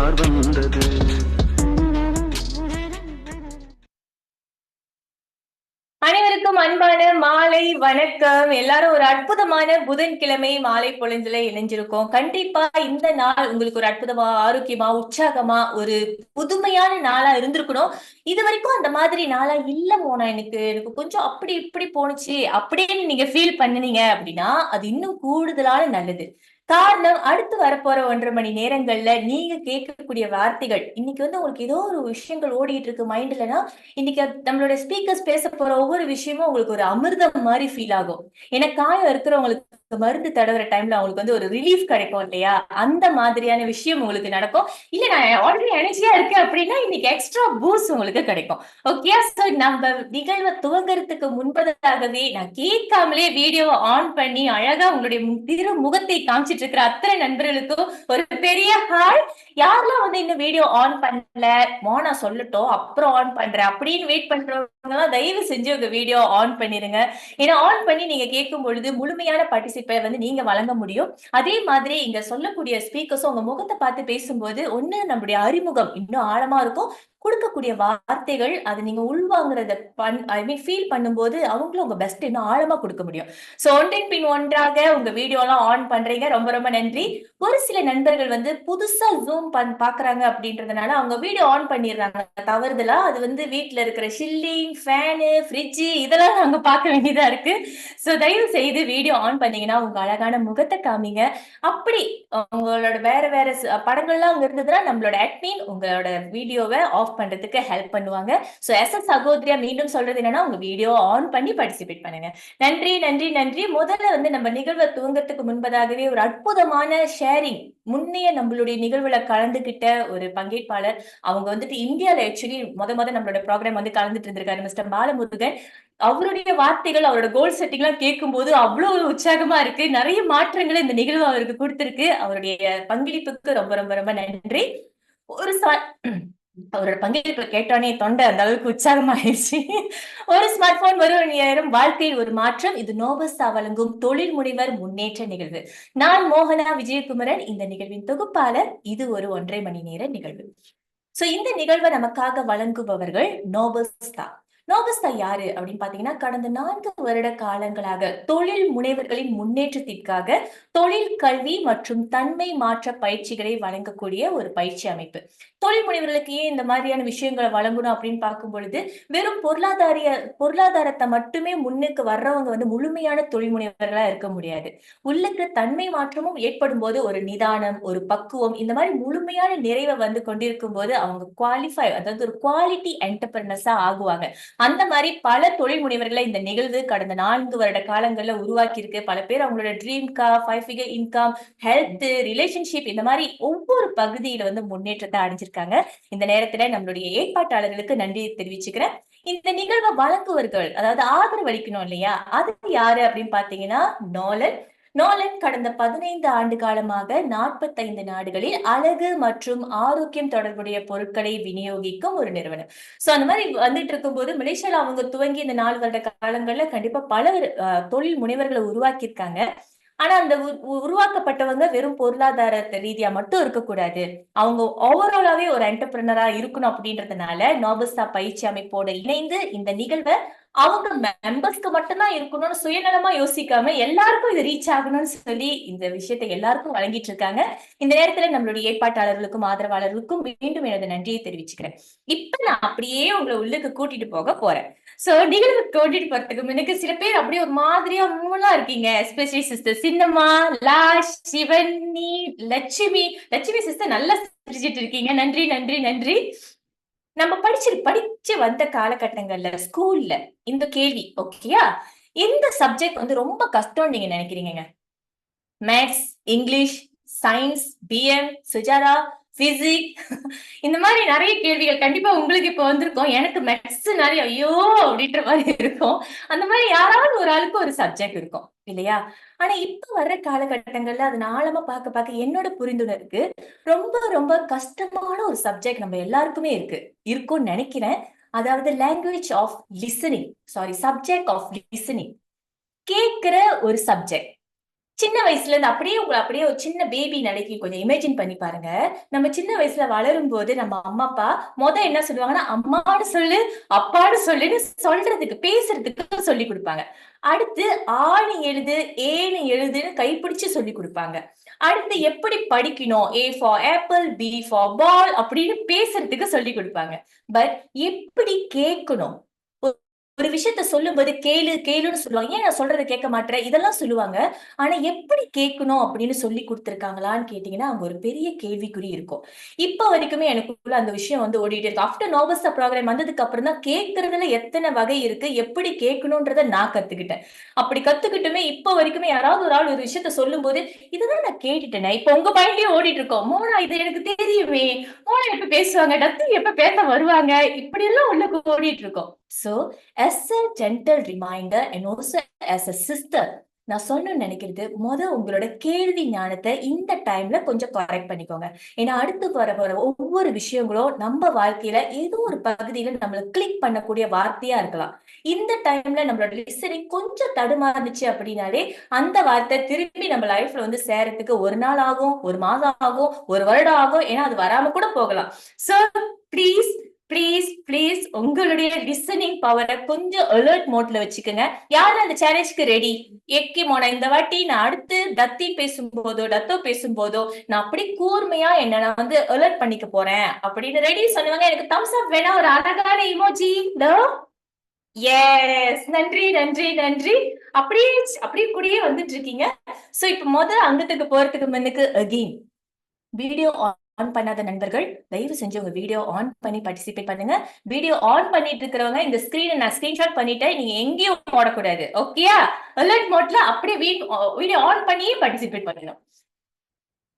யார் வந்தது? அனைவருக்கும் அன்பான மாலை வணக்கம். எல்லாரும் ஒரு அற்புதமான புதன்கிழமை மாலை பொழுதுல இணைஞ்சிருக்கோம். கண்டிப்பா இந்த நாள் உங்களுக்கு ஒரு அற்புதமா, ஆரோக்கியமா, உற்சாகமா, ஒரு புதுமையான நாளா இருந்திருக்கணும். இது வரைக்கும் அந்த மாதிரி நாளா இல்ல மோனா, எனக்கு கொஞ்சம் அப்படி இப்படி போணுச்சு அப்படின்னு நீங்க ஃபீல் பண்ணுனீங்க அப்படின்னா அது இன்னும் கூடுதலான நல்லது. காரணம், அடுத்து வரப்போற 1.5 மணி நேரங்கள்ல நீங்க கேட்கக்கூடிய வார்த்தைகள், இன்னைக்கு உங்களுக்கு ஏதோ ஒரு விஷயங்கள் ஓடிட்டு இருக்கு மைண்ட்லனா, இன்னைக்கு நம்மளோட ஸ்பீக்கர்ஸ் பேச போற ஒவ்வொரு விஷயமும் உங்களுக்கு ஒரு அமிர்தம் மாதிரி ஃபீல் ஆகும். ஏன்னா காயம் இருக்கிறவங்களுக்கு மருந்து தடவுற டைம்ல அவங்களுக்கு ஒரு ரிலீஃப் கிடைக்கும் இல்லையா? அந்த மாதிரியான விஷயம் உங்களுக்கு நடக்கும். இல்ல நான் ஆல்ரெடி எனர்ஜியா இருக்கேன் அப்படின்னா இன்னைக்கு எக்ஸ்ட்ரா பூஸ்ட் உங்களுக்கு கிடைக்கும். ஓகே, சோ நம்ம நிகழ்வை துவங்கறதுக்கு முன்பதாகவே நான் கேட்காமலே வீடியோவை ஆன் பண்ணி அழகா உங்களுடைய திரு முகத்தை காமிச்சிட்டு இருக்கிற அத்தனை நண்பர்களுக்கும் ஒரு பெரிய ஹாய். யாரெல்லாம் இந்த வீடியோ ஆன் பண்ணல, மோனா சொல்லட்டும் அப்புறம் ஆன் பண்றேன் அப்படின்னு வெயிட் பண்றவங்க எல்லாம் தயவு செஞ்சு உங்க வீடியோ ஆன் பண்ணிருங்க. ஏன்னா ஆன் பண்ணி நீங்க கேட்கும் பொழுது முழுமையான பார்ட்டிசிபேட் நீங்க வழங்க முடியும். அதே மாதிரி இங்க சொல்லக்கூடிய ஸ்பீக்கர்ஸும் உங்க முகத்தை பார்த்து பேசும்போது ஒண்ணு நம்முடைய அறிமுகம் இன்னும் ஆழமா இருக்கும். கொடுக்கக்கூடிய வார்த்தைகள் அது நீங்க உள்வாங்குறத ஐ மீன் ஃபீல் பண்ணும்போது அவங்களும் உங்க பெஸ்ட் இன்னும் ஆழமா கொடுக்க முடியும். சோ ஒன்றின் பின் ஒன்றாக உங்க வீடியோ எல்லாம் ஆன் பண்றீங்க, ரொம்ப ரொம்ப நன்றி. ஒரு சில நண்பர்கள் புதுசா ஜூம் பாக்குறாங்க அப்படின்றதுனால அவங்க வீடியோ ஆன் பண்ணிடுறாங்க தவறுதலா. அது வீட்டுல இருக்கிற ஷில்லிங், ஃபேனு, ஃப்ரிட்ஜ் இதெல்லாம் நாங்க பார்க்க வேண்டியதா இருக்கு. சோ தயவு செய்து வீடியோ ஆன் பண்ணீங்கன்னா உங்க அழகான முகத்தை காமிங்க. அப்படி உங்களோட வேற வேற படங்கள்லாம் அங்க இருந்ததுன்னா நம்மளோட அட்மின் உங்களோட வீடியோவை ஆஃப் பண்றதுக்கு ஹெல்ப் பண்ணுவாங்க. சோ சகோதரியா மீண்டும் சொல்றது என்னன்னா, உங்க வீடியோ ஆன் பண்ணி பார்ட்டிசிபேட் பண்ணுங்க. நன்றி நன்றி நன்றி. முதல்ல நம்ம நிகழ்வை துவங்கறதுக்கு முன்பதாகவே ஒரு அற்புதமான ஷேரிங், முன்னைய நம்மளுடைய நிகழ்வுல கலந்துகிட்ட ஒரு பங்கேற்பாளர். அவங்க இந்தியால ஆக்சுவலி முத நம்மளோட ப்ரோக்ராம் கலந்துட்டு இருந்திருக்காரு, மிஸ்டர் பாலமுருகன். அவருடைய வார்த்தைகள், அவரோட கோல் செட்டிங் எல்லாம் கேட்கும் போது அவ்வளவு ஒரு உற்சாகமா இருக்கு. நிறைய மாற்றங்களை இந்த நிகழ்வு அவருக்கு கொடுத்திருக்கு. அவருடைய பங்களிப்புக்கு ரொம்ப ரொம்ப ரொம்ப நன்றி. ஒரு அவரோட பங்களிப்பை கேட்டோனே தொண்டை அந்த அளவுக்கு உற்சாகமாயிருச்சு. ஒரு ஸ்மார்ட் போன் வரும் நேரம், வாழ்க்கையில் ஒரு மாற்றம். இது நோபஸ்தா வழங்கும் தொழில் முனைவர் முன்னேற்ற நிகழ்வு. நான் மோகனா விஜயகுமரன், இந்த நிகழ்வின் தொகுப்பாளர். இது ஒரு 1.5 மணி நேர நிகழ்வு. சோ இந்த நிகழ்வை நமக்காக வழங்குபவர்கள் நோபஸ்தா. நோபஸ்தா யாரு அப்படின்னு பாத்தீங்கன்னா, கடந்த 4 வருட காலங்களாக தொழில் முனைவர்களின் முன்னேற்றத்திற்காக தொழில் கல்வி மற்றும் தன்மை மாற்ற பயிற்சிகளை வழங்கக்கூடிய ஒரு பயிற்சி அமைப்பு. தொழில் முனைவர்களுக்கு ஏன் இந்த மாதிரியான விஷயங்களை வழங்கணும் அப்படின்னு பார்க்கும் பொழுது, வெறும் பொருளாதாரத்தை மட்டுமே முன்னுக்கு வர்றவங்க முழுமையான தொழில் முனைவர்களா இருக்க முடியாது. உள்ளுக்கு தன்மை மாற்றமும் ஏற்படும் போது ஒரு நிதானம், ஒரு பக்குவம், இந்த மாதிரி முழுமையான நிறைவை கொண்டிருக்கும் போது அவங்க குவாலிஃபை, அதாவது ஒரு குவாலிட்டி என்டர்பிரினர்ஸா ஆகுவாங்க. அந்த மாதிரி பல தொழில் முனைவர்களை இந்த நிகழ்வு கடந்த 4 வருட காலங்கள்ல உருவாக்கி இருக்கு. பல பேர் அவங்களோட dream car, 5 figure income, health, relationship இந்த மாதிரி ஒவ்வொரு பகுதியில முன்னேற்றத்தை அடைஞ்சிருக்காங்க. இந்த நேரத்துல நம்மளுடைய ஏற்பாட்டாளர்களுக்கு நன்றி தெரிவிச்சுக்கிறேன். இந்த நிகழ்வை வழங்குவர்கள், அதாவது ஆதரவு அளிக்கணும் இல்லையா, அது யாரு அப்படின்னு பாத்தீங்கன்னா நோலன். நோலன் கடந்த 15 ஆண்டு காலமாக 45 நாடுகளில் அழகு மற்றும் ஆரோக்கியம் தொடர்புடைய பொருட்களை விநியோகிக்கும் ஒரு நிறுவனம். சோ அந்த மாதிரி வந்துட்டு இருக்கும்போது மலேசியால அவங்க துவங்கி இந்த 4 வருட காலங்கள்ல கண்டிப்பா பல தொழில் முனைவர்களை உருவாக்கியிருக்காங்க. ஆனா அந்த உருவாக்கப்பட்டவங்க வெறும் பொருளாதார ரீதியா மட்டும் இருக்கக்கூடாது. அவங்க ஓவராலாவே ஒரு என்டர்பிரினரா இருக்கணும் அப்படின்றதுனால நோபஸ்தா பயிற்சி அமைப்போட இணைந்து இந்த நிகழ்வை அவங்க மெம்பர்ஸ்க்கு மட்டும்தான் இருக்கணும்னு சுயநலமா யோசிக்காம எல்லாருக்கும் இது ரீச் ஆகணும்னு சொல்லி இந்த விஷயத்தை எல்லாருக்கும் வழங்கிட்டு இருக்காங்க. இந்த நேரத்துல நம்மளுடைய ஏற்பாட்டாளர்களுக்கும் ஆதரவாளர்களுக்கும் மீண்டும் எனது நன்றியை தெரிவிச்சுக்கிறேன். இப்ப நான் அப்படியே உங்களை உள்ளுக்கு கூட்டிட்டு போக போறேன். சோ நிகழ்வு கூட்டிட்டு போறதுக்கு முன்னுக்கு சில பேர் அப்படியே ஒரு மாதிரியா மூலா இருக்கீங்க. எஸ்பெஷலி சிஸ்டர் சின்னம்மா, லாஷ், சிவன்னி, லட்சுமி. லட்சுமி சிஸ்டர் நல்லா சிரிச்சிட்டு இருக்கீங்க. நன்றி நன்றி நன்றி. நம்ம படிச்சு வந்த காலகட்டங்கள்ல ஸ்கூல்ல இந்த கேள்வி ஓகேயா, எந்த சப்ஜெக்ட் ரொம்ப கஷ்டம் நீங்க நினைக்கிறீங்க? Maths, English, science, PM, Sujatha, physics இந்த மாதிரி நிறைய கேள்விகள் கண்டிப்பா உங்களுக்கு இப்ப வந்திருக்கும். எனக்கு மேத்ஸ் நிறைய ஐயோ அப்படின்ற மாதிரி இருக்கும். அந்த மாதிரி யாராவது ஒரு ஆளுக்கு ஒரு சப்ஜெக்ட் இருக்கும் இல்லையா? ஆனா இப்ப வர்ற காலகட்டங்கள்ல அது ஆழமா பார்க்க என்னோட புரிந்துணர்வுக்கு ரொம்ப ரொம்ப கஷ்டமான ஒரு சப்ஜெக்ட் நம்ம எல்லாருக்குமே இருக்கும்னு நினைக்கிறேன். அதாவது language of listening, sorry subject of listening. கேட்கிற ஒரு சப்ஜெக்ட். சின்ன வயசுல இருந்து அப்படியே உங்களை அப்படியே ஒரு சின்ன பேபி நிலைக்கு கொஞ்சம் இமேஜின் பண்ணி பாருங்க. நம்ம சின்ன வயசுல வளரும் போது நம்ம அம்மா அப்பா என்ன சொல்லுவாங்கன்னா, அம்மான்னு சொல்லு, அப்பான்னு சொல்லுன்னு சொல்றதுக்கு பேசுறதுக்கு சொல்லி கொடுப்பாங்க. அடுத்து ஆணி எழுது, ஏன்னு எழுதுன்னு கைப்பிடிச்சு சொல்லி கொடுப்பாங்க. அடுத்து எப்படி படிக்கணும், A for apple, B for ball அப்படின்னு பேசுறதுக்கு சொல்லி கொடுப்பாங்க. பட் எப்படி கேட்கணும், ஒரு விஷயத்த சொல்லும்போது கேளு கேளுன்னு சொல்லுவாங்க. ஏன் நான் சொல்றத கேட்க மாட்ற? இதெல்லாம் சொல்லுவாங்க. ஆனா எப்படி கேட்கணும் அப்படின்னு சொல்லி குடுத்துருக்காங்களான்னு கேட்டீங்கன்னா, அங்க ஒரு பெரிய கேள்விக்குறி இருக்கும். இப்ப வரைக்குமே எனக்குள்ள அந்த விஷயம் வந்து ஓடிட்டே இருக்கு. ஆஃப்டர் நோபஸ்டா ப்ரோகிராம் வந்ததுக்கு அப்புறம் தான் கேட்கறதுல எத்தன வகை இருக்கு, எப்படி கேட்கணும்ன்றத நான் கத்துக்கிட்டேன். அப்படி கத்துக்கிட்டுமே இப்ப வரைக்குமே யாராவது ஒரு ஆள் ஒரு விஷயத்த சொல்லும்போது, இதுதான் நான் கேட்டுட்டேனே. இப்ப உங்க மைண்ட்லயே ஓடிட்டு இருக்கோம். மோனா இது எனக்கு தெரியுமே. மோனா எப்ப பேசுவாங்க? டத்து எப்ப பேச வருவாங்க? இப்படியெல்லாம் உள்ளுக்கு ஓடிட்டு இருக்கோம். So, as a gentle reminder and also as a sister, நான் சொல்லணும்னு நினைக்கிறது, உங்களோட கேள்வி ஞானத்தை இந்த டைம்ல கொஞ்சம் கரெக்ட் பண்ணிக்கோங்க. ஏன்னா அடுத்து வர வர ஒவ்வொரு விஷயங்களும் நம்ம வாழ்க்கையில ஏதோ ஒரு பகுதியில நம்மள கிளிக் பண்ணக்கூடிய வார்த்தையா இருக்கலாம். இந்த டைம்ல நம்மளோட லிசனிங் கொஞ்சம் தடுமாறுச்சு அப்படின்னாலே அந்த வார்த்தை திரும்பி நம்ம லைஃப்ல வந்து சேரத்துக்கு ஒரு நாள் ஆகும், ஒரு மாதம் ஆகும், ஒரு வருடம் ஆகும். ஏன்னா அது வராம கூட போகலாம். சோ ப்ளீஸ் ப்ளீஸ் ப்ளீஸ் உங்களுடைய லிசனிங் பவரை கொஞ்சம் அலர்ட் மோட்ல வச்சுக்கோங்க. யாரு அந்த சேலஞ்சுக்கு ரெடி? எக்கி மோனா இந்த வாட்டி நான் அடுத்து டத்தோ பேசும்போதோ நான் அப்படி கூர்மையா என்ன நான் வந்து அலர்ட் பண்ணிக்க போறேன் அப்படின்னு ரெடி சொன்னவங்க எனக்கு தம்ஸ் அப் வேணா ஒரு அழகான இமோஜி. எஸ், நன்றி நன்றி நன்றி. அப்படியே அப்படியே கூடயே வந்துட்டு இருக்கீங்க. சோ இப்ப அங்கத்துக்கு போறதுக்கு முன்னுக்கு அகெயின் வீடியோ ஆன் பண்ணாத நண்பர்கள் தயவு செஞ்சு உங்க வீடியோ ஆன் பண்ணி பார்ட்டிசிபேட் பண்ணுங்க. வீடியோ ஆன் பண்ணிட்டு இருக்கிறவங்க இந்த ஸ்கிரீனை நான் ஸ்கிரீன்ஷாட் பண்ணிட்டேன், நீங்க எங்கேயும் போடக்கூடாது. ஓகேயா? அலர்ட் மோட்ல அப்படியே வீடியோ ஆன் பண்ணி பார்ட்டிசிபேட் பண்ணணும்.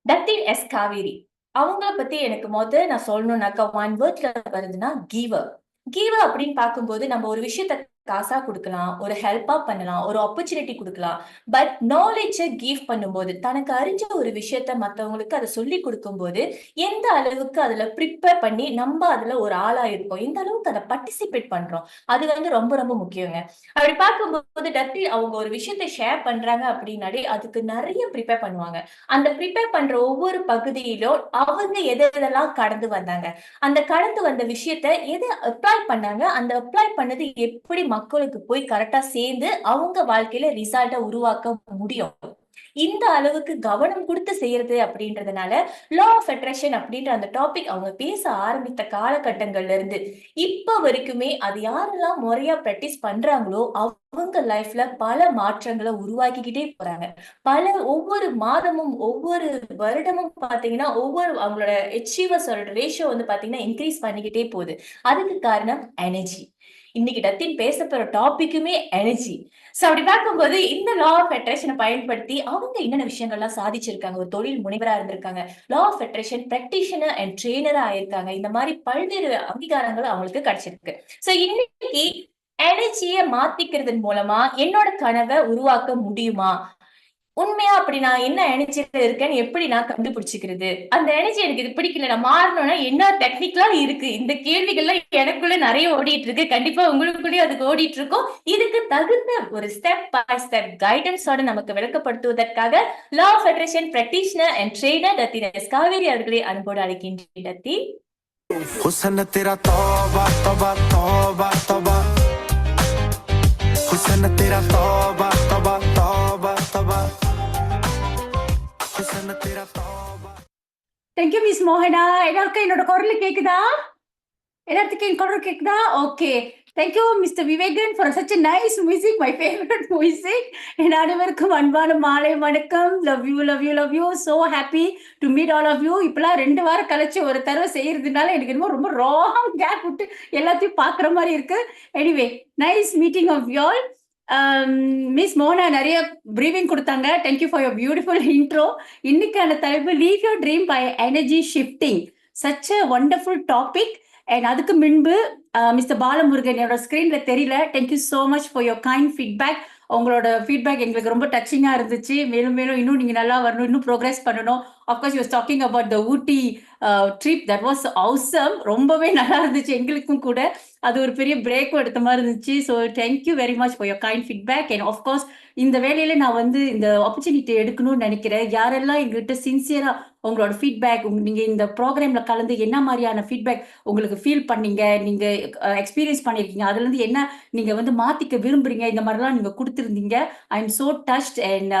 டத்தின் எஸ் காவேரி அவங்கள பத்தி எனக்கு நான் சொல்லணும்னாக்கா ஒன் வேர்ட்ல வருதுன்னா கீவர். கீவர் அப்படின்னு பார்க்கும்போது நம்ம ஒரு விஷயத்த காசா கொடுக்கலாம், ஒரு ஹெல்ப்பா பண்ணலாம், ஒரு ஆப்பர்ச்சுனிட்டி கொடுக்கலாம். பட் நாலேஜை கிவ் பண்ணும்போது தனக்கு அறிஞ்ச ஒரு விஷயத்த மத்தவங்களுக்கு அதை சொல்லி கொடுக்கும்போது எந்த அளவுக்கு அதுல ப்ரிப்பேர் பண்ணி நம்ம அதுல ஒரு ஆளா இருக்கோம், எந்த அளவுக்கு அதை பார்ட்டிசிபேட் பண்றோம், அது வந்து ரொம்ப ரொம்ப முக்கியங்க. அப்படி பார்க்கும்போது டத்தி அவங்க ஒரு விஷயத்த ஷேர் பண்றாங்க அப்படின்னாலே அதுக்கு நிறைய ப்ரிப்பேர் பண்ணுவாங்க. அந்த ப்ரிப்பேர் பண்ற ஒவ்வொரு பகுதியிலும் அவங்க எதெல்லாம் கடந்து வந்தாங்க, அந்த கடந்து வந்த விஷயத்த எதை அப்ளை பண்ணாங்க, அந்த அப்ளை பண்ணது எப்படி மக்களுக்கு போய் கரெக்டா சேர்ந்து அவங்க வாழ்க்கையில ரிசல்ட்டை உருவாக்க முடியும். இந்த அளவுக்கு கவனம் கொடுத்து செய்யறது அப்படின்றதுனால லா ஆஃப் அட்ராக்ஷன் அப்படின்ற அந்த டாபிக் அவங்க பேச ஆரம்பித்த காலகட்டங்கள்ல இருந்து இப்ப வரைக்குமே அது யாரெல்லாம் முறையா பிராக்டிஸ் பண்றாங்களோ அவங்க லைஃப்ல பல மாற்றங்களை உருவாக்கிக்கிட்டே போறாங்க. ஒவ்வொரு மாதமும் ஒவ்வொரு வருடமும் பாத்தீங்கன்னா ஒவ்வொரு அவங்களோட அச்சீவர்ஸோட ரேஷியோ வந்து பாத்தீங்கன்னா இன்க்ரீஸ் பண்ணிக்கிட்டே போகுது. அதுக்கு காரணம் எனர்ஜி. இன்னைக்கு டத்தின் பேச போற டாபிக்குமே எனர்ஜி. சோ அப்படி பார்க்கும்போது இந்த லா ஆஃப் அட்ராக்ஷனை பயன்படுத்தி அவங்க என்னென்ன விஷயங்கள்லாம் சாதிச்சிருக்காங்க, ஒரு தொழில் முனைவரா இருந்திருக்காங்க, law of attraction practitioner and ட்ரெயினரா ஆயிருக்காங்க. இந்த மாதிரி பல்வேறு அங்கீகாரங்கள் அவங்களுக்கு கிடைச்சிருக்கு. சோ இன்னைக்கு எனர்ஜியை மாத்திக்கிறதன் மூலமா என்னோட கனவை உருவாக்க முடியுமா, உண்மையா அப்படி நான் என்ன எனர்ஜில இருக்கேன்னு எப்படி நான் கண்டுபிடிச்சுக்கிறது, அந்த எனர்ஜி எனக்கு இது பிடிக்கல நான் மாறணும்னா என்ன டெக்னிக்கலா இருக்கு, இந்த கேள்விகள்லாம் எனக்குள்ள நிறைய ஓடிட்டு இருக்கு. கண்டிப்பா உங்களுக்குள்ளயும் அதுக்கு ஓடிட்டு இருக்கும். இதுக்கு தகுந்த ஒரு ஸ்டெப் பை ஸ்டெப் கைடன்ஸோட நமக்கு விளக்கப்படுத்துவதற்காக law of attraction practitioner and trainer Datin S Kaveri அவர்களை அன்போடு அழைக்கின்றேன். டத்தி हुस्न तेरा तौबा तौबा तौबा तौबा हुस्न तेरा तौबा तौबा तौबा तौबा हुस्न तेरा तौबा. Thank you Miss Mohana. எல்லாருக்கும் என்னோட குரல் கேக்குதா? எல்லாத்துக்கும் என் குரல் கேக்குதா? Okay. Thank you Mr. Vivekan for such a nice music, my favorite music. என் அனைவருக்கும் அன்பான மாலை வணக்கம். Love you, love you, love you. So happy to meet all of you. இப்பலாம் 2 வாரம் கழிச்சு ஒரு தடவை செய்யறதுனால எனக்கு என்னமோ ரொம்ப ராங் கேப் விட்டு எல்லாத்தையும் பார்க்குற மாதிரி இருக்கு. Anyway nice meeting of you all. Miss Mona நிறைய பிரீவிங் கொடுத்தாங்க. Thank you for your beautiful intro. இன்னைக்கான தலைப்பு leave your dream by energy shifting. Such a wonderful topic. And அதுக்கு முன்பு மிஸ்டர் பாலமுருகன் என்னோட ஸ்கிரீன்ல தெரியல. Thank you so much for your kind feedback. உங்களோட ஃபீட்பேக் எங்களுக்கு ரொம்ப டச்சிங்கா இருந்துச்சு. மேலும் மேலும் இன்னும் நீங்க நல்லா வரணும், இன்னும் ப்ரோக்ரஸ் பண்ணணும். Of course you was talking about the Ooty trip that was awesome. ரொம்பவே நல்லா இருந்துச்சு எங்களுக்கும் கூட. அது ஒரு பெரிய பிரேக்கும் எடுத்த மாதிரி இருந்துச்சு. So thank you very much for your kind feedback. And of course இந்த வேலையில நான் வந்து இந்த ஆப்பர்ச்சுனிட்டி எடுக்கணும்னு நினைக்கிறேன். யாரெல்லாம் எங்ககிட்ட சின்சியரா உங்களோட ஃபீட்பேக், நீங்க இந்த ப்ரோக்ராம்ல கலந்து என்ன மாதிரியான ஃபீட்பேக் உங்களுக்கு ஃபீல் பண்ணீங்க, நீங்க எக்ஸ்பீரியன்ஸ் பண்ணிருக்கீங்க, அதுல இருந்து என்ன நீங்க வந்து மாத்திக்க விரும்புறீங்க, இந்த மாதிரிலாம் நீங்க கொடுத்திருந்தீங்க. I am so touched and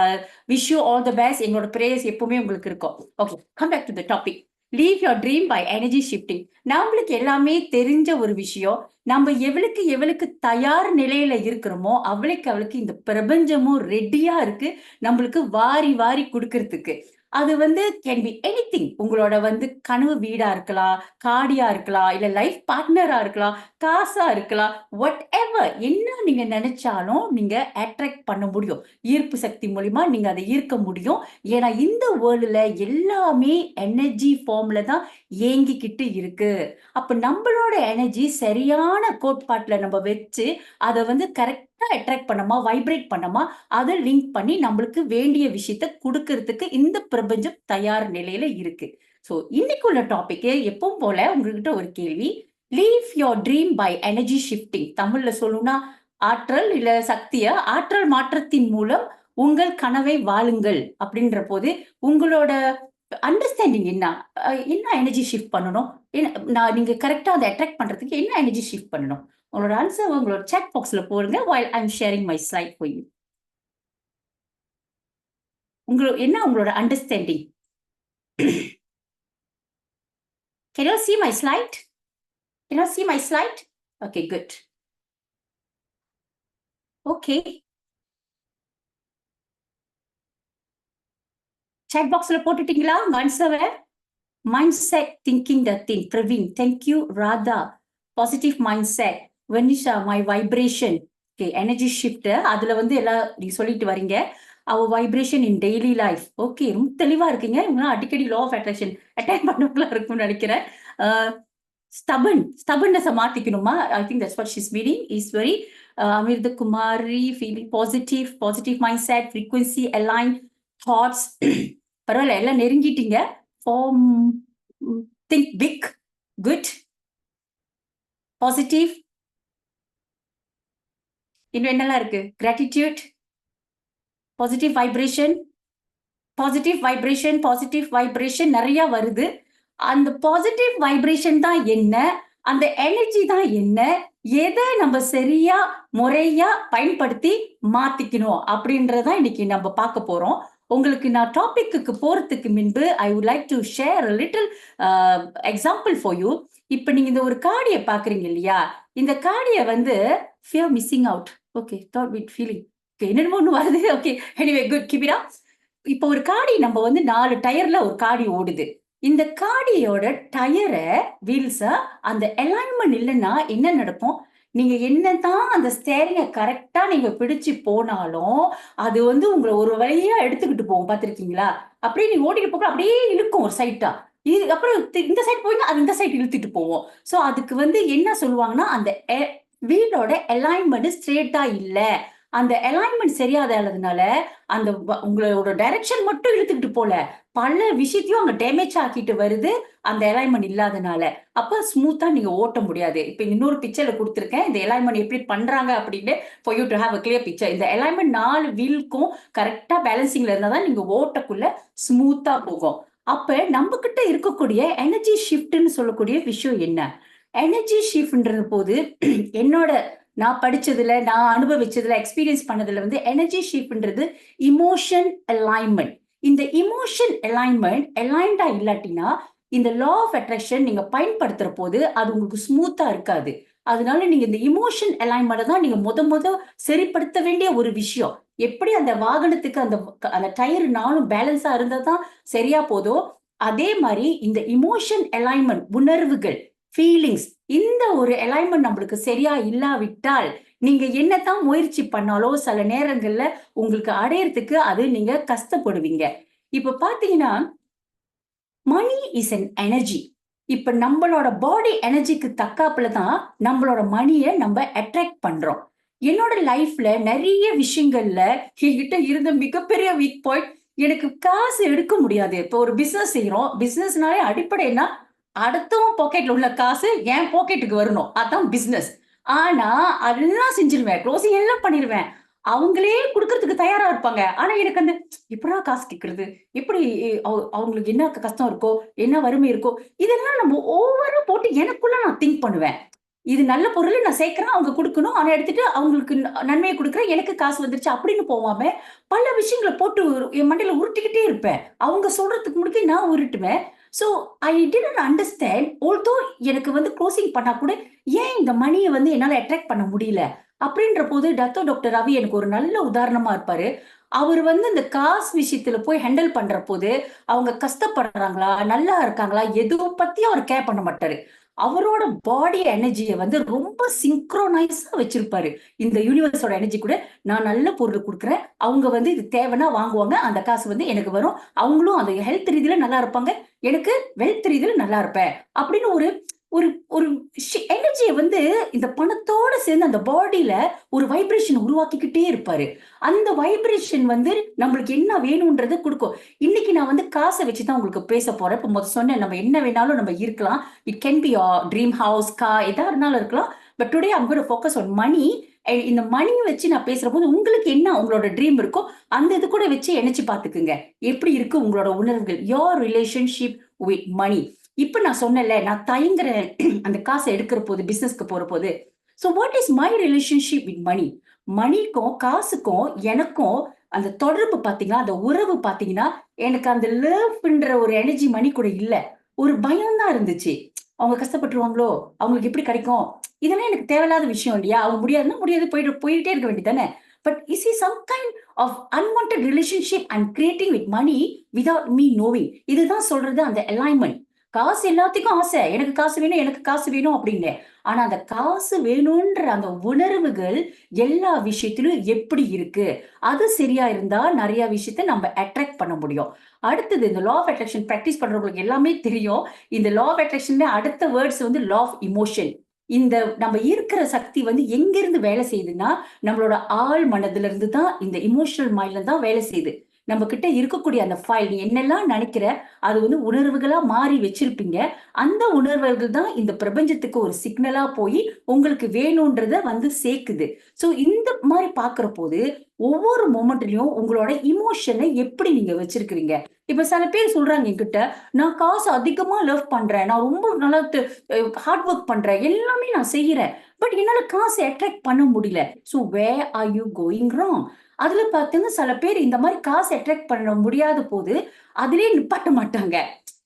wish you all the best. எங்களோட பிரேயர்ஸ் எப்பவுமே உங்களுக்கு இருக்கும். Okay, come back to the topic. Live your dream by energy shifting. நம்மளுக்கு எல்லாமே தெரிஞ்ச ஒரு விஷயம். நம்ம எவளுக்கு தயார் நிலையில இருக்கிறோமோ அவளுக்கு இந்த பிரபஞ்சமும் ரெடியா இருக்கு நம்மளுக்கு வாரி வாரி கொடுக்கறதுக்கு. அது வந்து கேன் பி எனிதிங். உங்களோட வந்து கனவு வீடா இருக்கலாம், காடியா இருக்கலாம், இல்ல லைஃப் பார்ட்னரா இருக்கலாம், காசா இருக்கலாம், வாட் எவர் என்ன நீங்க நினைச்சாலும் நீங்க அட்ராக்ட் பண்ண முடியும். ஈர்ப்பு சக்தி மூலியமா நீங்க அதை ஈர்க்க முடியும். ஏன்னா இந்த வேர்ல்டுல எல்லாமே எனர்ஜி ஃபார்ம்ல தான் ஏங்கிக்கிட்டு இருக்கு. அப்ப நம்மளோட எனர்ஜி சரியான கோட்பாட்டுல நம்ம வச்சு அதை வந்து கரெக்டா அட்ராக்ட் பண்ணமா, வைப்ரேட் பண்ணமா, அதை லிங்க் பண்ணி நம்மளுக்கு வேண்டிய விஷயத்த கொடுக்கறதுக்கு இந்த பிரபஞ்சம் தயார் நிலையில இருக்கு. சோ இன்னைக்கு உள்ள டாபிக் எப்பவும் போல உங்ககிட்ட ஒரு கேள்வி. Leave your dream by energy shifting. தமிழ்ல சொல்லணும்னா ஆற்றல் இல்ல சக்திய ஆற்றல் மாற்றத்தின் மூலம் உங்கள் கனவை வாழுங்கள் அப்படின்ற போது உங்களோட அண்டர்ஸ்டாண்டிங் என்ன? என்ன எனர்ஜி ஷிஃப்ட் பண்ணணும்? நான் நீங்க கரெக்டா அதை அட்ராக்ட் பண்றதுக்கு என்ன எனர்ஜி ஷிஃப்ட் பண்ணணும்? உங்களோட ஆன்சர் உங்களோட சாட் பாக்ஸ்ல போடுங்க while I'm sharing my slide for you. உங்களோட understanding? Can you see my slide? Can you see my slide? Okay, good. Okay. Chat பாக்ஸ்ல போட்டுட்டீங்களா ஆன்சரை? Mindset thinking the thing. Praveen, thank you. Radha, positive mindset. Vanisha, my vibration. Okay, energy shift. அதுல வந்து எல்லாம் நீங்க சொல்லிட்டு வரீங்க. Our vibration in daily life. Okay, ரொம்ப தெளிவா இருக்கீங்க. இவங்க அடிக்கடி law of attraction அட்டாக் பண்ணவங்களா இருக்கும்னு நினைக்கிறேன். stubbornness மாத்திக்கணுமா? I think that's what she's meaning. Is very Amirda Kumari, feeling positive mindset, frequency align thoughts. பரவாயில்ல, எல்லாம் நெருங்கிட்டீங்க. Form, think big, good, positive. இன்னும் என்னெல்லாம் இருக்கு? Gratitude, positive vibration நிறைய வருது. அந்த பாசிட்டிவ் வைப்ரேஷன் தான் என்ன, அந்த எனர்ஜி தான் என்ன, எதை நம்ம சரியா முறையா பயன்படுத்தி மாத்திக்கணும் அப்படின்றதான் இன்னைக்கு நம்ம பார்க்க போறோம். உங்களுக்கு நான் டாபிக்கு போறதுக்கு முன்பு I would like to share a little example for you. இப்ப நீங்க இந்த ஒரு கார்டியை பாக்குறீங்க இல்லையா, இந்த கார்டியை வந்து fear missing out. Okay, thought with feeling. Okay, என்னென்னமோ ஒன்று வருது. Okay, anyway good, keep it up. இப்போ ஒரு காடி நம்ம வந்து 4 டயர்ல ஒரு காடி ஓடுது. இந்த காடியோட டயரை வீல்ஸ அந்த அலைன்மெண்ட் இல்லைன்னா என்ன நடக்கும்? நீங்க என்னதான் அந்த ஸ்டேரிங்க கரெக்டா நீங்க பிடிச்சு போனாலும் அது வந்து உங்களை ஒரு வழியா எடுத்துக்கிட்டு போகும். பாத்திருக்கீங்களா? அப்படியே நீங்க ஓடிட்டு போக அப்படியே இழுக்கும் ஒரு சைட்டா. இது அப்புறம் இந்த சைட் போய் அது இந்த சைட் இழுத்துட்டு போவோம். சோ அதுக்கு வந்து என்ன சொல்லுவாங்கன்னா, அந்த வீலோட அலைன்மெண்ட் ஸ்ட்ரெயிட்டா இல்ல, அந்த அலைன்மெண்ட் சரியாததுனால அந்த உங்களோட டைரக்ஷன் மட்டும் இழுத்துக்கிட்டு போல பல விஷயத்தையும் அங்க டேமேஜ் ஆக்கிட்டு வருது, அந்த அலைன்மெண்ட் இல்லாதனால. அப்ப ஸ்மூத்தா நீங்க ஓட்ட முடியாது. இப்ப இன்னொரு பிக்சர்ல கொடுத்துருக்கேன், இந்த அலைன்மெண்ட் எப்படி பண்றாங்க அப்படின்னு for you to have a clear picture. இந்த அலைன்மெண்ட் 4 வீலுக்கும் கரெக்டா பேலன்சிங்ல இருந்தா தான் நீங்க ஓட்டக்குள்ள ஸ்மூத்தா போகும். அப்ப நம்ம கிட்ட இருக்கக்கூடிய எனர்ஜி ஷிஃப்ட்னு சொல்லக்கூடிய விஷயம் என்ன? எனர்ஜி ஷிஃப்ட்ன்ற போது என்னோட நான் படிச்சதுல, நான் அனுபவிச்சதுல, எக்ஸ்பீரியன்ஸ் பண்ணதுல வந்து எனர்ஜி ஷிஃப்ட்ன்றது இமோஷன் அலைன்மெண்ட். இந்த இமோஷன் அலைன்மெண்ட் அலைன்டா இல்லாட்டினா இந்த லா ஆஃப் அட்ராக்ஷன் நீங்க பயன்படுத்துற போது அது உங்களுக்கு ஸ்மூத்தா இருக்காது. அதனால நீங்க இந்த இமோஷன் அலைன்மெண்ட் தான் நீங்க முத சரிப்படுத்த வேண்டிய ஒரு விஷயம். எப்படி அந்த வாகனத்துக்கு அந்த டயர் 4 பேலன்ஸா இருந்தா தான் சரியா போதும், அதே மாதிரி இந்த இமோஷன் அலைன்மெண்ட், உணர்வுகள், ஃபீலிங்ஸ், இந்த ஒரு அலைன்மெண்ட் நம்மளுக்கு சரியா இல்லாவிட்டால் நீங்க என்னதான் முயற்சி பண்ணாலும் சில நேரங்கள்ல உங்களுக்கு அடையறதுக்கு அது நீங்க கஷ்டப்படுவீங்க. இப்ப பாத்தீங்கன்னா, மணி இஸ் அன் எனர்ஜி. இப்ப நம்மளோட பாடி எனர்ஜிக்கு தக்காப்புல தான் நம்மளோட மணியை நம்ம அட்ராக்ட் பண்றோம். என்னோட லைஃப்ல நிறைய விஷயங்கள்ல என்கிட்ட இருந்த மிகப்பெரிய வீக் பாயிண்ட், எனக்கு காசு எடுக்க முடியாது. இப்போ ஒரு பிசினஸ் செய்யறோம். பிசினஸ்னாலே அடிப்படைன்னா அடுத்தவன் பாக்கெட்ல உள்ள காசு என் பாக்கெட்டுக்கு வரணும். அதான் பிசினஸ். ஆனா அதெல்லாம் செஞ்சிருவேன். க்ளோசிங் எல்லாம் பண்ணிருவேன். அவங்களே குடுக்கறதுக்கு தயாரா இருப்பாங்க. ஆனா எனக்கு அந்த எப்படிடா காசு கேட்கறது? எப்படி அவங்களுக்கு என்ன கஷ்டம் இருக்கோ, என்ன வறுமை இருக்கோ, இதெல்லாம் நம்ம ஓவரா போட்டு எனக்குள்ள நான் திங்க் பண்ணுவேன். இது நல்ல பொருள் நான் சேர்க்கிறேன். அவங்க குடுக்கணும். ஆனா எடுத்துட்டு அவங்களுக்கு நன்மைய குடுக்குறேன். எனக்கு காசு வந்துருச்சு அப்படின்னு போவாம, பல விஷயங்கள போட்டு என் மண்டையில உருட்டிக்கிட்டே இருப்பேன். அவங்க சொல்றதுக்கு முன்னாடி நான் உருட்டுவேன். So I didn't understand. Although எனக்கு வந்து குளோசிங் பண்ணா கூட, ஏன் இந்த மணிய வந்து என்னால அட்ராக்ட் பண்ண முடியல? அப்படின்ற போது டாக்டர் ரவி எனக்கு ஒரு நல்ல உதாரணமா இருப்பாரு. அவரு வந்து இந்த காசு விஷயத்துல போய் ஹேண்டில் பண்றபோது, அவங்க கஷ்டப்படுறாங்களா? நல்லா இருக்காங்களா? எதுவும் பத்தியும் அவர் கேர் பண்ண மாட்டாரு. அவரோட பாடி எனர்ஜிய வந்து ரொம்ப சிங்க்ரோனைஸா வச்சிருப்பாரு. இந்த யூனிவர்ஸோட எனர்ஜி கூட நான் நல்ல பொருள் குடுக்குறேன். அவங்க வந்து இது தேவைன்னா வாங்குவாங்க. அந்த காசு வந்து எனக்கு வரும். அவங்களும் அந்த ஹெல்த் ரீதியில நல்லா இருப்பாங்க. எனக்கு வெல்த் ரீதியில நல்லா இருப்பேன். அப்படின்னு ஒரு ஒரு ஒரு எனர்ஜிய வந்து இந்த பணத்தோட சேர்ந்து அந்த பாடியில ஒரு வைப்ரேஷன் உருவாக்கிக்கிட்டே இருப்பாரு. அந்த வைப்ரேஷன் வந்து நம்மளுக்கு என்ன வேணும்ன்றத குடுக்கும். இன்னைக்கு நான் வந்து காச வச்சு தான் உங்களுக்கு பேசப் போறேன். இப்ப சொன்னேன் நம்ம என்ன வேணாலும் நம்ம இருக்கலாம். It can be your dream house, car எதா இருந்தாலும் இருக்கலாம். But today I am going to focus on money. இந்த மணிய வச்சு நான் பேசுறபோது உங்களுக்கு என்ன உங்களோட ட்ரீம் இருக்கோ, அந்த இது கூட வச்சு இணைச்சு பார்த்துக்குங்க. எப்படி இருக்கு உங்களோட உணர்வுகள்? Your relationship with money. இப்ப நான் சொன்னேன்ல, நான் தயங்குறேன் அந்த காச எடுக்கிற போது, பிசினஸ்க்கு போறபோது. So what is my relationship with money? மணிக்கும், காசுக்கும் எனக்கும் அந்த தொடர்பு பார்த்தீங்கன்னா, அந்த உறவு பார்த்தீங்கன்னா, எனக்கு அந்த லவ்ன்ற ஒரு எனர்ஜி மணி கூட இல்ல. ஒரு பயம் தான் இருந்துச்சு. அவங்க கஷ்டப்பட்டுருவாங்களோ? அவங்களுக்கு எப்படி கிடைக்கும்? இதெல்லாம் எனக்கு தேவையில்லாத விஷயம் இல்லையா? அவங்க முடியாதுன்னா முடியாது போயிட்டே இருக்க வேண்டியது தானே! But you see some kind of unwanted relationship I am creating with money without me knowing. இதுதான் சொல்றது அந்த அலைன்மென்ட். காசு எல்லாத்துக்கும் ஆசை. எனக்கு காசு வேணும், எனக்கு காசு வேணும் அப்படின்னு. ஆனா அந்த காசு வேணுன்ற அந்த உணர்வுகள் எல்லா விஷயத்திலும் எப்படி இருக்கு? அது சரியா இருந்தா நெறைய விஷயத்த நம்ம அட்ராக்ட் பண்ண முடியும். அடுத்தது இந்த லா ஆஃப் அட்ராக்ஷன் பிராக்டிஸ் பண்றவங்களுக்கு எல்லாமே தெரியும். இந்த லா ஆஃப் அட்ராக்ஷன்ல அடுத்த வேர்ட்ஸ் வந்து லா ஆஃப் எமோஷன். இந்த நம்ம இருக்கிற சக்தி வந்து எங்கிருந்து வேலை செய்யுதுன்னா, நம்மளோட ஆழ் மனதில இருந்து தான் இந்த எமோஷனல் மைண்ட்ல தான் வேலை செய்யுது. நம்ம கிட்ட இருக்கக்கூடிய அந்த ஃபைல் நீ என்னெல்லாம் நெனைக்கிற, அது வந்து உணர்வுகளா மாறி வச்சிருப்பீங்க. அந்த உணர்வுகள் தான் இந்த பிரபஞ்சத்துக்கு ஒரு சிக்னலா போயி உங்களுக்கு வேணும்ன்றத வந்து சேர்க்குது. சோ இந்த மாரி பார்க்கிறபோது, ஒவ்வொரு மொமெண்ட்லயும் உங்களோட எமோஷன எப்படி நீங்க வச்சிருக்கிறீங்க? இப்ப சில பேர் சொல்றாங்க என்கிட்ட, "நான் காசு அதிகமா லவ் பண்றேன். நான் ரொம்ப நல்லா ஹார்ட் ஒர்க் பண்றேன். எல்லாமே நான் செய்றேன். பட் என்னால காசு அட்ராக்ட் பண்ண முடியல." So where are you going wrong? அதுல பாத்தீங்கன்னா சில பேர் இந்த மாரி காசு அட்ராக்ட் பண்ண முடியாத போது, அதிலேயே நிப்பாட்ட மாட்டாங்க.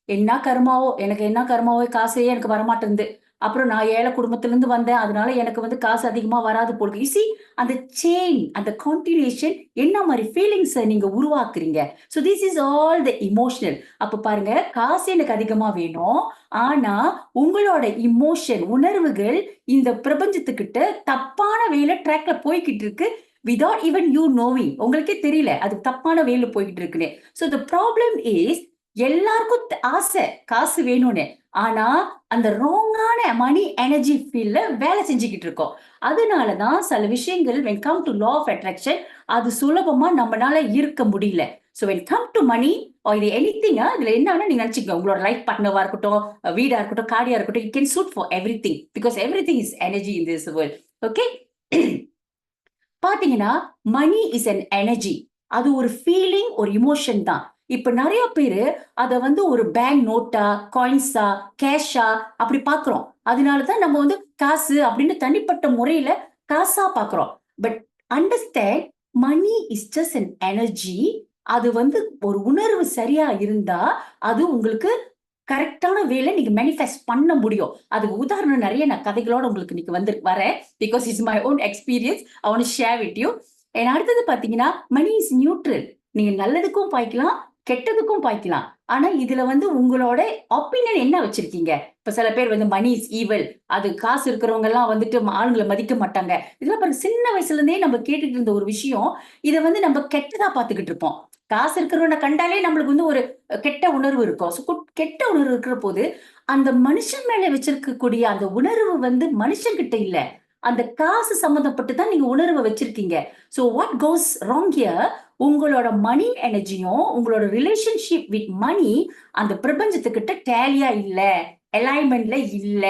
என்ன கர்மாவோ! எனக்கு என்ன கர்மாவோ! காசே எனக்கு வரமாட்டேன்து. அப்புறம் நான் ஏழை குடும்பத்திலருந்து வந்தேன். அதனால எனக்கு வந்து காசு அதிகமா வராது போல இருக்கு. யூ சீ அந்த செயின், அந்த கன்டினியூஷன் என்ன மாரி ஃபீலிங்ஸ நீங்க உருவாக்குறீங்க. So this is all the emotional. அப்ப பாருங்க, காசு எனக்கு அதிகமா வேணும். ஆனா, உங்களோட எமோஷன், உணர்வுகள் இந்த பிரபஞ்சத்துக்கிட்ட தப்பான வேல ட்ராக்ல போய்க்கிட்டு இருக்கு. Without even you knowing. உங்களுக்கே தெரியல. அது தப்பான வேல போய்க்கிட்டு இருக்குன்னு. சோ த ப்ராப்ளம் இஸ் எல்லாருக்கும் ஆசை காசு வேணும்னு. ஆனா, அந்த ராங்கான மணி எனர்ஜி ஃபீல்ட்ல வேலை செஞ்சுகிட்டு இருக்கோம். அதனால தான் சில விஷயங்கள் when come to law of attraction அது சுலபமா நம்மனால ஈர்க்க முடியல. So when come to money or இது எனிதிங் இதுல என்ன வேணா நீங்க நினைச்சுக்கோங்க. உங்களோட லைஃப் பார்ட்னரா இருக்கட்டும், வீடா இருக்கட்டும், காடியா இருக்கட்டும், it can suit for everything because everything is energy in this world. Okay? பாத்தீங்கன்னா, மணி இஸ் அன் எனர்ஜி. அது ஒரு ஃபீலிங், ஒரு எமோஷன் தான். இப்ப நெறைய பேரு அத வந்து ஒரு பேங்க் நோட்டா, காயின்ஸா, கேஷா அப்படி பார்க்கிறோம். அதனால தான் நம்ம வந்து காசு அப்படின்னு தனிப்பட்ட முறையில காசா பார்க்கிறோம். But understand money is just an energy. அது வந்து ஒரு உணர்வு சரியா இருந்தா, அது உங்களுக்கு கரெக்ட்டான வேல நீங்க மேனிஃபெஸ்ட் பண்ண முடியும். அதுக்கு உதாரணம் நெறைய நான் கதைகளோட உங்களுக்கு இன்னைக்கு வரேன். Because it's my own experience. I want to share with you. அடுத்தது பார்த்தீங்கன்னா, மனி இஸ் நியூட்ரல். நீங்க நல்லதுக்கும் பாய்க்கலாம், கெட்டதுக்கும் பாய்க்கலாம். ஆனா இதுல வந்து உங்களோட ஒப்பீனியன் என்ன வச்சிருக்கீங்க? இப்ப சில பேர் வந்து மனி இஸ் ஈவில். அது காசு இருக்கிறவங்க எல்லாம் வந்துட்டு ஆளுங்கள மதிக்க மாட்டாங்க. இதெல்லாம் பாருங்க சின்ன வயசுல இருந்தே நம்ம கேட்டுட்டு இருந்த ஒரு விஷயம். இத வந்து நம்ம கெட்டதா பார்த்துக்கிட்டு இருப்போம். காசு இருக்கிறவன கண்டாலே நம்மளுக்கு வந்து ஒரு கெட்ட உணர்வு இருக்கும். சோ கெட்ட உணர்வு இருக்கிற போது, அந்த மனுஷன் மேல வச்சிருக்கக்கூடிய அந்த உணர்வு வந்து மனுஷன்கிட்ட இல்ல. அந்த காசு சம்பந்தப்பட்டு தான் நீங்க உணர்வை வச்சிருக்கீங்க. So what goes wrong here, உங்களோட மணி எனர்ஜியும் உங்களோட ரிலேஷன்ஷிப் வித் மணி அந்த பிரபஞ்சத்துக்கிட்ட டேலியா இல்ல, அலைன்மெண்ட்ல இல்ல.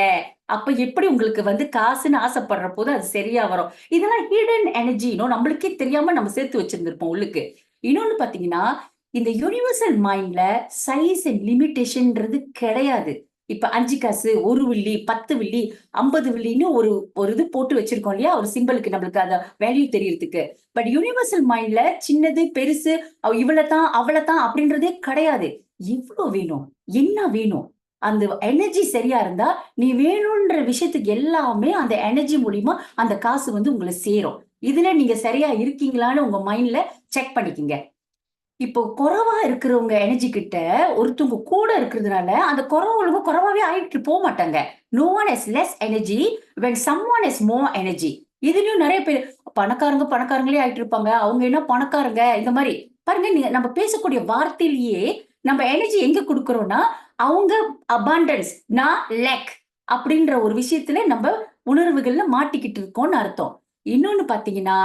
அப்ப எப்படி உங்களுக்கு வந்து காசுன்னு ஆசைப்படுற போது அது சரியா வரும்? இதெல்லாம் ஹிடன் எனர்ஜி, நம்மளுக்கே தெரியாம நம்ம சேர்த்து வச்சிருந்திருப்போம் உள்ளுக்கு. இன்னொன்னு பாத்தீங்கன்னா, இந்த யுனிவர்சல் மைண்ட்ல சைஸ் அண்ட் லிமிட்டேஷன்ன்றது கிடையாது. இப்ப 5 காசு, 1 வில்லி, 10 வில்லி, 50 வில்லின்னு ஒரு ஒரு இது போட்டு வச்சிருக்கோம் இல்லையா? ஒரு சிம்பலுக்கு நம்மளுக்கு அந்த வேல்யூ தெரியறதுக்கு. பட் யுனிவர்சல் மைண்ட்ல சின்னது, பெருசு, இவ்வளவுதான், அவ்வளவுதான் அப்படின்றதே கிடையாது. எவ்வளவு வேணும்? என்ன வேணும்? அந்த எனர்ஜி சரியா இருந்தா, நீ வேணும்ன்ற விஷயத்துக்கு எல்லாமே அந்த எனர்ஜி மூலியமா அந்த காசு வந்து உங்களை சேரும். இதுல நீங்க சரியா இருக்கீங்களான்னு உங்க மைண்ட்ல செக் பண்ணிக்கங்க. இப்போ குறைவா இருக்கிறவங்க எனர்ஜி கிட்ட ஒருத்தவங்க கூட இருக்கிறதுனால அந்த குறைவுகளுக்கு குறைவாவே ஆயிட்டு போக மாட்டாங்க. No one has less energy when someone has more energy. இதுலயும் நிறைய பேர் பணக்காரங்க பணக்காரங்களே ஆயிட்டு இருப்பாங்க. அவங்க என்ன பணக்காரங்க இந்த மாதிரி பாருங்க. நீங்க நம்ம பேசக்கூடிய வார்த்தையிலேயே நம்ம எனர்ஜி எங்க கொடுக்கறோம்னா, அவங்க abundance, நான் lack அப்படின்ற ஒரு விஷயத்துல நம்ம உணர்வுகள்ல மாட்டிக்கிட்டு இருக்கோம்னு அர்த்தம். இன்னொன்னு பாத்தீங்கன்னா,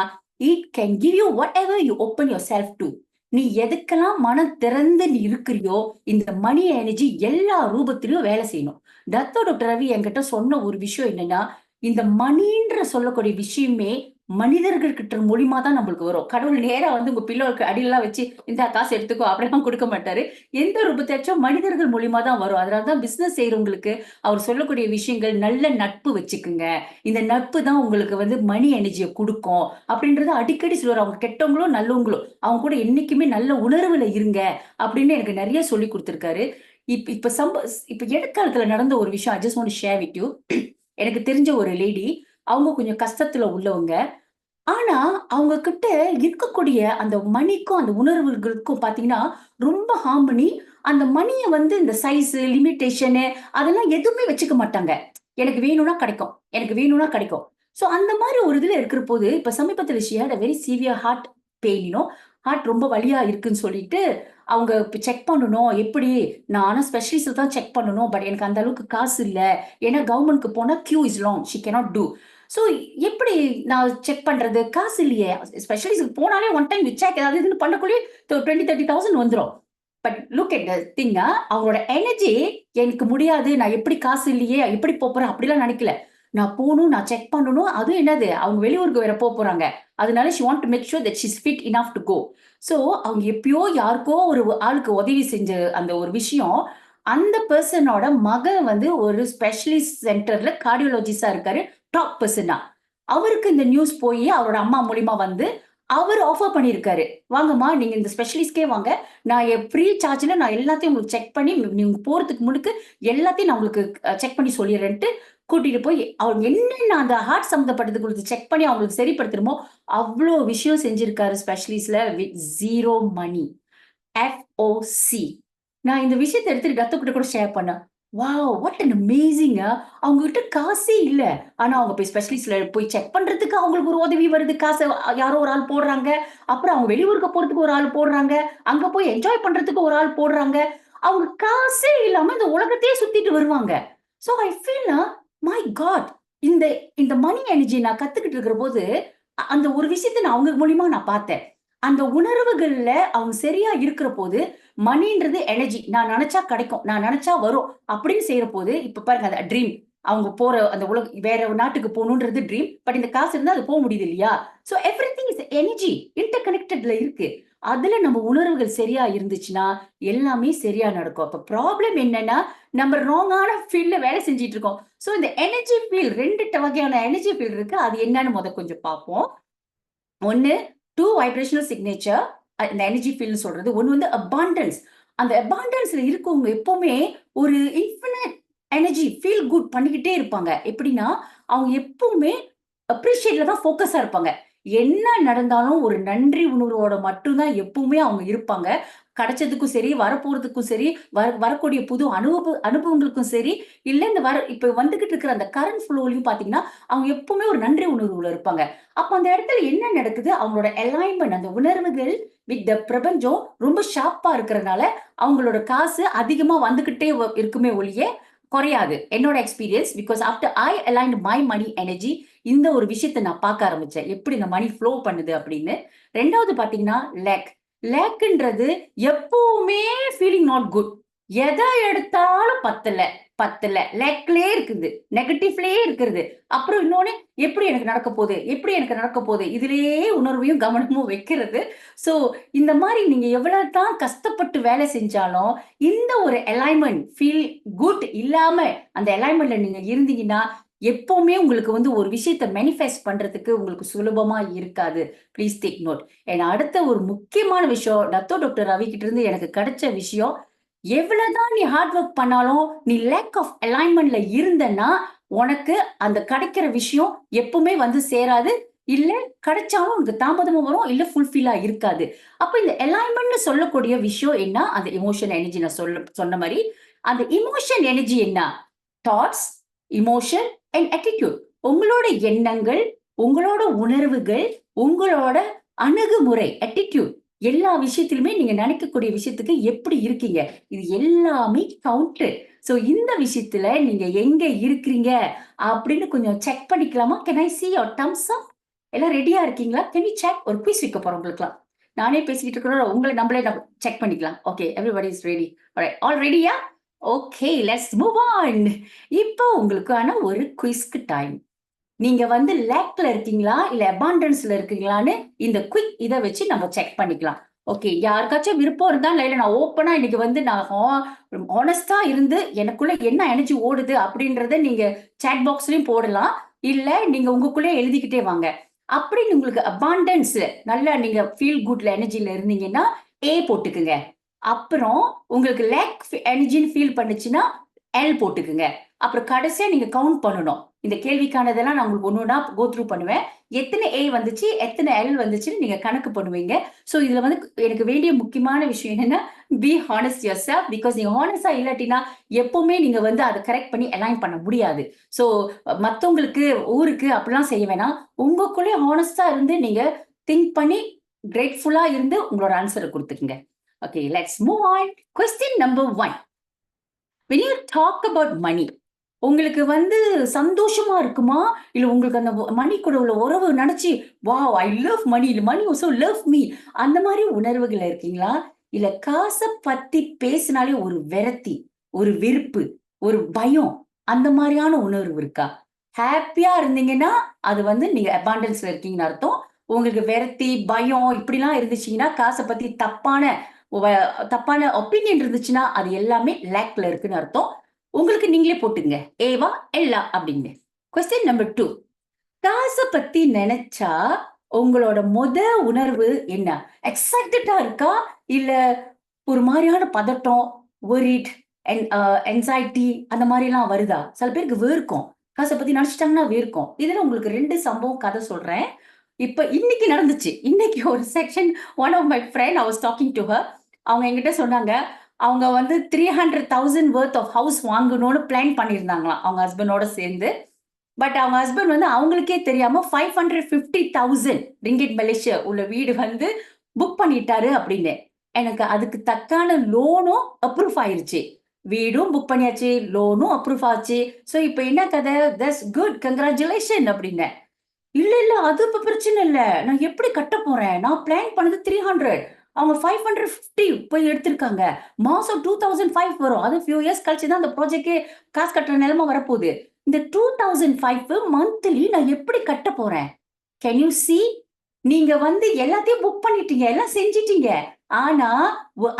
it can give you whatever you open yourself to. நீ எதுக்கெல்லாம் மனம் திறந்து நீ இருக்கிறியோ, இந்த மணி எனர்ஜி எல்லா ரூபத்திலயும் வேலை செய்யணும். டாக்டர் ரவி என்கிட்ட சொன்ன ஒரு விஷயம் என்னன்னா, இந்த மணின்ற சொல்லக்கூடிய விஷயமே மனிதர்கள் கிட்ட மூலியமா தான் நம்மளுக்கு வரும். கடவுள் நேரா வந்து உங்க பில்லோக்கு அடியெல்லாம் வச்சு இந்த காசு எடுத்துக்கோ அப்படிலாம் கொடுக்க மாட்டாரு. எந்த ரூபத்தாச்சும் மனிதர்கள் மூலியமா தான் வரும். அதனாலதான் பிசினஸ் செய்யறவங்களுக்கு அவர் சொல்லக்கூடிய விஷயங்கள், நல்ல நட்பு வச்சுக்குங்க, இந்த நட்பு தான் உங்களுக்கு வந்து மணி எனர்ஜியை கொடுக்கும் அப்படின்றத அடிக்கடி சொல்லுவார். அவங்க கெட்டவங்களோ நல்லவங்களோ அவங்க கூட என்னைக்குமே நல்ல உணர்வுல இருங்க அப்படின்னு எனக்கு நிறைய சொல்லி கொடுத்திருக்காரு. இப்ப இடைக்காலத்துல நடந்த ஒரு விஷயம் I just want to share with you. எனக்கு தெரிஞ்ச ஒரு லேடி, அவங்க கொஞ்சம் கஷ்டத்துல உள்ளவங்க. ஆனா அவங்க கிட்ட இருக்கக்கூடிய அந்த மணிக்கும் அந்த உணர்வுகளுக்கும் பாத்தீங்கன்னா ரொம்ப ஹார்மனி. அந்த மணிய வந்து இந்த சைஸ் லிமிட்டேஷனு அதெல்லாம் எதுவுமே வச்சுக்க மாட்டாங்க. எனக்கு வேணும்னா கிடைக்கும், எனக்கு வேணும்னா கிடைக்கும். சோ அந்த மாதிரி ஒரு இதுல இருக்கிற போது இப்ப சமீபத்துல she had a very severe heart pain. Heart ரொம்ப வலியா இருக்குன்னு சொல்லிட்டு அவங்க செக் பண்ணணும். எப்படி நான் ஆனா ஸ்பெஷலிஸ்ட் தான் செக் பண்ணணும். பட் எனக்கு அந்த அளவுக்கு காசு இல்ல. ஏன்னா கவர்மெண்ட்க்கு போனா queue is long, she cannot do. So எப்படி நான் செக் பண்றது? காசு இல்லையே. ஸ்பெஷலிஸ்ட் போனாலே ஒன் டைம் செக் ஏதாவது இதுன்னு பண்ணக்குள்ளே 20,000-30,000 வந்துரும். But look at the thing, அவங்களோட எனர்ஜி எனக்கு முடியாது, நான் எப்படி காசு இல்லையே எப்படி போறேன் அப்படிலாம் நினைக்கல. நான் போகணும், நான் செக் பண்ணணும். அதுவும் என்னது, அவங்க வெளியூருக்கு வேற போறாங்க. அதனால she want to make sure that she's fit enough to go. So அவங்க எப்பயோ யாருக்கோ ஒரு ஆளுக்கு உதவி செஞ்ச அந்த ஒரு விஷயம், அந்த பர்சனோட மகன் வந்து ஒரு ஸ்பெஷலிஸ்ட் சென்டர்ல கார்டியோலஜிஸ்டா இருக்காரு, டாப் பர்சனா. அவருக்கு இந்த நியூஸ் போய் அவரோட அம்மா மூலியமா வந்து அவர் ஆஃபர் பண்ணியிருக்காரு. வாங்கம்மா நீங்க இந்த ஸ்பெஷலிஸ்ட்கே வாங்க, நான் ஃப்ரீ சார்ஜ்ல நான் எல்லாத்தையும் உங்களுக்கு செக் பண்ணி நீங்க போறதுக்கு முன்னுக்கு எல்லாத்தையும் நான் உங்களுக்கு செக் பண்ணி சொல்லிடுறேன்ட்டு கூட்டிட்டு போய் அவங்க என்னென்ன அந்த ஹார்ட் சம்பந்தப்பட்டது கொடுத்து செக் பண்ணி அவங்களுக்கு சரிப்படுத்தணுமோ அவ்வளோ விஷயம் செஞ்சிருக்காரு ஸ்பெஷலிஸ்ட்ல வித் ஜீரோ மணி. FOC. நான் இந்த விஷயத்தை எடுத்துட்டு கத்துக்கிட்ட கூட ஷேர் பண்ணேன். Wow, what an amazing. அவங்க கிட்ட காசே இல்ல. ஆனா அவங்க போய் ஸ்பெஷலிஸ்ட்ல போய் செக் பண்றதுக்கு அவங்களுக்கு ஒரு உதவி வருது. காசை யாரோ ஒரு ஆள் போடுறாங்க. அப்புறம் அவங்க வெளியூருக்கு போறதுக்கு ஒரு ஆள் போடுறாங்க. அங்க போய் என்ஜாய் பண்றதுக்கு ஒரு ஆள் போடுறாங்க. அவங்க காசே இல்லாம இந்த உலகத்தையே சுத்திட்டு வருவாங்க. So I feel my God, இந்த இந்த மணி எனர்ஜி நான் கத்துக்கிட்டு இருக்கிற போது அந்த ஒரு விஷயத்தை நான் அவங்க மூலியமா நான் பார்த்தேன். அந்த உணர்வுகள்ல அவங்க சரியா இருக்கிற போது மணின்றது எனர்ஜி. நான் நினைச்சா கிடைக்கும், நான் நினைச்சா வரும் அப்படின்னு செய்யற போது இப்ப பாருங்க அந்த ட்ரீம். அவங்க போற அந்த வேற ஒரு நாட்டுக்கு போகணுன்றது ட்ரீம். பட் இந்த காசு இருந்தா அது போக முடியுது இல்லையா? சோ எவ்ரிதிங் இஸ் எனர்ஜி, இன்டர் கனெக்டட்ல இருக்கு. அதுல நம்ம உணர்வுகள் சரியா இருந்துச்சுன்னா எல்லாமே சரியா நடக்கும். அப்ப ப்ராப்ளம் என்னன்னா, நம்ம ராங்கான ஃபீல்ட்ல வேலை செஞ்சிட்டு இருக்கோம். சோ இந்த எனர்ஜி ஃபீல்ட் 2 வகையான எனர்ஜி ஃபீல்ட் இருக்கு. அது என்னன்னு கொஞ்சம் பார்ப்போம். ஒன்னு 2 வைப்ரேஷனல் சிக்னேச்சர், இந்த எனர்ஜி ஃபீல்ட்னு சொல்றது. ஒன்னு வந்து அபாண்டன்ஸ். அந்த அபாண்டன்ஸ்ல இருக்கவங்க எப்பவுமே ஒரு இன்ஃபினிட் எனர்ஜி ஃபீல் குட் பண்ணிக்கிட்டே இருப்பாங்க. எப்படின்னா அவங்க எப்பவுமே அப்ரிஷியேட்ல தான் ஃபோக்கஸா இருப்பாங்க. என்ன நடந்தாலும் ஒரு நன்றி உணர்வோட மட்டும்தான் எப்பவுமே அவங்க இருப்பாங்க. கிடைச்சதுக்கும் சரி, வரப்போறதுக்கும் சரி, வரக்கூடிய புது அனுபவங்களுக்கும் சரி, இல்ல இந்த இப்ப வந்துகிட்டு இருக்கிற அந்த கரண்ட் ஃப்ளோலையும் பாத்தீங்கன்னா அவங்க எப்பவுமே ஒரு நன்றி உணர்வுல இருப்பாங்க. அப்ப அந்த இடத்துல என்ன நடக்குது, அவங்களோட அலைன்மெண்ட், அந்த உணர்வுகள் வித் த பிரபஞ்சம் ரொம்ப ஷார்ப்பா இருக்கிறதுனால அவங்களோட காசு அதிகமா வந்துகிட்டே இருக்குமே ஒழிய குறையாது. என்னோட experience. Because after I aligned my money energy, இந்த ஒரு விஷயத்த நான் பார்க்க ஆரம்பிச்சேன். எப்படி இந்த மணி ஃப்ளோ பண்ணுது அப்படின்னு. 2வது பார்த்தீங்கன்னா லேக்ன்றது எப்பவுமே ஃபீலிங் நாட் குட். எத எடுத்தாலும் பத்தல, பத்தல. லேக்லயே இருக்குது. நெகட்டிவ்லயே இருக்கிறது. அப்புறம் இன்னொன்னு எப்படி எனக்கு நடக்க போகுது? எப்படி எனக்கு நடக்க போகுது? இதிலேயே உணர்வையும் கவனமும் வைக்கிறது. சோ இந்த மாரி நீங்க எவ்வளவு தான் கஷ்டப்பட்டு வேலை செஞ்சாலும், இந்த ஒரு அலைன்மென்ட் ஃபீல் குட் இல்லாம அந்த அலைன்மென்ட்ல நீங்க இருந்தீங்கன்னா, எப்பவுமே உங்களுக்கு வந்து ஒரு விஷயத்த மேனிஃபெஸ்ட் பண்றதுக்கு உங்களுக்கு சுலபமா இருக்காது. Please take note. ஏன்னா அடுத்த ஒரு முக்கியமான விஷயம், டாக்டர் ரவி கிட்ட இருந்து எனக்கு கிடைச்ச விஷயம், எவ்வளவுதான் நீ ஹார்ட் ஒர்க் பண்ணாலும், நீ லேக் ஆஃப் அலைன்மென்ட்ல இருந்தன்னா, உனக்கு அந்த கிடைக்கிற விஷயம் எப்பவுமே வந்து சேராது. இல்ல கிடைச்சாலும் உனக்கு தாமதமா வரும். இல்ல ஃபுல்ஃபில்லா இருக்காது. அப்ப இந்த அலைன்மென்ட்னு சொல்லக்கூடிய விஷயம் என்ன? அந்த எமோஷன் எனர்ஜி நான் சொன்ன மாரி, அந்த எமோஷன் எனர்ஜி என்ன? Thoughts, emotion and attitude. உங்களோட எண்ணங்கள், உங்களோட உணர்வுகள், உங்களோட அணுகுமுறை, ஆட்டிட்யூட் எல்லா விஷயத்திலுமே நீங்க நினைக்கக்கூடிய விஷயத்துக்கு எப்படி இருக்கீங்க? இது எல்லாமே கவுண்டட். சோ இந்த விஷயத்துல நீங்க எங்க இருக்கிறீங்க அப்படின்னு கொஞ்சம் செக் பண்ணிக்கலாமா? Can I see your thumbs up? எல்லாம் ரெடியா இருக்கீங்களா? Can we check? ஒரு குயிஸ் வைக்க போறோம் உங்களுக்குலாம். நானே பேசிக்கிட்டு இருக்கிறோம். உங்கள நம்மளே செக் பண்ணிக்கலாம். Okay, everybody is ready. Alright. All ரெடியா? Okay, let's move on. இப்போ உங்களுக்கான ஒரு குயிஸ்க்கு டைம். நீங்க வந்து லேக்ல இருக்கீங்களா? இல்ல அபாண்டன்ஸ்ல இருக்கீங்களான்னு இந்த குயிக் இத வச்சு நம்ம செக் பண்ணிக்கலாம். ஓகே, யாருக்காச்சும் விருப்பம் இருந்தா லைன்ல நான் ஓப்பனா இன்னைக்கு வந்து நான் ஹானஸ்ட்டா இருந்து எனக்குள்ள என்ன எனர்ஜி ஓடுது அப்படின்றத நீங்க சாட் பாக்ஸ்லயும் போடலாம். இல்ல நீங்க உங்களுக்குள்ளயே எழுதிக்கிட்டே வாங்க. அப்படி உங்களுக்கு அபாண்டன்ஸ் நல்லா நீங்க ஃபீல் குட்ல எனர்ஜில இருந்தீங்கன்னா ஏ போட்டுக்குங்க. அப்புறம் உங்களுக்கு லேக் எனர்ஜின்னு ஃபீல் பண்ணுச்சுன்னா எல் போட்டுக்குங்க. அப்புறம் கடைசியா நீங்க கவுண்ட் பண்ணணும். இந்த கேள்விக்கானதெல்லாம் நான் உங்களுக்கு ஒண்ணு ஒண்ணா கோ த்ரூ பண்ணுவேன். எத்தனை ஏ வந்துச்சு, எத்தனை எல் வந்துச்சுன்னு நீங்க கணக்கு பண்ணுவீங்க. சோ இதுல வந்து எனக்கு வேண்டிய முக்கியமான விஷயம் என்னன்னா, பி ஹானஸ்ட் யுவர்செல்ஃப். பிகாஸ் நீங்க ஹானஸ்ட்டா இல்லாட்டினா, எப்பவுமே நீங்க வந்து அத கரெக்ட் பண்ணி அலைன் பண்ண முடியாது. சோ மத்தவங்களுக்கு, ஊருக்கு அப்படிலாம் செய்ய வேணாம். உங்களுக்குள்ளயே ஹானஸ்ட்டா இருந்து நீங்க திங்க் பண்ணி கிரேட்ஃபுல்லா இருந்து உங்களோட ஆன்ஸர குடுத்துக்குங்க. Okay, let's move on. Question number 1. when you talk about money, உங்களுக்கு வந்து சந்தோஷமா இருக்குமா? இல்ல உங்களுக்கு அந்த மணி கூட உள்ள உறவு நெனச்சு, வாவ்! ஐ லவ் மணி. இல்ல மணி ஆல்சோ லவ் மீ. அந்த மாரி உணர்வுகள்ல இருக்கீங்களா? இல்ல காச பத்தி பேசினாலே ஒரு விரக்தி, ஒரு வெறுப்பு, ஒரு பயம் அந்த மாரியான உணர்வு இருக்கா? ஹேப்பியா இருந்தீங்கன்னா, அது வந்து நீங்க அபாண்டன்ஸ்ல இருக்கீங்கன்னு அர்த்தம். உங்களுக்கு விரக்தி, பயம் இப்படிலாம் இருந்துச்சுங்கன்னா, காச பத்தி வ தப்பான ஒப்பீனியன் இருந்துச்சுன்னா, அது எல்லாமே லேக்ல இருக்குன்னு அர்த்தம். உங்களுக்கு நீங்களே போட்டுங்க. ஏவா? எல்லா? அப்படின்னு. Question number 2. காச பத்தி நெனச்சா, உங்களோட உணர்வு என்ன? எக்ஸைட்டடா இருக்கா? இல்ல ஒரு மாரியான பதட்டம், வொரிட், என் ஆங்சைட்டி அந்த மாரிலாம் வருதா? சில பேருக்கு வேர்க்கும். காச பத்தி நெனச்சுட்டாங்கன்னா வேர்க்கும். இதுல உங்களுக்கு 2 சம்பவம் கதை சொல்றேன். இப்ப இன்னைக்கு நடந்துச்சு. இன்னைக்கு ஒரு section one of my friend I was talking to her. அவங்க என்கிட்ட சொன்னாங்க, அவங்க வந்து 300,000 வொர்த் ஆஃப் ஹவுஸ் வாங்கணும்னு பிளான் பண்ணியிருந்தாங்களாம். அவங்க ஹஸ்பண்டோட சேர்ந்து. பட் அவங்க ஹஸ்பண்ட் வந்து அவங்களுக்கே தெரியாம 550,000 ரிங்கிட் மலேசியா உள்ள வீடு வந்து புக் பண்ணிட்டாரு அப்படின்னு. எனக்கு அதுக்கு தக்கான லோனும் அப்ரூவ் ஆயிருச்சு. வீடும் புக் பண்ணியாச்சு, லோனும் அப்ரூவ் ஆச்சு. சோ இப்ப என்ன கதை? That's good. கங்ராச்சுலேஷன் அப்படின்னேன். இல்ல, இல்ல. அது இப்ப பிரச்சனை இல்ல. நான் எப்படி கட்டப் போறேன்? நான் பிளான் பண்ணது 300. அவங்க 550 போய் எடுத்திருக்காங்க. மாசம் 2005 வரும். அது ஃபியூ இயர்ஸ் கழிச்சு தான் அந்த ப்ராஜெக்ட்டே காசு கட்டுற நிலைமை வரப்போகுது. இந்த 2005 மந்த்லி நான் எப்படி கட்டப் போறேன்? Can you see? நீங்க வந்து எல்லாத்தையும் புக் பண்ணிட்டீங்க. எல்லாம் செஞ்சுட்டீங்க. ஆனா,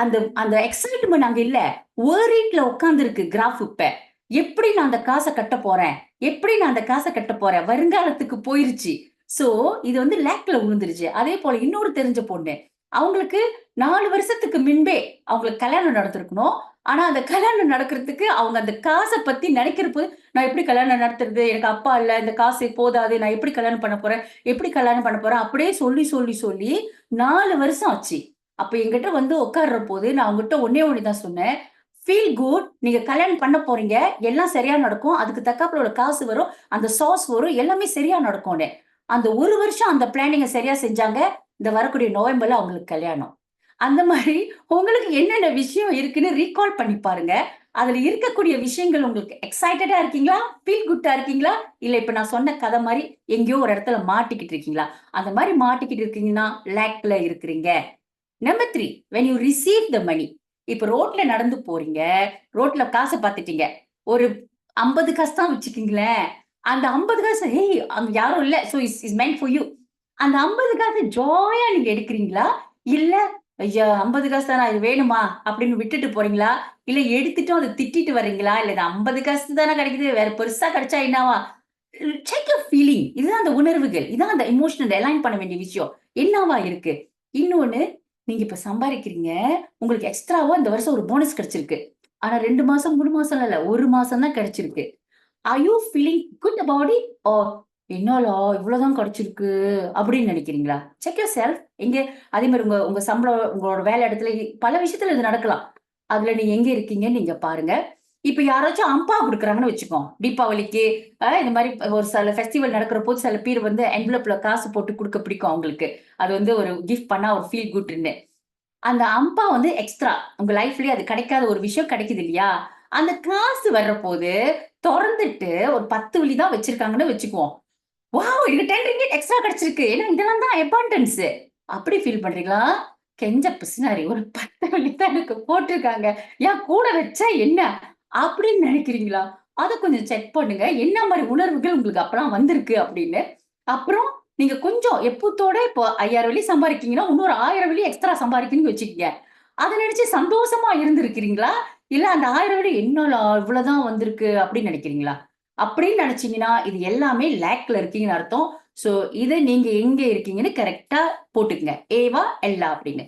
அந்த அந்த எக்ஸைட்மென்ட் அங்க இல்ல. வொரிட்ல உட்கார்ந்திருக்கு கிராஃப் இப்ப. எப்படி நான் அந்த காச கட்டப் போறேன்? எப்படி நான் அந்த காச கட்டப் போறேன்? வருங்காலத்துக்கு போயிருச்சு. சோ, இது வந்து லேக்ல விழுந்துருச்சு. அதே போல இன்னொரு தெரிஞ்ச பொண்ணு. அவங்களுக்கு 4 வருஷத்துக்கு முன்பே அவங்களுக்கு கல்யாணம் நடந்திருக்கணும். ஆனா, அந்த கல்யாணம் நடக்கிறதுக்கு அவங்க அந்த காச பத்தி நினைக்கிறப்போ, நான் எப்படி கல்யாணம் நடத்துறது? எனக்கு அப்பா இல்ல. இந்த காசு போதாது. நான் எப்படி கல்யாணம் பண்ண போறேன்? எப்படி கல்யாணம் பண்ண போறேன்? அப்படியே சொல்லி, சொல்லி, சொல்லி 4 வருஷம் ஆச்சு. அப்ப என்கிட்ட வந்து உட்கார்றபோது, நான் அவங்ககிட்ட ஒண்ணே ஒண்ணு தான் சொன்னேன். Feel good. நீங்க கல்யாணம் பண்ண போறீங்க. எல்லாம் சரியா நடக்கும். அதுக்கு தக்காப்புல ஒரு காசு வரும். அந்த சார்ஸ் வரும். எல்லாமே சரியா நடக்கும்னு. அந்த 1 வருஷம் அந்த பிளானிங்க சரியா செஞ்சாங்க. இந்த வரக்கூடிய நவம்பர்ல அவங்களுக்கு கல்யாணம். அந்த மாதிரி உங்களுக்கு என்னென்ன விஷயம் இருக்குன்னு ரீகால் பண்ணி பாருங்க. அதுல இருக்கக்கூடிய விஷயங்கள் உங்களுக்கு எக்ஸைட்டடா இருக்கீங்களா? ஃபீல் குட்டா இருக்கீங்களா? இல்ல இப்ப நான் சொன்ன கதை மாரி எங்கேயோ ஒரு இடத்துல மாட்டிக்கிட்டு இருக்கீங்களா? அந்த மாரி மாட்டிக்கிட்டு இருக்கீங்கன்னா, லேக்ல இருக்கிறீங்க. Number 3 when you receive the money. இப்ப ரோட்ல நடந்து போறீங்க. ரோட்ல காச பாத்துட்டீங்க. ஒரு 50 காசு தான் வச்சுக்கங்களேன். அந்த 50 காசு ஹேய் அங்க யாரும் இல்ல. So is meant for you. அந்த 50 காசு ஜாயா நீங்க எடுக்கிறீங்களா? இல்ல ஐயா 50 காசு தானா இது வேணுமா? அப்படின்னு விட்டுட்டு போறீங்களா? இல்ல எடுத்துட்டும் அத திட்டிட்டு வர்றீங்களா? இல்ல இது 50 காசு தானே கிடைக்குது. வேற பெருசா கிடைச்சா என்னவா? Check your feeling. இதுதான் அந்த உணர்வுகள். இதான் அந்த எமோஷனல் அலைன் பண்ண வேண்டிய விஷயம். என்னவா இருக்கு? இன்னொன்னு நீங்க இப்ப சம்பாரிக்கிறீங்க. உங்களுக்கு எக்ஸ்ட்ராவா இந்த வருஷம் ஒரு போனஸ் கிடைச்சிருக்கு. ஆனா 2 மாசம், 3 மாசம்லாம் இல்ல. 1 மாசம் தான் கிடைச்சிருக்கு. Are you feeling good about it? Or என்னால இவ்வளவுதான் கிடைச்சிருக்கு அப்படின்னு நினைக்கிறீங்களா? Check yourself. எங்க அதே மாரி உங்க உங்க சம்பளம் உங்களோட வேலை இடத்துல பல விஷயத்துல இது நடக்கலாம். அதுல நீங்க எங்க இருக்கீங்கன்னு நீங்க பாருங்க. இப்ப யாராச்சும் அம்பா குடுக்குறாங்கன்னு வச்சுக்கோங்க. தீபாவளிக்கு இந்த மாரி ஒரு சில ஃபெஸ்டிவல் நடக்கிற போது சில பேர் வந்து என்வலப்ல காசு போட்டு குடுக்க பிடிக்கும் அவங்களுக்கு. அது வந்து ஒரு கிஃப்ட் பண்ணா ஒரு ஃபீல் குட்ன்னு. அந்த அம்பா வந்து எக்ஸ்ட்ரா உங்க லைஃப்லயே அது கிடைக்காத ஒரு விஷயம் கிடைக்குது இல்லையா? அந்த காசு வர்றபோது தொறந்துட்டு ஒரு 10 வெள்ளி தான் வச்சிருக்காங்கன்னு வச்சுக்குவோம். வாவ்! எனக்கு 10 ரிங்கிட் எக்ஸ்ட்ரா கிடைச்சிருக்கு. ஏன்னா இதெல்லாம் தான் அபாண்டன்ஸ். அப்படி ஃபீல் பண்றீங்களா? கெஞ்ச பிசுனாரி ஒரு 10 வெள்ளி தான் எனக்கு போட்டுருக்காங்க. ஏன் கூட வச்சா என்ன? அப்படின்னு நினைக்கிறீங்களா? அத கொஞ்சம் செக் பண்ணுங்க. என்ன மாரி உணர்வுகள் உங்களுக்கு அப்பலாம் வந்திருக்கு அப்படின்னு. அப்புறம் நீங்க கொஞ்சம் எப்பத்தோட இப்போ 5000 வெள்ளி சம்பாரிக்கிறீங்கன்னா, இன்னொரு 1000 வெள்ளி எக்ஸ்ட்ரா சம்பாரிக்கணும்னு வச்சுக்கங்க. அத நினைச்சு சந்தோஷமா இருந்திருக்கிறீங்களா? இல்ல அந்த 1000 வெள்ளி என்னடா இவ்வளவுதான் வந்திருக்கு அப்படின்னு நினைக்கிறீங்களா? அப்படின்னு நினைச்சீங்கன்னா, இது எல்லாமே லேக்ல இருக்கீங்கன்னு அர்த்தம். சோ, இத நீங்க எங்க இருக்கீங்கன்னு கரெக்ட்டா போட்டுக்கங்க. ஏவா, எல்லா அப்படின்னு.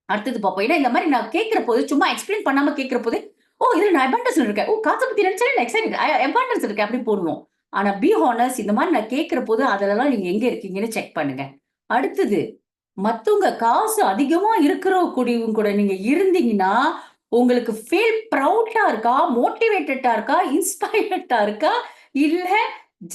அடுத்தது பார்ப்போம். ஏன்னா இந்த மாரி நான் கேட்கிறபோது, சும்மா எக்ஸ்ப்ளைன் பண்ணாம கேட்கிறபோது, "ஓ! இதுல நான் அபாண்டஸ்ல இருக்கேன். ஓ! காச பத்தி நினைச்சாலே நான் எக்ஸைட்டட். அபாண்டன்ஸ் இருக்கேன்." அப்படி போடுவோம். ஆனா பி ஹானஸ்ட் இந்த மாரி நான் கேட்கிறபோது, அதுலலாம் நீங்க எங்க இருக்கீங்கன்னு செக் பண்ணுங்க. அடுத்தது, மத்தவங்க காசு அதிகமா இருக்கிற கூடியவங்க கூட நீங்க இருந்தீங்கன்னா, உங்களுக்கு ஃபீல் ப்ரவுடா இருக்கா? மோட்டிவேட்டடா இருக்கா? இன்ஸ்பயர்டா இருக்கா? இல்ல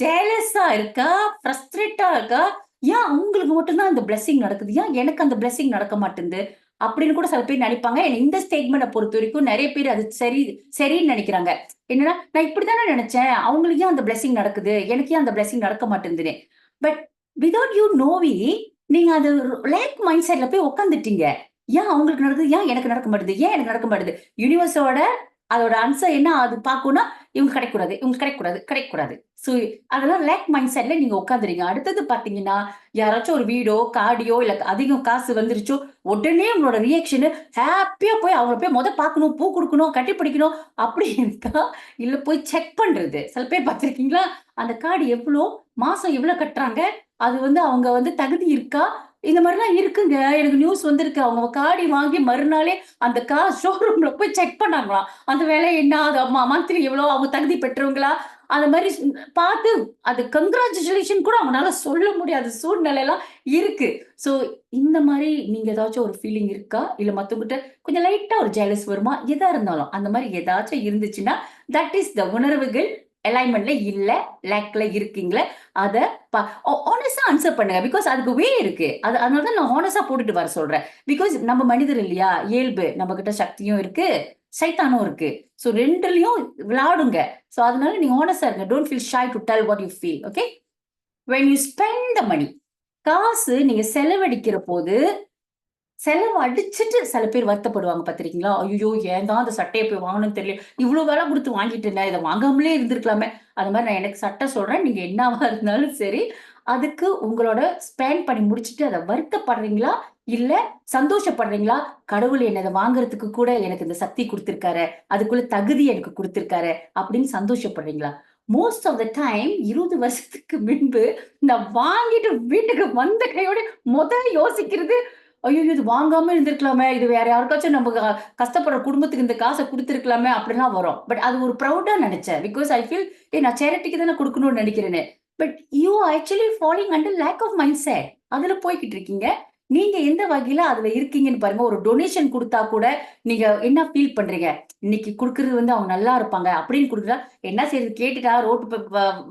ஜெலஸா இருக்கா? ஃப்ரஸ்ட்ரேட்டா இருக்கா? ஏன் அவங்களுக்கு மட்டும் தான் இந்த பிளெஸ்ஸிங் நடக்குது? ஏன் எனக்கு அந்த பிளெஸ்ஸிங் நடக்க மாட்டேன்து? அப்படின்னு கூட சில பேர் நெனைப்பாங்க. இந்த ஸ்டேட்மெண்ட்ட பொறுத்தவரைக்கும் நெறைய பேர் அது சரின்னு நெனைக்கிறாங்க. என்னன்னா, நான் இப்படித்தானே நெனச்சேன். அவங்களுக்கு ஏன் அந்த பிளெஸ்ஸிங் நடக்குது? எனக்கு ஏன் அந்த பிளெஸ்ஸிங் நடக்க மாட்டேன்துன்னு. பட் வித்தவுட் யூ நோவிங் நீங்க அது லேக் மைண்ட் செட்ல போய் உட்கார்ந்துட்டீங்க. ஏன் அவங்களுக்கு நடக்குது? ஏன் எனக்கு நடக்க மாட்டுது? ஏன் எனக்கு நடக்க மாட்டுது? யுனிவர்ஸோட அதோட ஆன்சர் என்ன அது பார்க்கும்னா, இவங்க கிடைக்கக்கூடாது, இவங்க கிடைக்கக்கூடாது, கிடைக்கக்கூடாது. ஸோ அதெல்லாம் லேக் மைண்ட் செட்ல நீங்க உட்கார்ந்துறீங்க. அடுத்தது பார்த்தீங்கன்னா, யாராச்சும் ஒரு வீடோ, காடியோ இல்ல அதிகம் காசு வந்துருச்சோ, உடனே உங்களோட ரியாக்ஷனு ஹேப்பியா போய் அவங்கள போய் மொத பார்க்கணும், பூ குடுக்கணும், கட்டிப்பிடிக்கணும் அப்படி இருக்கா? இல்ல போய் செக் பண்றது. சில பேர் பார்த்திருக்கீங்களா? அந்த கார்டு எவ்ளோ? மாசம் எவ்ளோ கட்டுறாங்க? அது வந்து அவங்க வந்து தகுதி இருக்கா? இந்த மாரிலாம் இருக்குங்க. எனக்கு நியூஸ் வந்திருக்கு. அவங்க காடி வாங்கி மறுநாளே அந்த கார் ஷோரூம்ல போய் செக் பண்ணாங்களாம். அந்த விலை என்ன? அது மந்த்லி எவ்வளோ? அவங்க தகுதி பெற்றவங்களா? அந்த மாரி பார்த்து அது கங்கிராச்சுலேஷன் கூட அவங்கனால சொல்ல முடியாத சூழ்நிலைலாம் இருக்கு. ஸோ இந்த மாரி நீங்க ஏதாச்சும் ஒரு ஃபீலிங் இருக்கா? இல்ல மத்தவங்ககிட்ட கொஞ்சம் லைட்டா ஒரு ஜெலஸ் வருமா? எதா இருந்தாலும். அந்த மாரி ஏதாச்சும் இருந்துச்சுன்னா, தட் இஸ் த உணர்வுகள் அலைன்மென்ட்ல இல்ல, லேக்ல இருக்கீங்கள. அத ப ஹானஸ்ட்டா ஆன்சர் பண்ணுங்க. பிகாஸ் அதுக்கு வே இருக்கு. அதனால தான் நான் ஹானஸ்ட்டா போட்டுட்டு வர சொல்றேன். பிகாஸ் நம்ம மனிதர் இல்லையா? இயல்பு. நம்மகிட்ட சக்தியும் இருக்கு, சைத்தானும் இருக்கு. ஸோ 2லயும் விளையாடுங்க. ஸோ அதனால நீங்க ஹானஸ்ட்டா இருங்க. Don't feel shy to tell what you feel. Okay? When you spend the money காசு நீங்க செலவழிக்கிற போது செலவு அடிச்சுட்டு சில பேர் வருத்தப்படுவாங்க பார்த்திருக்கீங்களா? "ஐய்யயோ! ஏன் தான் அந்த சட்டைய போய் வாங்கணும்னு தெரியல. இவ்ளோ விலை குடுத்து வாங்கிட்டேனே! இத வாங்காமலே இருந்திருக்கலாமே!" அது மாரி நான் எனக்கு சட்டை சொல்றேன். நீங்க என்னவா இருந்தாலும் சரி, அதுக்கு உங்களோட ஸ்பெண்ட் பண்ணி முடிச்சுட்டு அத வருத்தப்படுறீங்களா? இல்ல சந்தோஷப்படுறீங்களா? கடவுள் என்ன இத வாங்குறதுக்கு கூட எனக்கு இந்த சக்தி குடுத்திருக்காரே! அதுக்குள்ள தகுதி எனக்கு குடுத்திருக்காரே! அப்படின்னு சந்தோஷப்படுறீங்களா? மோஸ்ட் ஆஃப் த டைம் 20 வருஷத்துக்கு முன்பு நான் வாங்கிட்டு வீட்டுக்கு வந்த கையோட யோசிக்கிறது ஐய்யய்யோ! இது வாங்காம இருந்திருக்கலாமே! இது வேற யாருக்காச்சும் நம்ம கஷ்டப்படுற குடும்பத்துக்கு இந்த காச குடுத்திருக்கலாமே! அப்படிலாம் வரும். பட் அது ஒரு ப்ரவுடா நெனச்சேன். பிகாஸ் ஐ ஃபீல் நான் சேரிட்டிக்கு தானே குடுக்கணும்னு நெனைக்கிறேன்னு. But you are actually falling under lack of mindset. அதுல போய்க்கிட்டு இருக்கீங்க. நீங்க எந்த வகையில அதுல இருக்கீங்கன்னு பாருங்க. ஒரு டொனேஷன் குடுத்தா கூட நீங்க என்ன ஃபீல் பண்றீங்க? இன்னைக்கு குடுக்குறது வந்து அவங்க நல்லா இருப்பாங்க அப்படின்னு குடுக்குறா, என்ன செய்றது கேட்டுட்டா ரோட்டு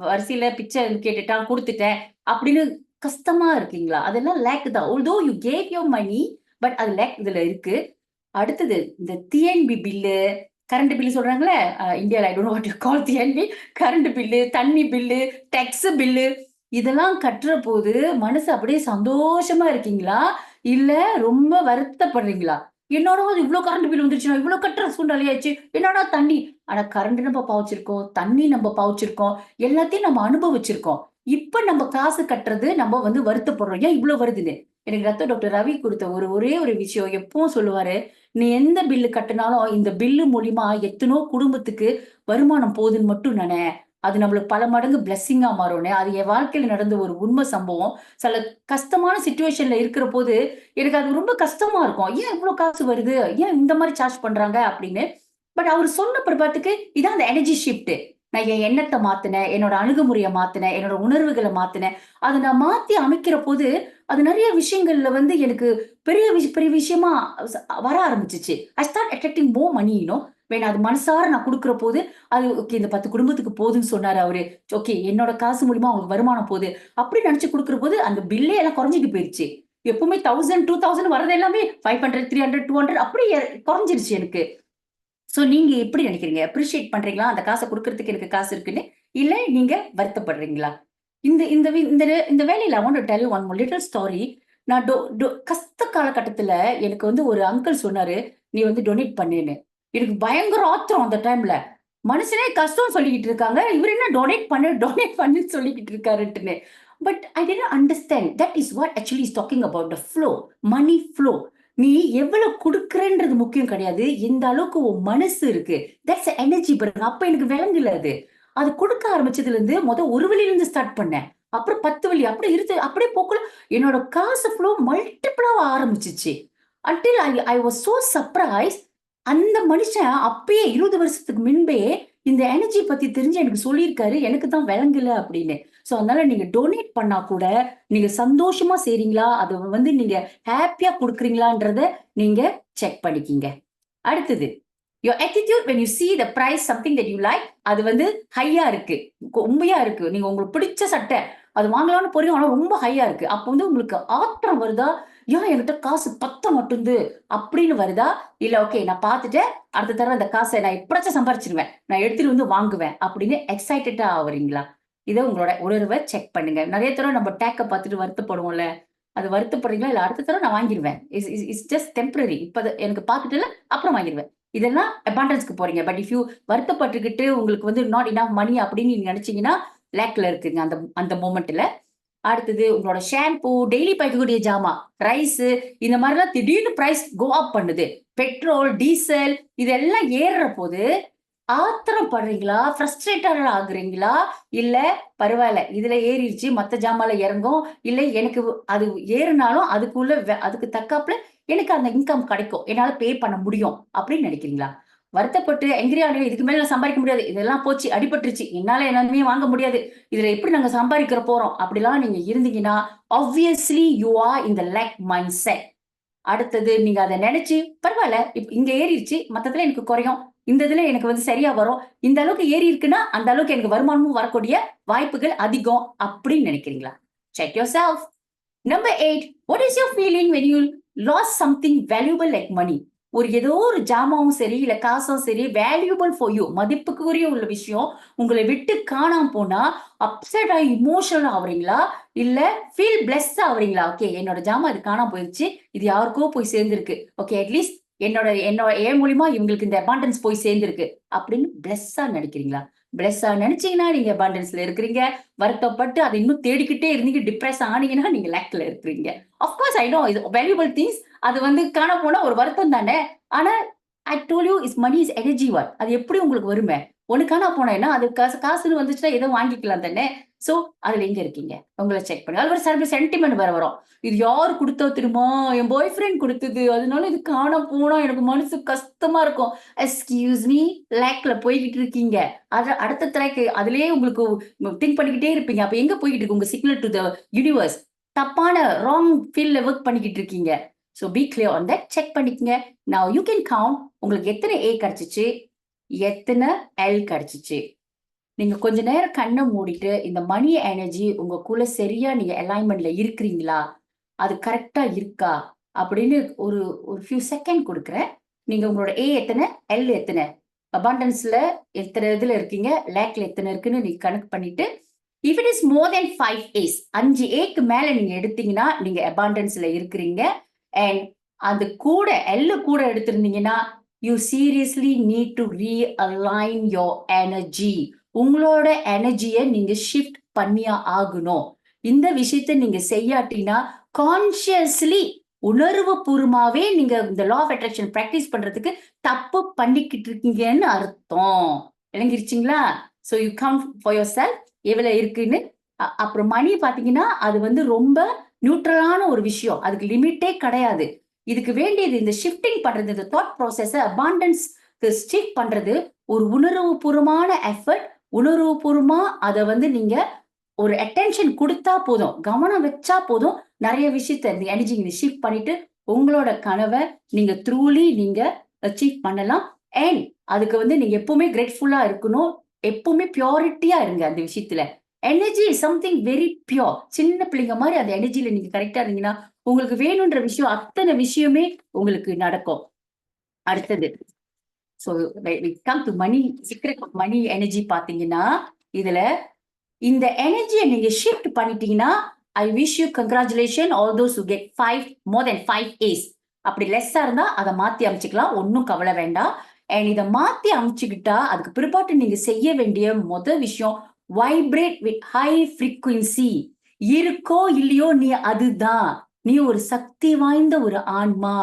வரிசையில பிச்சை கேட்டுட்டான் குடுத்துட்டேன் அப்படின்னு கஷ்டமா இருக்கீங்களா? அதெல்லாம் லேக் தான். Although you gave your money but அது லேக் இதுல இருக்கு. அடுத்தது இந்த டிஎன்பி பில்லு, கரண்ட் பில்லு சொல்றாங்களே, இந்தியால ஐ don't know what you call DNB, current bill, தண்ணி பில்லு, டேக்ஸ் பில்லு, இதெல்லாம் கட்டுற போது மனசு அப்படியே சந்தோஷமா இருக்கீங்களா? இல்ல ரொம்ப வருத்தப்படுறீங்களா? என்னடா இது இவ்ளோ கரண்ட் பில் வந்துருச்சு, நான் இவ்ளோ கட்டுற சூழ்நிலையாச்சு. என்னடா தண்ணி, ஆனா கரண்ட் நம்ம பாவிச்சிருக்கோம், தண்ணி நம்ம பாவிச்சிருக்கோம், எல்லாத்தையும் நம்ம அனுபவிச்சிருக்கோம். இப்ப நம்ம காசு கட்டுறது நம்ம வந்து வருத்தப்படுறோம். ஏன் இவ்ளோ வருதுன்னு. எனக்கு ரத்த டாக்டர் ரவி குடுத்த ஒரே ஒரு விஷயம் எப்பவும் சொல்லுவாரு. நீ எந்த பில்லு கட்டுனாலும் இந்த பில்லு மூலியமா எத்தனோ குடும்பத்துக்கு வருமானம் போகுதுன்னு மட்டும் நென. அது நம்மளுக்கு பல மடங்கு பிளெஸ்ஸிங்கா மாறும்னு. அது என் வாழ்க்கையில நடந்த ஒரு உண்மை சம்பவம். சில கஷ்டமான சிச்சுவேஷன்ல இருக்கிற போது, எனக்கு அது ரொம்ப கஷ்டமா இருக்கும். ஏன் இவ்ளோ காசு வருது? ஏன் இந்த மாரி சார்ஜ் பண்றாங்க? அப்படின்னு. பட் அவரு சொன்ன பிற்பாட்டுக்கு, இதான் அந்த எனர்ஜி ஷிஃப்ட். நான் என் எண்ணத்த மாத்துனேன். என்னோட அணுகுமுறைய மாத்துனேன். என்னோட உணர்வுகள மாத்துனேன். அத நான் மாத்தி அமைக்கிற போது, அது நெறைய விஷயங்கள்ல வந்து எனக்கு பெரிய விஷயமா ச வர ஆரம்பிச்சுச்சு. I start attracting more money அது மனசார நான் குடுக்குற போது, அது ஓகே இந்த 10 குடும்பத்துக்கு போதுன்னு சொன்னாரு அவரு. ஓகே என்னோட காசு மூலியமா அவங்களுக்கு வருமானம் போது. அப்படி நெனச்சு குடுக்குற போது, அந்த பில்லே எல்லாம் குறைஞ்சுட்டு போயிருச்சு. எப்பவுமே 1000, 2000 வரது எல்லாமே 500, 300, 200 அப்படியே குறைஞ்சிருச்சு எனக்கு. சோ நீங்க எப்படி நினைக்கிறீங்க? அப்ரிஷியேட் பண்றீங்களா? அந்த காச குடுக்குறதுக்கு எனக்கு காசு இருக்குன்னு. இல்ல நீங்க வருத்தப்படுறீங்களா? இந்த இந்த வி இந்த இந்த வேலையில I want to tell you one more little story. நான் டொ டொ கஷ்ட காலகட்டத்துல எனக்கு வந்து ஒரு அங்கிள் சொன்னாரு, "நீ வந்து டொனேட் பண்ணுன்னு." எனக்கு பயங்கர ஆத்திரம் அந்த டைம்ல. மனுஷனே கஷ்டம்னு சொல்லிக்கிட்டு இருக்காங்க. இவரு என்ன டொனேட் பண்ணுன்னு சொல்லிக்கிட்டு இருக்காருன்ட்டுன்னு. But I didn't understand. That is what actually is talking about the flow. Money flow. நீ எவ்வளவு குடுக்குறேன்றது முக்கியம் கிடையாது. எந்த அளவுக்கு உன் மனசு இருக்கு. தட்ஸ் எனர்ஜி பாருங்க. அப்ப எனக்கு விளங்கல அது. அது குடுக்க ஆரம்பிச்சதுலருந்து ஒரு வழியிலருந்து ஸ்டார்ட் பண்ணேன். அப்புறம் 10 வழி அப்படி அப்படியே போக்குல என்னோட காசு ஃப்ளோ மல்டிபிளா ஆரம்பிச்சுச்சு. Until I was so surprised. அந்த மனுஷன் அப்பயே 20 வருஷத்துக்கு முன்பே இந்த எனர்ஜி பத்தி தெரிஞ்சு எனக்கு சொல்லியிருக்காரு. எனக்கு தான் விளங்கல அப்படின்னு. சோ அதனால நீங்க டொனேட் பண்ணா கூட, நீங்க சந்தோஷமா செய்றீங்களா? அத வந்து நீங்க ஹேப்பியா குடுக்குறீங்களான்றத நீங்க செக் பண்ணிக்கீங்க. அடுத்தது, your attitude when you see the price something that you like அது வந்து ஹையா இருக்கு. உண்மையா இருக்கு. நீங்க உங்களுக்கு பிடிச்ச சட்டை, அது வாங்கலாம்னு போறீங்க. ஆனா ரொம்ப ஹையா இருக்கு. அப்ப வந்து உங்களுக்கு ஆத்திரம் வருதா? ஏன் என்கிட்ட காசு பத்த மாட்டேங்குது அப்படின்னு வருதா? இல்ல ஓகே நான் பார்த்துட்டேன். அடுத்த தடவ இந்த காச நான் எப்படியாச்சும் சம்பாரிச்சுருவேன். நான் எடுத்துட்டு வந்து வாங்குவேன் அப்படின்னு எக்ஸைட்டடா ஆவுறீங்களா? இத உங்களோட உணர்வ செக் பண்ணுங்க. நெறைய தடவ நம்ம டேக்க பார்த்துட்டு வருத்தப்படுவோம்ல. அது வருத்தப்படுறீங்களா? இல்ல அடுத்த தடவ நான் வாங்கிருவேன். It's just temporary. இப்ப எனக்கு பார்த்துட்டேன்ல, அப்புறம் வாங்கிருவேன். இதெல்லாம் அபாண்டன்ஸ்க்கு போறீங்க. பட் இஃப் யூ வருத்தப்பட்டுக்கிட்டு உங்களுக்கு வந்து நாட் எனஃப் மனி அப்படின்னு நீங்க நினைச்சீங்கன்னா, லேக்ல இருக்குங்க அந்த அந்த மொமெண்ட்ல. அடுத்தது உங்களோட ஷாம்பூ, டெய்லி பயக்கக்கூடிய ஜாமான், ரைஸு இந்த மாரிலாம் திடீர்னு பிரைஸ் கோ அப் பண்ணுது. பெட்ரோல், டீசல் இதெல்லாம் ஏறுற போது ஆத்திரம் படுறீங்களா? ஃப்ரஸ்ட்ரேட்டட் ஆகுறீங்களா? இல்ல பரவால்ல. இதுல ஏறிருச்சு. மத்த ஜாமான்ல இறங்கும். இல்ல எனக்கு அது ஏறுனாலும் அதுக்குள்ள அதுக்கு தக்காப்புல எனக்கு அந்த இன்கம் கிடைக்கும். என்னால பே பண்ண முடியும். அப்படின்னு நினைக்கிறீங்களா? வருத்தப்பட்டு ஆங்கிரி ஆனே இதுக்கு மேல நான் சம்பாதிக்க முடியாது. இதெல்லாம் போச்சு, அடிபட்டுருச்சு. என்னால எதுவுமே வாங்க முடியாது. இதுல எப்படி நாங்க சம்பாதிக்கிற போறோம்? அப்படிலாம் நீங்க இருந்தீங்கன்னா, obviously you are in the lack mindset. அடுத்தது நீங்க அத நெனச்சு, பரவால்ல இங்க ஏறிருச்சு. மத்ததுல எனக்கு குறையும். இந்த இதுல எனக்கு வந்து சரியா வரும். இந்த அளவுக்கு ஏறி இருக்குன்னா, அந்த அளவுக்கு எனக்கு வருமானமும் வரக்கூடிய வாய்ப்புகள் அதிகம் அப்படின்னு நெனைக்கிறீங்களா? Check yourself. Number 8 what is your feeling when you lost something valuable like money? ஏதோ ஒரு ஜாமாவும் சரி, இல்ல காசும் சரி வேல்யூபிள் ஃபார் யூ மதிப்புக்குரிய உள்ள விஷயம் உங்கள விட்டு காணாம போனா, அப்செட் ஆகி எமோஷனல் ஆகுறீங்களா? இல்ல ஃபீல் பிளெஸ்ட் ஆகுறீங்களா? ஓகே என்னோட ஜாமான் இது காணாம போயிருச்சு. இது யாருக்கோ போய் சேர்ந்திருக்கு. ஓகே அட்லீஸ்ட் என்னோட என்னோட என் மூலியமா இவங்களுக்கு இந்த அபாண்டன்ஸ் போய் சேர்ந்திருக்கு. அப்படின்னு பிளெஸ்ஸா நெனைக்கிறீங்களா? பிளெஸ்ஸா நெனச்சீங்கன்னா நீங்க அபாண்டன்ஸ்ல இருக்கிறீங்க. வருத்தப்பட்டு அத இன்னும் தேடிக்கிட்டே இருந்தீங்க டிப்ரஸ் ஆனீங்கன்னா நீங்க லேக்ல இருக்கிறீங்க. ஆஃப் கோர்ஸ் ஐ நோ இது வேல்யூபிள் திங்ஸ் அது வந்து காணாம போனா ஒரு வருத்தம் தானே. ஆனா I told you is money is energy what. அது எப்படி உங்களுக்கு வருமே? ஒண்ணு காணாம போனா என்ன? அது காசுன்னு வந்துச்சுன்னா ஏதோ வாங்கிக்கலாம் தானே. சோ அதுல எங்க இருக்கீங்க? உங்கள செக் பண்ணுங்க. அது ஒரு சில சென்டிமெண்ட் வேற வரும். இது யாரு குடுத்தா தெரியுமா? என் பாய் ஃப்ரெண்ட் குடுத்தது. அதனால இது காணாம போனா எனக்கு மனசு கஷ்டமா இருக்கும். எக்ஸ்கியூஸ் மீ லேக்ல போய்க்கிட்டு இருக்கீங்க. அடுத்த ட்ராக் அதிலேயே உங்களுக்கு திங்க் பண்ணிக்கிட்டே இருப்பீங்க. அப்ப எங்க போய்க்கிட்டு இருக்கு உங்க சிக்னல் டூ த யூனிவர்ஸ்? தப்பான ராங் ஃபீல்ட்ல வொர்க் பண்ணிக்கிட்டு இருக்கீங்க. So B clear on that. Check பண்ணிக்கங்க. நவ் யூ கேன் கவுண்ட் உங்களுக்கு எத்தனை ஏ கிடைச்சுச்சு? எத்தனை எல் கிடைச்சுச்சு? நீங்க கொஞ்ச நேரம் கண்ண மூடிட்டு இந்த மணி எனர்ஜி உங்களுக்குள்ள சரியா நீங்க அலைன்மென்ட்ல இருக்கிறீங்களா? அது கரெக்ட்டா இருக்கா? அப்படின்னு ஒரு ஒரு ஃபியூ செகண்ட் கொடுக்குறேன். நீங்க உங்களோட ஏ எத்தனை, எல் எத்தனை, அபாண்டன்ஸ்ல எத்தனை இதுல இருக்கீங்க, லேக்ல எத்தனை இருக்குன்னு நீங்க கணக்கு பண்ணிட்டு, if it is more than 5 A's 5 ஏக்கு மேல நீங்க எடுத்தீங்கன்னா நீங்க அபாண்டன்ஸ்ல இருக்கிறீங்க. அண்ட் அது கூட எல் கூட எடுத்திருந்தீங்கன்னா you seriously need to realign your energy. உங்களோட எனர்ஜியை நீங்க ஷிஃப்ட் பண்ணியா ஆகணும். இந்த விஷயத்த நீங்க செய்யாட்டினா கான்சியஸ்லி உணர்வு பூர்வமாவே நீங்க இந்த லா ஆஃப் அட்ராக்ஷன் பிராக்டிஸ் பண்றதுக்கு தப்பு பண்ணிக்கிட்டு இருக்கீங்கன்னு அர்த்தம். விளங்கிருச்சுங்களா? So you come for your self எவ்வளவு இருக்குன்னு. அப்புறம் மணி பாத்தீங்கன்னா அது வந்து ரொம்ப நியூட்ரலான ஒரு விஷயம், அதுக்கு லிமிட்டே கிடையாது. இதுக்கு வேண்டியது இந்த ஷிஃப்டிங் பண்றது, இந்த தாட் ப்ராசஸ் அபாண்டன்ஸ்க்கு ஷிஃப்ட் பண்றது ஒரு உணர்வுபூர்வமான எஃபர்ட். உணர்வுபூர்வமா அதை வந்து நீங்க ஒரு அட்டென்ஷன் கொடுத்தா போதும், கவனம் வச்சா போதும், நிறைய விஷயத்த இந்த எனர்ஜி நீங்க ஷிஃப்ட் பண்ணிட்டு உங்களோட கனவை நீங்க த்ரூலி நீங்க அச்சீவ் பண்ணலாம். அண்ட் அதுக்கு வந்து நீங்க எப்பவுமே கிரேட்ஃபுல்லா இருக்கணும், எப்பவுமே பியூரிட்டியா இருங்க அந்த விஷயத்துல. Energy is something very pure. சின்ன பிள்ளைங்க மாதிரி அந்த எனர்ஜில நீங்க கரெக்டா இருந்தீங்கன்னா உங்களுக்கு வேணும்ன்ற விஷயம் அத்தனை விஷயமே உங்களுக்கு நடக்கும். அடுத்தது so come to money, secret of money energy பாத்தீங்கன்னா இதுல இந்த எனர்ஜியை நீங்க ஷிஃப்ட் பண்ணிட்டீங்கன்னா I wish you congratulation all those who get 5 more than 5 A's. அப்படி லெஸ்ஸா இருந்தா அதை மாத்தி அமைச்சுக்கலாம், ஒன்னும் கவலை வேண்டாம். அண்ட் இதை மாத்தி அமைச்சுக்கிட்டா அதுக்கு பிற்பாட்டு நீங்க செய்ய வேண்டிய முதல் விஷயம் வைப்ரேட் வித் ஹை ஃப்ரீக்வன்சி. இருக்கோ இல்லையோ நீ அதுதான், நீ ஒரு சக்தி வாய்ந்த ஒரு ஆன்மா.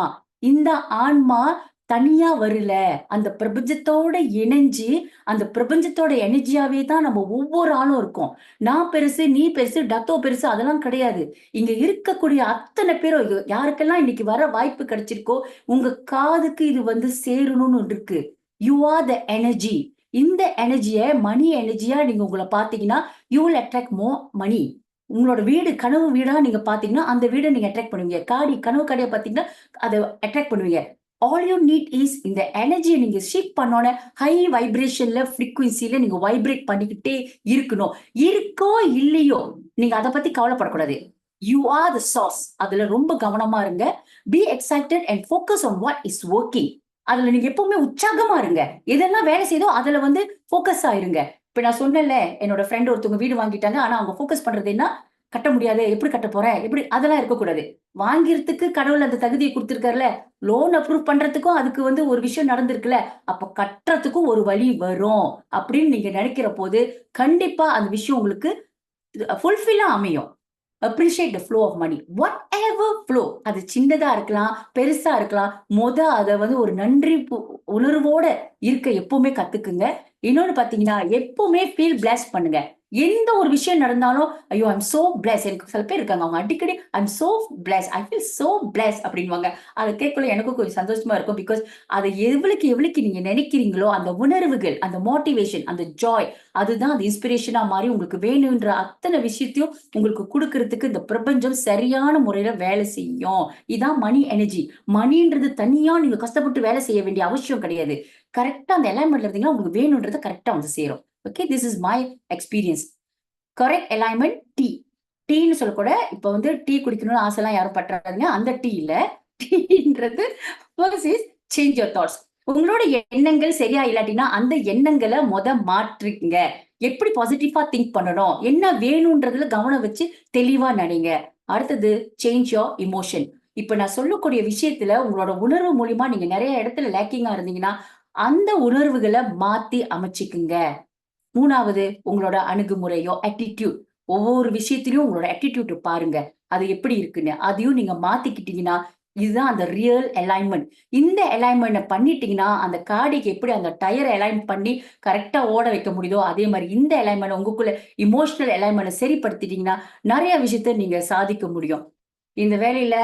இந்த ஆன்மா தனியா வரல, அந்த பிரபஞ்சத்தோட இணைஞ்சு அந்த பிரபஞ்சத்தோட எனர்ஜியாவே தான் நம்ம ஒவ்வொரு ஆளும் இருக்கோம். நான் பெருசு, நீ பெருசு, டத்தோ பெருசு அதெல்லாம் கிடையாது. இங்க இருக்கக்கூடிய அத்தனை பேரும் யாருக்கெல்லாம் இன்னைக்கு வர வாய்ப்பு கிடைச்சிருக்கோ உங்க காதுக்கு இது வந்து சேரணும்னு இருக்கு. You are the energy. இந்த எனர்ஜியை மணி எனர்ஜியா நீங்க உங்களை பாத்தீங்கன்னா யூ வில் அட்ராக்ட் மோர் மணி. உங்களோட வீடு கனவு வீடா நீங்க பாத்தீங்கன்னா அந்த வீடை நீங்க அட்ராக்ட் பண்ணுவீங்க. கனவு காடியை பாத்தீங்கன்னா அதை அட்ராக்ட் பண்ணுவீங்க. ஆல் யூ நீட் இஸ் இந்த எனர்ஜியை நீங்க ஷிஃப்ட் பண்ணோட ஹை வைப்ரேஷன்ல ஃப்ரீக்வன்சில நீங்க வைப்ரேட் பண்ணிக்கிட்டே இருக்கணும். இருக்கோ இல்லையோ நீங்க அதை பத்தி கவலைப்படக்கூடாது. You are the source. அதுல ரொம்ப கவனமா இருங்க. Be excited and focus on what is working. அதுல நீங்க எப்பவுமே உற்சாகமா இருங்க. எதெல்லாம் வேலை செய்தோ அதுல வந்து ஃபோக்கஸ் ஆயிருங்க. இப்ப நான் சொன்னேன்ல, என்னோட ஃப்ரெண்ட் ஒருத்தவங்க வீடு வாங்கிட்டாங்க, ஆனா அவங்க ஃபோக்கஸ் பண்றது என்ன, கட்ட முடியாது, எப்படி கட்ட போறேன், எப்படி, அதெல்லாம் இருக்கக்கூடாது. வாங்கிறதுக்கு கடவுள் அந்த தகுதியை கொடுத்திருக்காருல, லோன் அப்ரூவ் பண்றதுக்கும் அதுக்கு வந்து ஒரு விஷயம் நடந்திருக்குல்ல, அப்ப கட்டுறதுக்கும் ஒரு வழி வரும் அப்படின்னு நீங்க நினைக்கிற போது கண்டிப்பா அந்த விஷயம் உங்களுக்கு ஃபுல்ஃபில்லா அமையும். Appreciate the flow of money, whatever flow. அது சின்னதா இருக்கலாம், பெருசா இருக்கலாம். அதை வந்து ஒரு நன்றி உணர்வோட இருக்க எப்பவுமே கத்துக்குங்க. இன்னொன்னு பாத்தீங்கன்னா எப்பவுமே ஃபீல் பிளஸ் பண்ணுங்க. எந்த ஒரு விஷயம் நடந்தாலும் ஐயோ ஐம் சோ பிளஸ். எனக்கு சில பேர் இருக்காங்க, அவங்க அடிக்கடி I'm so plus, I feel so plus அப்படின்வாங்க. அதை கேட்கல எனக்கும் கொஞ்சம் சந்தோஷமா இருக்கும். பிகாஸ் அதை எவ்வளவுக்கு நீங்க நினைக்கிறீங்களோ அந்த உணர்வுகள், அந்த மோட்டிவேஷன், அந்த ஜாய், அதுதான் அந்த இன்ஸ்பிரேஷனா மாறி உங்களுக்கு வேணும்ன்ற அத்தனை விஷயத்தையும் உங்களுக்கு கொடுக்கறதுக்கு இந்த பிரபஞ்சம் சரியான முறையில வேலை செய்யும். இதான் மணி எனர்ஜி. மணின்றது தனியா நீங்க கஷ்டப்பட்டு வேலை செய்ய வேண்டிய அவசியம் கிடையாது. கரெக்டா அந்த அலைன்மெண்ட்ல இருந்தீங்கன்னா உங்களுக்கு வேணும்ன்றது கரெக்டா வந்து சேரும். Okay, this is my experience. Correct alignment tea. டீன்னு சொல்லக்கூட இப்ப வந்து டீ குடிக்கணும்னு ஆசைலாம் யாரும் பற்றாதீங்க, அந்த டீ இல்ல. டீன்றது சேஞ்ச் யுவர் தாட்ஸ். உங்களோட எண்ணங்கள் சரியா இல்லாட்டினா அந்த எண்ணங்களை மாற்றுங்க. எப்படி பாசிட்டிவா திங்க் பண்ணணும், என்ன வேணும்ன்றதுல கவனம் வச்சு தெளிவா நினைங்க. அடுத்தது சேஞ்ச் யோர் இமோஷன். இப்ப நான் சொல்லக்கூடிய விஷயத்துல உங்களோட உணர்வு மூலியமா நீங்க நிறைய இடத்துல லேக்கிங்கா இருந்தீங்கன்னா அந்த உணர்வுகளை மாத்தி அமைச்சுக்குங்க. மூணாவது உங்களோட அணுகுமுறையோ ஆட்டிடியூட். ஒவ்வொரு விஷயத்திலயும் உங்களோட ஆட்டிடியூட் பாருங்க, அது எப்படி இருக்குன்னு. அதையும் நீங்க மாத்திக்கிட்டீங்கன்னா இதுதான் அந்த ரியல் அலைன்மெண்ட். இந்த அலைன்மெண்ட் பண்ணிட்டீங்கன்னா அந்த காடிக்கு எப்படி அந்த டயர் அலைன் பண்ணி கரெக்டா ஓட வைக்க முடியுதோ அதே மாதிரி இந்த அலைன்மெண்ட் உங்களுக்குள்ள இமோஷனல் அலைன்மெண்ட் சரிப்படுத்திட்டீங்கன்னா நிறைய விஷயத்த நீங்க சாதிக்க முடியும். இந்த வேலையில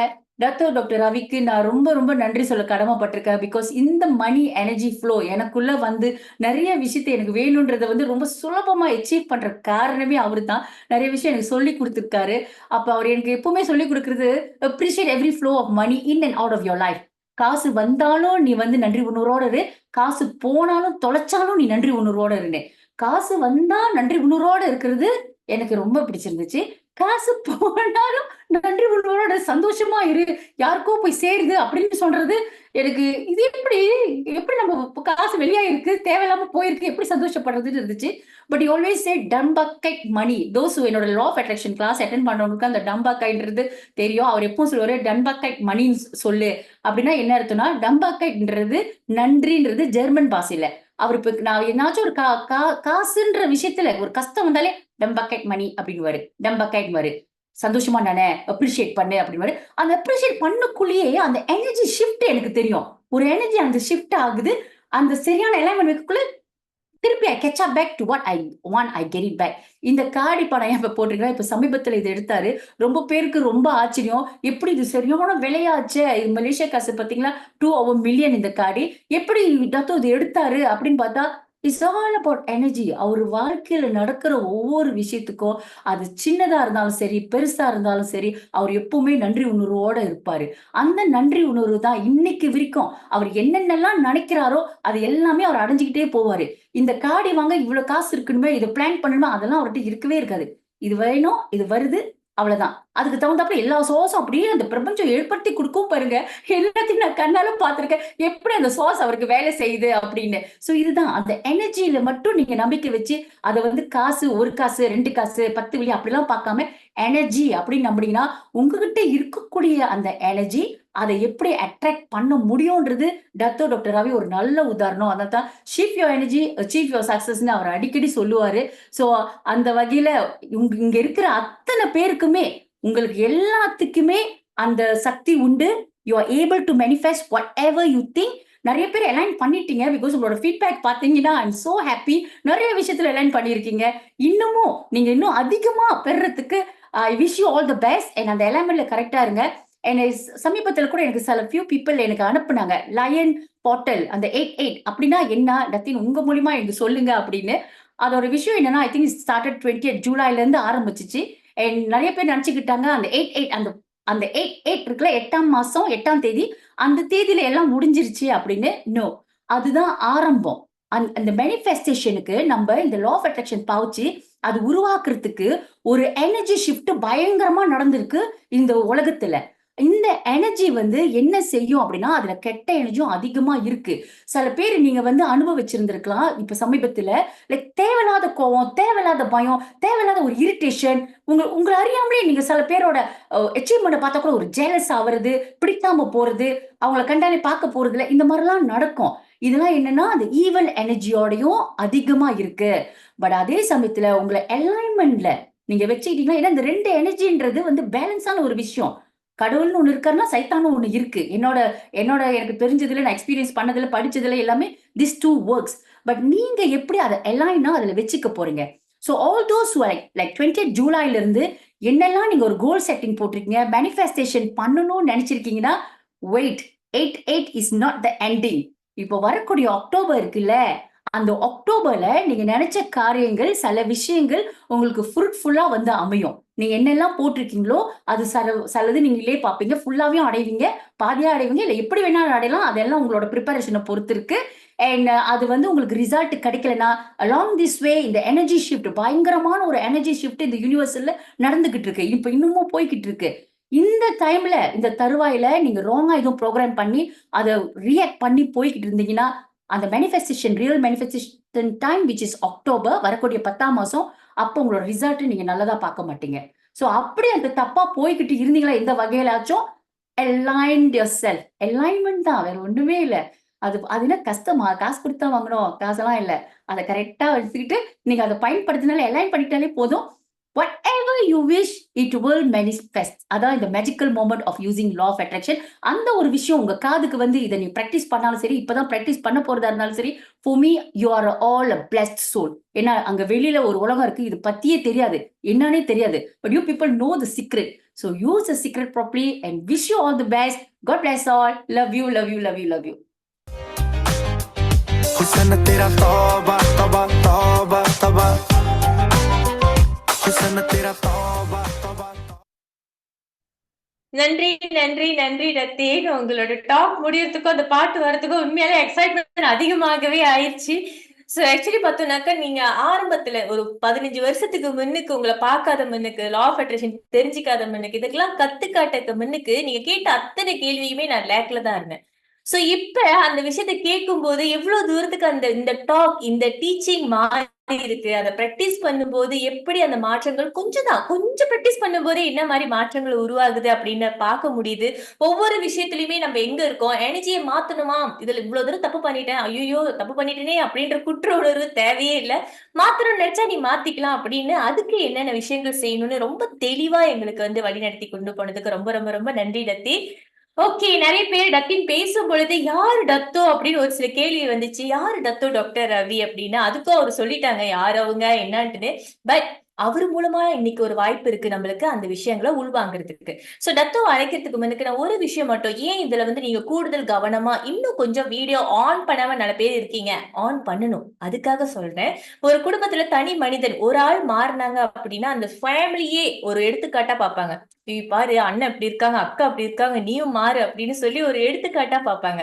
டாக்டர் ரவிக்கு நான் ரொம்ப ரொம்ப நன்றி சொல்ல கடமைப்பட்டிருக்கேன். பிகாஸ் இந்த மணி எனர்ஜி ஃப்ளோ எனக்குள்ள வந்து நிறைய விஷயத்த எனக்கு வேணும்ன்றத வந்து ரொம்ப சுலபமா அச்சீவ் பண்ற காரணமே அவரு தான். நிறைய விஷயம் எனக்கு சொல்லி கொடுத்துருக்காரு. அப்ப அவர் எனக்கு எப்பவுமே சொல்லி கொடுக்கறது appreciate every flow of money in and out of your life. காசு வந்தாலும் நீ வந்து நன்றி உணர்வோட இரு, காசு போனாலும் தொலைச்சாலும் நீ நன்றி உணர்வோட இருந்தேன். காசு வந்தா நன்றி உணர்வோட இருக்கிறது எனக்கு ரொம்ப பிடிச்சிருந்துச்சு. காசு போனாலும் நன்றி உணர்வோட சந்தோஷமா இரு, யாருக்கோ போய் சேருது அப்படின்னு சொல்றது எனக்கு இது எப்படி எப்படி நம்ம காசு வெளியா இருக்கு, தேவையில்லாம போயிருக்கு, எப்படி சந்தோஷப்படுறதுன்னு இருந்துச்சு. பட் யூ ஆல்வேஸ் சே டம்பக்கைட் மணி. என்னோட law of attraction class attend பண்றவங்களுக்கு அந்த டம்பக்கைன்றது தெரியும். அவர் எப்பவும் சொல்லுவாரு டம்பக்கைட் மணின்னு சொல்லு. அப்படின்னா என்ன அர்த்தம்னா, டம்பக்கைட்ன்றது நன்றின்றது ஜெர்மன் பாஷையில. அவர் இப்ப நான் என்னாச்சும் ஒரு காசுன்ற விஷயத்துல ஒரு கஷ்டம் வந்தாலே டம்பக்கைட் மணி அப்படின்னுவாரு. டம்பக்கைட்னுவாரு. சந்தோஷமா நானே அப்ரிஷியேட் பண்ணு அப்படின்னுவாரு. அந்த அப்ரிஷியேட் பண்ணக்குள்ளேயே அந்த எனர்ஜி ஷிஃப்ட் எனக்கு தெரியும். ஒரு எனர்ஜி அந்த ஷிஃப்ட் ஆகுது. அந்த சரியான அலைன்மென்ட் வைக்கக்குள்ள திருப்பி I catch up back to what I want, I get it back. இந்த கார்டு இப்ப நான் இப்ப போட்டிருக்கேன். இப்ப சமீபத்துல இத எடுத்தாரு. ரொம்ப பேருக்கு ரொம்ப ஆச்சரியம். எப்படி இது சரியான விலையாச்சே! இது மலேசியா காசு பார்த்தீங்களா? 2 ஓவர் மில்லியன் இந்த கார்டு. எப்படி டத்தோ இது எடுத்தாரு அப்படின்னு பார்த்தா, இட்ஸ் ஆல் அபௌட் எனர்ஜி. அவரு வாழ்க்கையில நடக்கிற ஒவ்வொரு விஷயத்துக்கும், அது சின்னதா இருந்தாலும் சரி, பெருசா இருந்தாலும் சரி, அவர் எப்பவுமே நன்றி உணர்வோட இருப்பாரு. அந்த நன்றி உணர்வு தான் இன்னைக்கு வரைக்கும் அவர் என்னென்னலாம் நினைக்கிறாரோ, அது எல்லாமே அவர் அடைஞ்சுக்கிட்டே போவாரு. இந்த காடி வாங்க இவ்ளோ காசு இருக்கணுமே, இத பிளான் பண்ணணுமே, அதெல்லாம் அவர்ட்ட இருக்கவே இருக்காது. இது வேணும், இது வருது, அவ்வளதான். அதுக்கு தகுந்தாப்புல எல்லா சோர்ஸும் அப்படியே அந்த பிரபஞ்சம் ஏற்படுத்தி குடுக்கும் பாருங்க. எல்லாத்தையும் நான் கண்ணால பார்த்திருக்கேன். எப்படி அந்த சோர்ஸ் அவருக்கு வேலை செய்யுது அப்படின்னு. சோ இதுதான் அந்த எனர்ஜில மட்டும் நீங்க நம்பிக்கை வச்சு, அத வந்து காசு 1 காசு, 2 காசு, 10 வெள்ளி அப்படிலாம் பார்க்காம, எனர்ஜி அப்படின்னு நம்புனீங்கன்னா, உங்ககிட்ட இருக்கக்கூடிய அந்த எனர்ஜி, அத எப்படி அட்ராக்ட் பண்ண முடியும்ன்றது டாக்டர் ரவி ஒரு நல்ல உதாரணம். அதத்தான் shift your energy, achieve your சக்சஸ்ன்னு அவர் அடிக்கடி சொல்லுவாரு. சோ அந்த வகையில இங்க இருக்கிற அத்தன பேருக்குமே, உங்களுக்கு எல்லாத்துக்குமே அந்த சக்தி உண்டு. You are able to manifest whatever you think. நெறைய பேர் அலைன் பண்ணிட்டீங்க. பிகாஸ் உங்களோட ஃபீட்பேக் பார்த்தீங்கன்னா, ஐ அம் சோ ஹேப்பி. நெறைய விஷயத்துல அலைன் பண்ணியிருக்கீங்க. இன்னமும் நீங்க இன்னும் அதிகமா பெறுறதுக்கு I wish you all the best. And அந்த அலைன்மென்ட்ல கரெக்ட்டா இருங்க. என்னை சமீபத்துல கூட எனக்கு சில ஃபியூ பீப்பிள் எனக்கு அனுப்புனாங்க. லயன் போர்ட்டல் அந்த 88 அப்படின்னா என்ன? டத்தின் உங்க மூலியமா எனக்கு சொல்லுங்க அப்படின்னு. அதோட விஷயம் என்னன்னா, I think it started 20th ஜூலைல இருந்து ஆரம்பிச்சுச்சு. அண்ட் நெறைய பேர் நெனச்சுக்கிட்டாங்க அந்த 88 அந்த 88 இருக்குல்ல 8ஆம் மாசம் 8ஆம் தேதி, அந்த தேதியில எல்லாம் முடிஞ்சிருச்சு அப்படின்னு. நோ. அதுதான் ஆரம்பம். அந்த மேனிஃபெஸ்டேஷனுக்கு நம்ப இந்த லா ஆஃப் அட்ராக்ஷன் பாவிச்சு, அது உருவாக்குறதுக்கு ஒரு எனர்ஜி ஷிஃப்ட் பயங்கரமா நடந்திருக்கு இந்த உலகத்துல. இந்த எனர்ஜி வந்து என்ன செய்யும் அப்படின்னா, அதுல கெட்ட எனர்ஜியும் அதிகமா இருக்கு. சில பேர் நீங்க வந்து அனுபவிச்சிருந்திருக்கலாம். இப்ப சமீபத்துல லைக் தேவையில்லாத கோவம், தேவையில்லாத பயம், தேவையில்லாத ஒரு இரிட்டேஷன், உங்கள அறியாமலே நீங்க சில பேரோட அச்சீவ்மெண்ட்ட பார்த்தா கூட ஒரு ஜெலஸ் ஆவறது, பிடிக்காம போறது, அவங்கள கண்டாலே பார்க்க போறதில்ல. இந்த மாரிலாம் நடக்கும். இதெல்லாம் என்னன்னா, அந்த ஈவல் எனர்ஜியோடயும் அதிகமா இருக்கு. பட் அதே சமயத்துல உங்கள அலைன்மென்ட்ல நீங்க வச்சுக்கிட்டீங்கன்னா, ஏன்னா இந்த 2 எனர்ஜின்றது வந்து பேலன்ஸான ஒரு விஷயம். கடவுள்னு ஒண்ணு இருக்காருன்னா, சைத்தானும் ஒண்ணு இருக்கு. என்னோட என்னோட எனக்கு தெரிஞ்சதுல, நான் எக்ஸ்பீரியன்ஸ் பண்ணதுல, படிச்சதுல எல்லாமே திஸ் 2 வொர்க்ஸ். பட் நீங்க எப்படி அத அலைனா அதுல வச்சுக்க போறீங்க? So all those who like 20th ஜூலைல இருந்து என்னெல்லாம் நீங்க ஒரு கோல் செட்டிங் போட்டிருக்கீங்க, மேனிஃபெஸ்டேஷன் பண்ணணும்னு நெனச்சிருக்கீங்கன்னா, wait. 88 is not the ending. இப்போ வரக்கூடிய அக்டோபர் இருக்குல்ல, அந்த அக்டோபர்ல நீங்க நெனச்ச காரியங்கள், சில விஷயங்கள் உங்களுக்கு ஃப்ரூட்ஃபுல்லா வந்து அமையும். நீங்க என்னெல்லாம் போட்டிருக்கீங்களோ, அது சிலது நீங்களே பார்ப்பீங்க. ஃபுல்லாவையும் அடைவீங்க, பாதியா அடைவீங்க, இல்ல எப்படி வேணாலும் அடையலாம். அதெல்லாம் உங்களோட பிரிப்பரேஷன பொறுத்து இருக்கு. அண்ட் அது வந்து உங்களுக்கு ரிசல்ட் கிடைக்கலன்னா, அலாங் திஸ் வே இந்த எனர்ஜி ஷிஃப்ட் பயங்கரமான ஒரு எனர்ஜி ஷிஃப்ட் இந்த யூனிவர்ஸ்ல நடந்துகிட்டு இருக்கு. இப்ப இன்னமும் போய்க்கிட்டு இருக்கு. இந்த டைம்ல, இந்த தருவாயில நீங்க ராங்கா எதுவும் புரோகிராம் பண்ணி, அத ரியாக்ட் பண்ணி போய்க்கிட்டு இருந்தீங்கன்னா, அந்த manifestation real manifestation time which is October வரக்கூடிய 10ஆம் மாசம், அப்போ உங்களோட ரிசல்ட் நீங்க நல்லதா பார்க்க மாட்டீங்க. சோ அப்படி அந்த தப்பா போய்க்கிட்டு இருந்தீங்களா எந்த வகையிலாச்சும், அலைன்ட் யுவர்செல்ஃப். அலைன்மென்ட் தான் வேற ஒண்ணுமே இல்ல. அது என்ன கஷ்டமா? காசு குடுத்து தான் வாங்கணும். காசெல்லாம் இல்ல. அத கரெக்ட்டா வச்சுக்கிட்டு, நீங்க அத பயன்படுத்தினாலே அலைன் பண்ணிக்கிட்டாலே போதும். whatever you wish it will manifest. அதான் இந்த magical moment of using law of attraction. அந்த ஒரு விஷயம் உங்க காதுக்கு வந்து இத நீ பிராக்டிஸ் பண்ணாலும் சரி, இப்பதான் பிராக்டிஸ் பண்ண போறதா இருந்தாலும் சரி, for me you are all a blessed soul. ஏன்னா அங்க வெளியில ஒரு உலகம் இருக்கு. இது பத்தியே தெரியாது. என்னன்னே தெரியாது. But you people know the secret. So use the secret properly and wish you all the best. God bless all. Love you, love you, love you, love you. हुस्न तेरा तौबा तौबा तौबा तौबा हुस्न तेरा तौबा तौबा. நன்றி, நன்றி, நன்றி ரத்தீன். உங்களோட டாக் முடியறதுக்கும், அந்த பாட்டு வரதுக்கும் உண்மையாலே எக்ஸைட்மென்ட் அதிகமாகவே ஆயிருச்சு. சோ ஆக்சுவலி பார்த்தோம்னாக்கா, நீங்க ஆரம்பத்துல ஒரு 15 வருஷத்துக்கு முன்னுக்கு உங்கள பார்க்காத முன்னுக்கு, லா ஆஃப் அட்ராக்ஷன் தெரிஞ்சுக்காத முன்னுக்கு, இதுக்கெல்லாம் கத்துக்காட்டக்கு முன்னுக்கு, நீங்க கேட்ட அத்தனை கேள்வியுமே நான் லேக்ல தான் இருந்தேன். சோ இப்ப அந்த விஷயத்த கேட்கும்போது, எவ்வளவு தூரத்துக்கு இந்த டாக், இந்த டீச்சிங் மாறி இருக்கு. அத பிராக்டிஸ் பண்ணும்போது எப்படி அந்த மாற்றங்கள் கொஞ்சம் பிராக்டிஸ் பண்ணும்போதே என்ன மாரி மாற்றங்கள் உருவாகுது அப்படின்னு பார்க்க முடியுது. ஒவ்வொரு விஷயத்திலயுமே நம்ம எங்க இருக்கோம்? எனர்ஜிய மாத்தணுமா? இதுல இவ்வளவு தூரம் தப்பு பண்ணிட்டேன். ஐய்யய்யோ! தப்பு பண்ணிட்டேனே அப்படின்ற குற்ற உணர்வு தேவையே இல்ல. மாத்தணும்னு நெனச்சா நீ மாத்திக்கலாம் அப்படின்னு, அதுக்கு என்னென்ன விஷயங்கள் செய்யணும்னு ரொம்ப தெளிவா எங்களுக்கு வழிநடத்தி கொண்டு போனதுக்கு ரொம்ப ரொம்ப ரொம்ப நன்றி டத்தி. ஓகே. நெறைய பேர் டத்தின் பேசும்பொழுது, "யாரு டத்தோ?" அப்படின்னு ஒரு சில கேள்வி வந்துச்சு. "யாரு டத்தோ டாக்டர் ரவி?" அப்படின்னு. அதுக்கும் அவரு சொல்லிட்டாங்க, யார் அவங்க என்னன்ட்டுன்னு. பட் அவரு மூலமா இன்னைக்கு ஒரு வாய்ப்பு இருக்கு நம்மளுக்கு அந்த விஷயங்கள உள்வாங்குறதுக்கு. சோ டத்தோவ அழைக்கிறதுக்கு முன்னுக்கு நான் ஒரு விஷயம் மட்டும், ஏன் இதுல நீங்க கூடுதல் கவனமா இன்னும் கொஞ்சம் வீடியோ ஆன் பண்ணாம நெறைய பேர் இருக்கீங்க. ஆன் பண்ணணும். அதுக்காக சொல்றேன். ஒரு குடும்பத்துல தனி மனிதன் ஒரு ஆள் மாறுனாங்க அப்படின்னா, அந்த ஃபேமிலியே ஒரு எடுத்துக்காட்டா பார்ப்பாங்க. பாரு அண்ணன் இப்படி இருக்காங்க, அக்கா அப்படி இருக்காங்க, நீயும் மாறு அப்படின்னு சொல்லி ஒரு எடுத்துக்காட்டா பார்ப்பாங்க.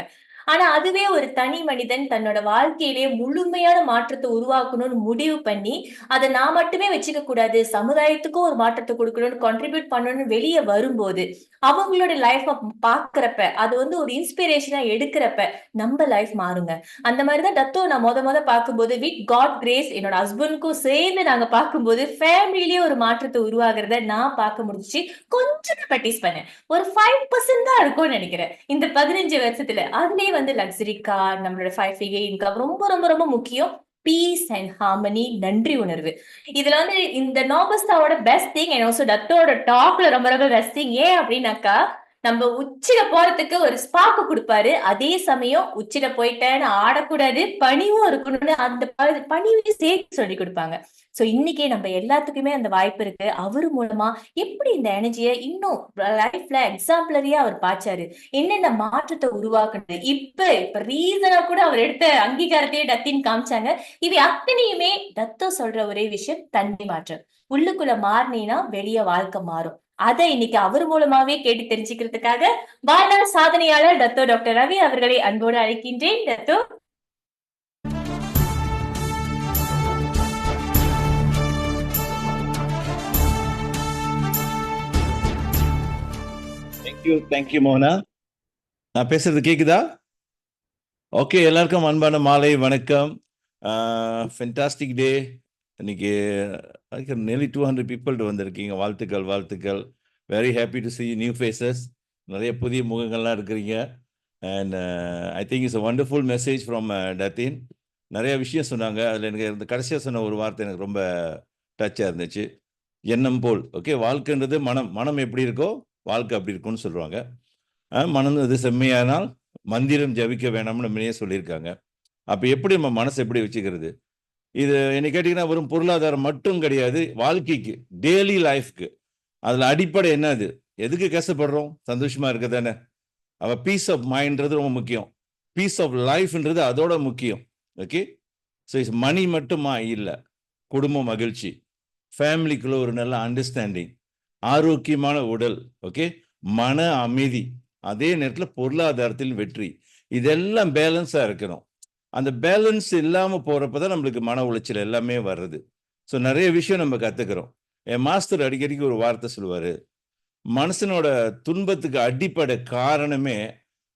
ஆனா அதுவே ஒரு தனி மனிதன் தன்னோட வாழ்க்கையிலேயே முழுமையான மாற்றத்தை உருவாக்கணும்னு முடிவு பண்ணி, அத நான் மட்டுமே வச்சுக்க கூடாது, சமுதாயத்துக்கும் ஒரு மாற்றத்தை கொடுக்கணும்னு கான்ட்ரிபியூட் பண்ணணும்னு வெளிய வரும்போது, அவங்களோட லைஃப்ப பார்க்கிறப்ப, அது ஒரு இன்ஸ்பிரேஷனா எடுக்கிறப்ப, நம்ம லைஃப் மாறுங்க. அந்த மாரி தான் டத்தோ நான் மொத பார்க்கும்போது, வித் காட் கிரேஸ் என்னோட ஹஸ்பண்ட்க்கும் சேர்ந்து நாங்க பார்க்கும்போது, ஃபேமிலிலயே ஒரு மாற்றத்தை உருவாகுறத நான் பார்க்க முடிஞ்சுச்சு. கொஞ்சம் பிராக்டிஸ் பண்ணேன். ஒரு 5% தான் இருக்கும்னு நெனைக்கிறேன். இந்த 15 வருஷத்துல. அதுலயே லக்ஸரி கார், நம்மளோட 5 ஃபிகர் இன்கம் ரொம்ப ரொம்ப ரொம்ப முக்கியம். பீஸ் அண்ட் ஹார்மனி, நன்றி உணர்வு. இதுல இந்த நோபஸ்டாவோட பெஸ்ட் திங் அண்ட் ஆல்சோ டத்தோட டாப்ல ரொம்ப ரொம்ப பெஸ்ட் திங் ஏன் அப்படின்னாக்கா, நம்ம உச்சில போறதுக்கு ஒரு ஸ்பார்க் குடுப்பாரு. அதே சமயம் உச்சில போயிட்டேன்னு ஆடக்கூடாது, பணிவும் இருக்கணும்னு அந்த பணிவையும் சேர்த்து சொல்லிக் குடுப்பாங்க. சோ இன்னைக்கு நம்ம எல்லாத்துக்குமே அந்த வாய்ப்பு இருக்கு. அவரு மூலமா எப்படி இந்த எனர்ஜிய இன்னும் லைஃப்ல எக்ஸாம்பிளரியா அவர் பாய்ச்சாரு. என்னென்ன மாற்றத்தை உருவாக்குனது. இப்ப ரீசனா கூட அவர் எடுத்த அங்கீகாரத்தையே டத்தின்னு காமிச்சாங்க. இவை அத்தனையுமே தத்தோ சொல்ற ஒரே விஷயம் தன்மை மாற்றம். உள்ளுக்குள்ள மாறினீனா வெளிய வாழ்க்கை மாறும். அத இன்னைக்கு அவர் மூலமாவே கேட்டு தெரிஞ்சுக்கிறதுக்காக வாழ்நாள் சாதனையாளர் டத்தோ டாக்டர் ரவி அவர்களை அன்போடு அழைக்கின்றேன். டத்தோ. தேங்க்யூ மோகனா. நான் பேசுறது கேக்குதா? ஓகே, எல்லாருக்கும் அன்பான மாலை வணக்கம். Fantastic day. இன்னைக்கு nearly 200 people வந்திருக்கீங்க. வாழ்த்துக்கள். Very happy to see new faces. நிறைய புதிய முகங்கள்லாம் இருக்கிறீங்க. And I think it's a wonderful message from டத்தின். நிறைய விஷயம் சொன்னாங்க. அதில் எனக்கு இந்த கடைசியாக சொன்ன ஒரு வார்த்தை எனக்கு ரொம்ப டச்சாக இருந்துச்சு. எண்ணம் போல். ஓகே, வாழ்க்கைன்றது மனம் எப்படி இருக்கோ வாழ்க்கை அப்படி இருக்கும்னு சொல்லுவாங்க. மனம் அது செம்மையானால் மந்திரம் ஜபிக்க வேணாம்னு முன்னே சொல்லியிருக்காங்க. அப்போ எப்படி நம்ம மனசை எப்படி வச்சுக்கிறது? இது என்ன கேட்டிங்கன்னா வெறும் பொருளாதாரம் மட்டும் கிடையாது, வாழ்க்கைக்கு டெய்லி லைஃப்க்கு அதில் அடிப்படை என்னது? எதுக்கு கஷ்டப்படுறோம்? சந்தோஷமா இருக்க தானே. அவள் பீஸ் ஆஃப் மைண்ட்ன்றது ரொம்ப முக்கியம். பீஸ் ஆஃப் லைஃப்ன்றது அதோட முக்கியம். ஓகே, ஸோ இட்ஸ் மணி மட்டுமா இல்லை, குடும்ப மகிழ்ச்சி, ஃபேமிலிக்குள்ள ஒரு நல்ல அண்டர்ஸ்டாண்டிங், ஆரோக்கியமான உடல், ஓகே, மன அமைதி, அதே நேரத்தில் பொருளாதாரத்தில் வெற்றி, இதெல்லாம் பேலன்ஸாக இருக்கணும். அந்த பேலன்ஸ் இல்லாமல் போகிறப்ப தான் நம்மளுக்கு மன உளைச்சல் எல்லாமே வர்றது. ஸோ நிறைய விஷயம் நம்ம கற்றுக்கிறோம். என் மாஸ்டர் அடிக்கடிக்கு ஒரு வார்த்தை சொல்லுவார், மனுஷனோட துன்பத்துக்கு அடிப்படை காரணமே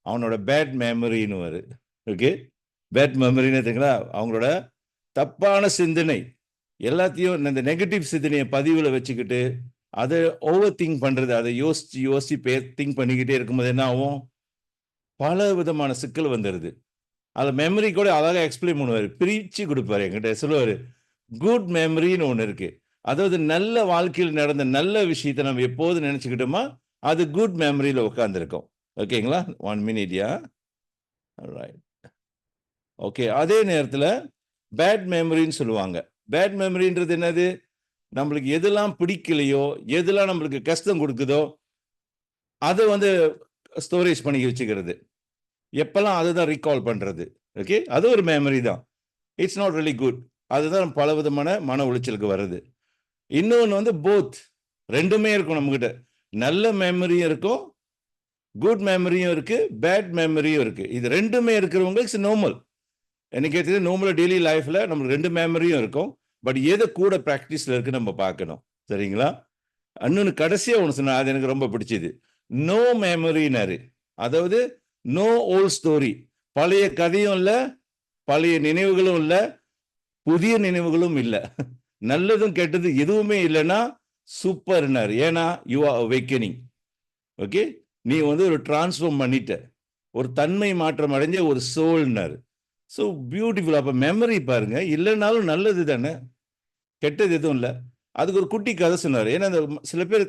அவனோட பேட் மெமரின்னு. ஓகே, பேட் மெமரின்னு தெரியுங்களா? அவங்களோட தப்பான சிந்தனை எல்லாத்தையும், இந்த நெகட்டிவ் சிந்தனையை பதிவில் வச்சுக்கிட்டு அதை ஓவர் திங்க் பண்ணுறது, அதை யோசிச்சு திங்க் பண்ணிக்கிட்டே இருக்கும்போது என்ன ஆகும்? பல விதமான சிக்கல் வந்துடுது. அதில் மெமரி கூட அழகாக எக்ஸ்பிளைன் பண்ணுவார், பிரித்து கொடுப்பாரு. என்கிட்ட சொல்லுவார், குட் மெமரின்னு ஒன்று இருக்குது. அதாவது நல்ல வாழ்க்கையில் நடந்த நல்ல விஷயத்தை நம்ம எப்போது நினச்சிக்கிட்டோமா அது குட் மெமரியில் உட்காந்துருக்கோம். ஓகேங்களா? 1 minute. ரைட். ஓகே, அதே நேரத்தில் பேட் மெமரின்னு சொல்லுவாங்க. பேட் மெமரின்றது என்னது? நம்மளுக்கு எதெல்லாம் பிடிக்கலையோ, எதெல்லாம் நம்மளுக்கு கஷ்டம் கொடுக்குதோ அதை ஸ்டோரேஜ் பண்ணி வச்சுக்கிறது. எப்பெல்லாம் அதுதான் ரீகால் பண்ணுறது. ஓகே, அது ஒரு மெமரி தான். It's not really good. அதுதான் பல விதமான மன உளைச்சலுக்கு வருது. இன்னொன்று போத், ரெண்டுமே இருக்கும் நம்மகிட்ட. நல்ல மெமரியும் இருக்கும், குட் மெமரியும் இருக்குது, பேட் மெமரியும் இருக்குது. இது ரெண்டுமே இருக்கிறவங்களுக்கு இட்ஸ் நார்மல். எனக்கு கேட்டது நார்மலாக டெய்லி லைஃப்பில் நம்மளுக்கு 2 மெமரியும் இருக்கும். பட் எது கூட ப்ராக்டிஸில் இருக்கு நம்ம பார்க்கணும். சரிங்களா? இன்னொன்று கடைசியாக ஒன்று சொன்னா அது எனக்கு ரொம்ப பிடிச்சது. நோ மெமரினாரு. அதாவது நோ ஓல்ட் ஸ்டோரி. பழைய கதையும் இல்லை, பழைய நினைவுகளும் இல்லை, புதிய நினைவுகளும் இல்லை. நல்லதும் கெட்டது எதுவுமே இல்லைன்னா சூப்பர்னாரு. ஏன்னா யூ ஆர் அவேக்கனிங். ஓகே, நீ வந்து ஒரு டிரான்ஸ்ஃபார்ம் பண்ணிட்ட, ஒரு தன்மை மாற்றம் அடைஞ்ச ஒரு சோல்னாரு. So beautiful. அப்போ மெமரி பாருங்க, இல்லைனாலும் நல்லது தானே, கெட்டது எதுவும் இல்லை. அதுக்கு ஒரு குட்டி கதை சொன்னார். ஏன்னா அந்த சில பேர்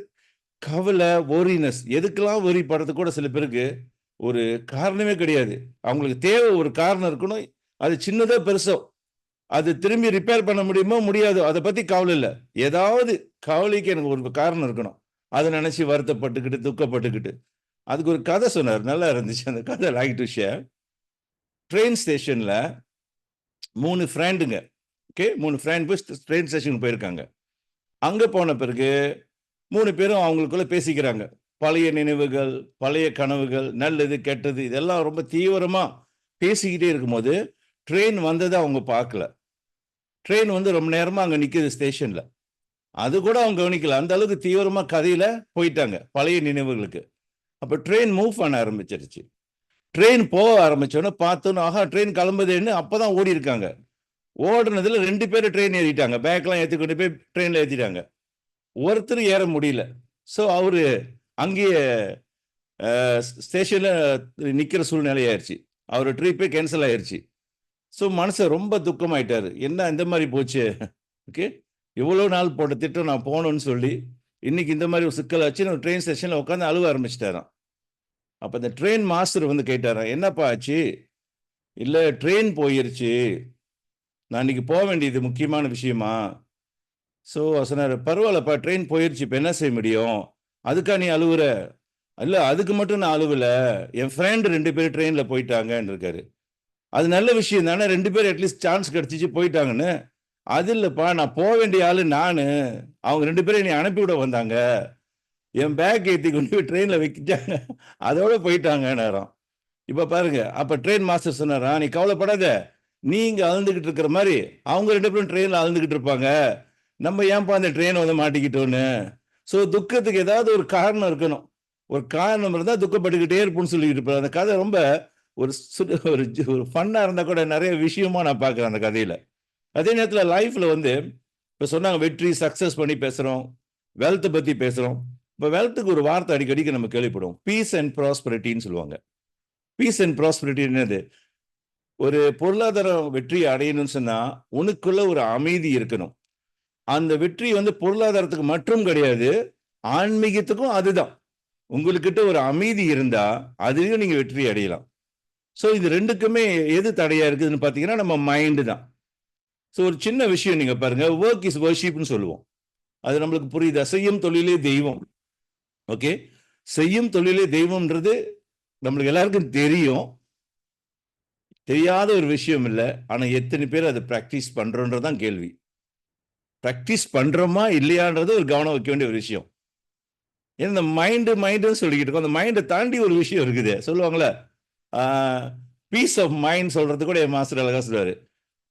கவலை, ஒரினஸ், எதுக்கெல்லாம் ஒரி படுறது கூட சில பேருக்கு ஒரு காரணமே கிடையாது. அவங்களுக்கு தேவை ஒரு காரணம் இருக்கணும். அது சின்னதோ பெருசோ, அது திரும்பி ரிப்பேர் பண்ண முடியுமோ முடியாதோ, அதை பற்றி கவலை இல்லை. ஏதாவது கவலைக்கு எனக்கு ஒரு காரணம் இருக்கணும். அதை நினச்சி வருத்தப்பட்டுக்கிட்டு துக்கப்பட்டுக்கிட்டு. அதுக்கு ஒரு கதை சொன்னார், நல்லா இருந்துச்சு அந்த கதை. Like to share. ட்ரெயின் ஸ்டேஷனில் 3 ஃப்ரெண்டுங்க. ஓகே, 3 ஃப்ரெண்ட் போய் ட்ரெயின் ஸ்டேஷனுக்கு போயிருக்காங்க. அங்கே போன பிறகு 3 பேரும் அவங்களுக்குள்ள பேசிக்கிறாங்க. பழைய நினைவுகள், பழைய கனவுகள், நல்லது கெட்டது இதெல்லாம் ரொம்ப தீவிரமாக பேசிக்கிட்டே இருக்கும்போது ட்ரெயின் வந்ததை அவங்க பார்க்கல. ட்ரெயின் வந்து ரொம்ப நேரமாக அங்கே நிற்கிது ஸ்டேஷனில். அது கூட அவங்க கவனிக்கல. அந்த அளவுக்கு தீவிரமாக கதையில் போயிட்டாங்க பழைய நினைவுகளுக்கு. அப்போ ட்ரெயின் மூவ் பண்ண ஆரம்பிச்சிருச்சு. ட்ரெயின் போக ஆரம்பிச்சோன்னே பார்த்தோன்னு, ஆஹா ட்ரெயின் கிளம்புதுன்னு அப்போ தான் ஓடி இருக்காங்க. ஓடுனதில் 2 பேர் ட்ரெயின் ஏறிட்டாங்க. பேக்கெலாம் ஏற்றி கொண்டு போய் ட்ரெயினில் ஏற்றிட்டாங்க. ஒருத்தர் ஏற முடியல. ஸோ அவர் அங்கேயே ஸ்டேஷனில் நிற்கிற சூழ்நிலை ஆயிடுச்சு. அவர் ட்ரிப்பே கேன்சல் ஆயிடுச்சு. ஸோ மனசை ரொம்ப துக்கமாயிட்டார். என்ன இந்த மாதிரி போச்சு, ஓகே, இவ்வளோ நாள் போட்ட திட்டம் நான் போகணுன்னு சொல்லி இன்னைக்கு இந்த மாதிரி ஒரு சிக்கல் ஆச்சு. நான் ட்ரெயின் ஸ்டேஷனில் உட்காந்து அழுவ ஆரம்பிச்சிட்டாராம். அப்போ இந்த ட்ரெயின் மாஸ்டர் வந்து கேட்டாராம், என்னப்பா ஆச்சு? இல்லை ட்ரெயின் போயிருச்சு, நான் இன்னைக்கு போக வேண்டியது முக்கியமான விஷயமா. ஸோ சொன்னார், பரவாயில்லப்பா ட்ரெயின் போயிருச்சு, இப்போ என்ன செய்ய முடியும், அதுக்கா நீ அழுவுற? இல்லை அதுக்கு மட்டும் நான் அழுவலை, என் ஃப்ரெண்டு 2 பேர் ட்ரெயினில் போயிட்டாங்கன்னு இருக்காரு. அது நல்ல விஷயம் தானே, 2 பேர் அட்லீஸ்ட் சான்ஸ் கிடச்சிச்சு போயிட்டாங்கன்னு. அது இல்லைப்பா, நான் போக வேண்டிய ஆள் நான், அவங்க 2 பேரும் என்னை அனுப்பிவிட வந்தாங்க, என் பேக் ஏற்றி கொண்டு போய் ட்ரெயினில் வைக்கிட்டாங்க, அதோட போயிட்டாங்க நேரம். இப்போ பாருங்க, அப்போ ட்ரெயின் மாஸ்டர் சொன்னாரா, நீ கவலைப்படாத, நீ இங்கே அழுந்துக்கிட்டு இருக்கிற மாதிரி அவங்க 2 பேரும் ட்ரெயினில் அழுந்துக்கிட்டு இருப்பாங்க, நம்ம ஏன்ப்பா அந்த ட்ரெயினை வந்து மாட்டிக்கிட்டோன்னு. ஸோ துக்கத்துக்கு ஏதாவது ஒரு காரணம் இருக்கணும், ஒரு காரணம் இருந்தால் துக்கப்பட்டுக்கிட்டே இருப்போம்னு சொல்லிக்கிட்டு இருப்பார். அந்த கதை ரொம்ப ஒரு ஒரு ஃபன்னாக இருந்தால் கூட நிறைய விஷயமா நான் பார்க்குறேன் அந்த கதையில். அதே நேரத்தில் லைஃப்பில் வந்து இப்போ சொன்னாங்க வெற்றி, சக்ஸஸ் பண்ணி பேசுகிறோம், வெல்த்தை பற்றி பேசுகிறோம். இப்போ வெல்த்துக்கு ஒரு வார்த்தை அடிக்கடிக்கு நம்ம கேள்விப்படுவோம், பீஸ் அண்ட் ப்ராஸ்பரிட்டின்னு சொல்லுவாங்க. பீஸ் அண்ட் ப்ராஸ்பரிட்டி என்னது? ஒரு பொருளாதாரம் வெற்றி அடையணும்னு சொன்னால் உனக்குள்ள ஒரு அமைதி இருக்கணும். அந்த வெற்றி வந்து பொருளாதாரத்துக்கு மட்டும் கிடையாது, ஆன்மீகத்துக்கும் அதுதான். உங்களுக்கிட்ட ஒரு அமைதி இருந்தால் அதுலேயும் நீங்கள் வெற்றி அடையலாம். ஸோ இது 2க்குமே எது தடையாக இருக்குதுன்னு பார்த்தீங்கன்னா நம்ம மைண்டு தான். ஸோ ஒரு சின்ன விஷயம் நீங்கள் பாருங்கள், ஒர்க் இஸ் வர்ஷிப்னு சொல்லுவோம். அது நம்மளுக்கு புரியுதா? செய்யும் தொழிலே தெய்வம். ஓகே, செய்யும் தொழிலே தெய்வம்ன்றது நம்மளுக்கு எல்லாருக்கும் தெரியும், தெரியாத ஒரு விஷயம் இல்லை. ஆனால் எத்தனை பேர் அதை ப்ராக்டிஸ் பண்ணுறோன்றதான் கேள்வி. ப்ராக்டிஸ் பண்ணுறோமா இல்லையான்றது ஒரு கவனம் வைக்க வேண்டிய ஒரு விஷயம். ஏன்னா இந்த மைண்டுன்னு சொல்லிக்கிட்டு இருக்கோம், அந்த மைண்டை தாண்டி ஒரு விஷயம் இருக்குது. சொல்லுவாங்களே பீஸ் ஆஃப் மைண்ட் சொல்கிறது கூட என் மாஸ்டர் அழகாக சொல்லுவார்.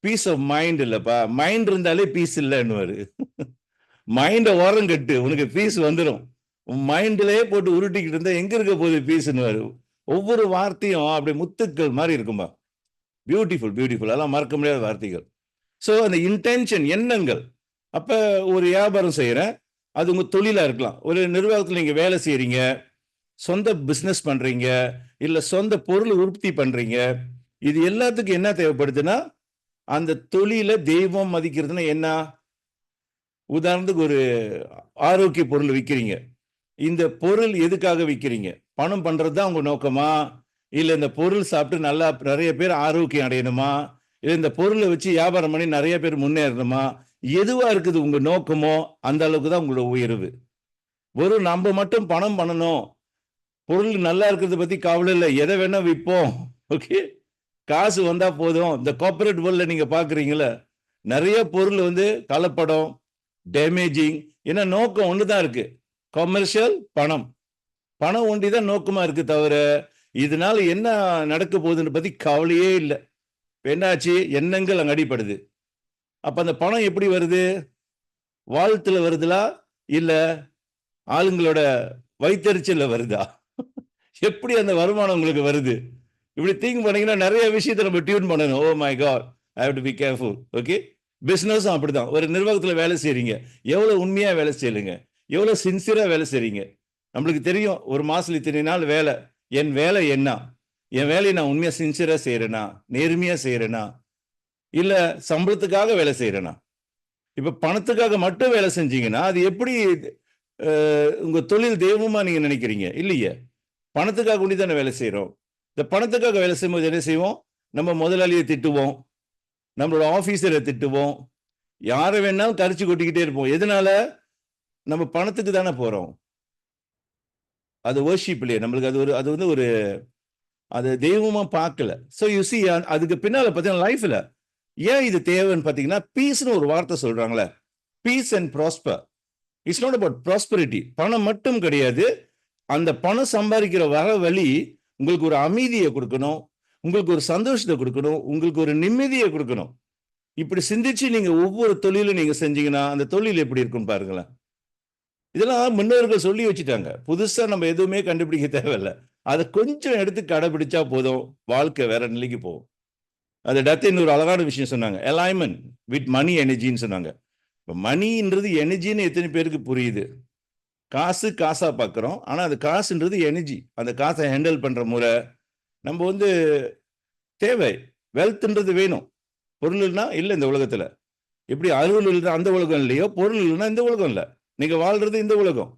பீஸ் ஆஃப் மைண்ட் இல்லைப்பா, மைண்ட் இருந்தாலே பீஸ் இல்லைன்னுவார். மைண்டை ஓரம் கட்டு, உனக்கு பீஸ் வந்துடும். உன் மைண்டிலேயே போட்டு உருட்டிக்கிட்டு இருந்தால் எங்கே இருக்க போகுது பீஸ்ன்னு. ஒவ்வொரு வார்த்தையும் அப்படி முத்துக்கள் மாதிரி இருக்கும்பா. பியூட்டிஃபுல் பியூட்டிஃபுல், அதெல்லாம் மறக்க முடியாத வார்த்தைகள். ஸோ அந்த இன்டென்ஷன், எண்ணங்கள். அப்போ ஒரு வியாபாரம் செய்கிறேன், அது உங்கள் தொழிலாக இருக்கலாம். ஒரு நிர்வாகத்தில் நீங்கள் வேலை செய்கிறீங்க, சொந்த பிஸ்னஸ் பண்ணுறீங்க, இல்லை சொந்த பொருள் உற்பத்தி பண்ணுறீங்க. இது எல்லாத்துக்கும் என்ன தேவைப்படுதுன்னா, அந்த தொழிலை தெய்வம் மதிக்கிறதுனா என்ன? உதாரணத்துக்கு ஒரு ஆரோக்கிய பொருள் விற்கிறீங்க. இந்த பொருள் எதுக்காக விற்கிறீங்க? பணம் பண்ணுறது தான் உங்கள் நோக்கமா? இல்லை இந்த பொருள் சாப்பிட்டு நல்லா நிறைய பேர் ஆரோக்கியம் அடையணுமா? இல்லை இந்த பொருளை வச்சு வியாபாரம் பண்ணி நிறைய பேர் முன்னேறணுமா? எதுவாக இருக்குது உங்கள் நோக்கமோ அந்த அளவுக்கு தான் உங்களோட உயர்வு. வெறும் நம்ம மட்டும் பணம் பண்ணணும், பொருள் நல்லா இருக்கிறத பற்றி கவலை இல்லை, எதை வேணால் விற்போம், ஓகே, காசு வந்தால் போதும். இந்த கார்பரேட் வேர்ல்டில் நீங்கள் பார்க்குறீங்களே, நிறைய பொருள் வந்து கலப்படம், டேமேஜிங். ஏன்னா நோக்கம் ஒன்று தான் இருக்குது, கமர்ஷியல், பணம் ஒண்டி தான் நோக்கமாக இருக்குது. தவிர இதனால என்ன நடக்க போகுதுன்னு பற்றி கவலையே இல்லை. என்னாச்சு? எண்ணங்கள் அங்க அடிப்படுது. அப்ப அந்த பணம் எப்படி வருது? வாழ்த்துல வருதுலா இல்ல ஆளுங்களோட வயித்தெரிச்சல்ல வருதா? எப்படி அந்த வருமானம் உங்களுக்கு வருது? இப்படி திங்க் பண்ணீங்கன்னா நிறைய விஷயத்தை நம்ம டியூன் பண்ணணும். Oh my God, I have to be careful. Okay, பிசினஸும் அப்படிதான். ஒரு நிர்வாகத்துல வேலை செய்றீங்க, எவ்வளவு உண்மையா வேலை செய்யுங்க, எவ்வளவு சின்சியரா வேலை செய்றீங்க. நம்மளுக்கு தெரியும் ஒரு மாசத்துல இத்தனை நாள் வேலை. என் வேலை என்ன? என் வேலையை நான் உண்மையா சின்சியரா செய்யறேனா, நேர்மையா செய்யறேனா, இல்ல சம்பளத்துக்காக வேலை செய்யறேனா? இப்ப பணத்துக்காக மட்டும் வேலை செஞ்சீங்கன்னா அது எப்படி உங்க தொழில் தெய்வமா நீங்க நினைக்கிறீங்க? இல்லையே. பணத்துக்காக வேண்டி தானே வேலை செய்யறோம். இந்த பணத்துக்காக வேலை செய்யும்போது என்ன செய்வோம்? நம்ம முதலாளியை திட்டுவோம், நம்மளோட ஆபீசரை திட்டுவோம், யாரை வேணாலும் கரிச்சு கொட்டிக்கிட்டே இருப்போம். எதனால? நம்ம பணத்துக்கு தானே போறோம். அது வர்ஷிப் இல்லையா நம்மளுக்கு? அது வந்து ஒரு அது தெய்வமா பார்க்கல. ஸோ யூ சி, அதுக்கு பின்னால பார்த்தீங்கன்னா லைஃப்ல ஏன் இது தேவைன்னு பார்த்தீங்கன்னா, பீஸ்னு ஒரு வார்த்தை சொல்றாங்களே, peace and prosper. It's not about prosperity. பணம் மட்டும் கிடையாது. அந்த பணம் சம்பாதிக்கிற வர வழி உங்களுக்கு ஒரு அமைதியை கொடுக்கணும், உங்களுக்கு ஒரு சந்தோஷத்தை கொடுக்கணும், உங்களுக்கு ஒரு நிம்மதியை கொடுக்கணும். இப்படி சிந்திச்சு நீங்க ஒவ்வொரு தொழிலும் நீங்க செஞ்சீங்கன்னா அந்த தொழில் எப்படி இருக்குன்னு பாருங்களேன். இதெல்லாம் முன்னோர்கள் சொல்லி வச்சுட்டாங்க. புதுசா நம்ம எதுவுமே கண்டுபிடிக்க தேவையில்லை. அதை கொஞ்சம் எடுத்து கடைபிடிச்சா போதும், வாழ்க்கை வேற நிலைக்கு போகும். அது டத்தின் ஒரு அழகான விஷயம் சொன்னாங்க, அலைன்மென்ட் வித் மணி எனர்ஜின்னு சொன்னாங்க. இப்போ மணின்றது எனர்ஜின்னு எத்தனை பேருக்கு புரியுது? காசு காசா பார்க்குறோம், ஆனால் அது காசுன்றது எனர்ஜி. அந்த காசை ஹேண்டில் பண்ற முறை நம்ம வந்து தேவை. வெல்த்ன்றது வேணும். பொருள்னா இல்லை இந்த உலகத்துல. எப்படி அருள் இல்லை அந்த உலகம் இல்லையோ, பொருள் இல்லைன்னா இந்த உலகம் இல்லை. நீங்க வாழ்றது இந்த உலகம்,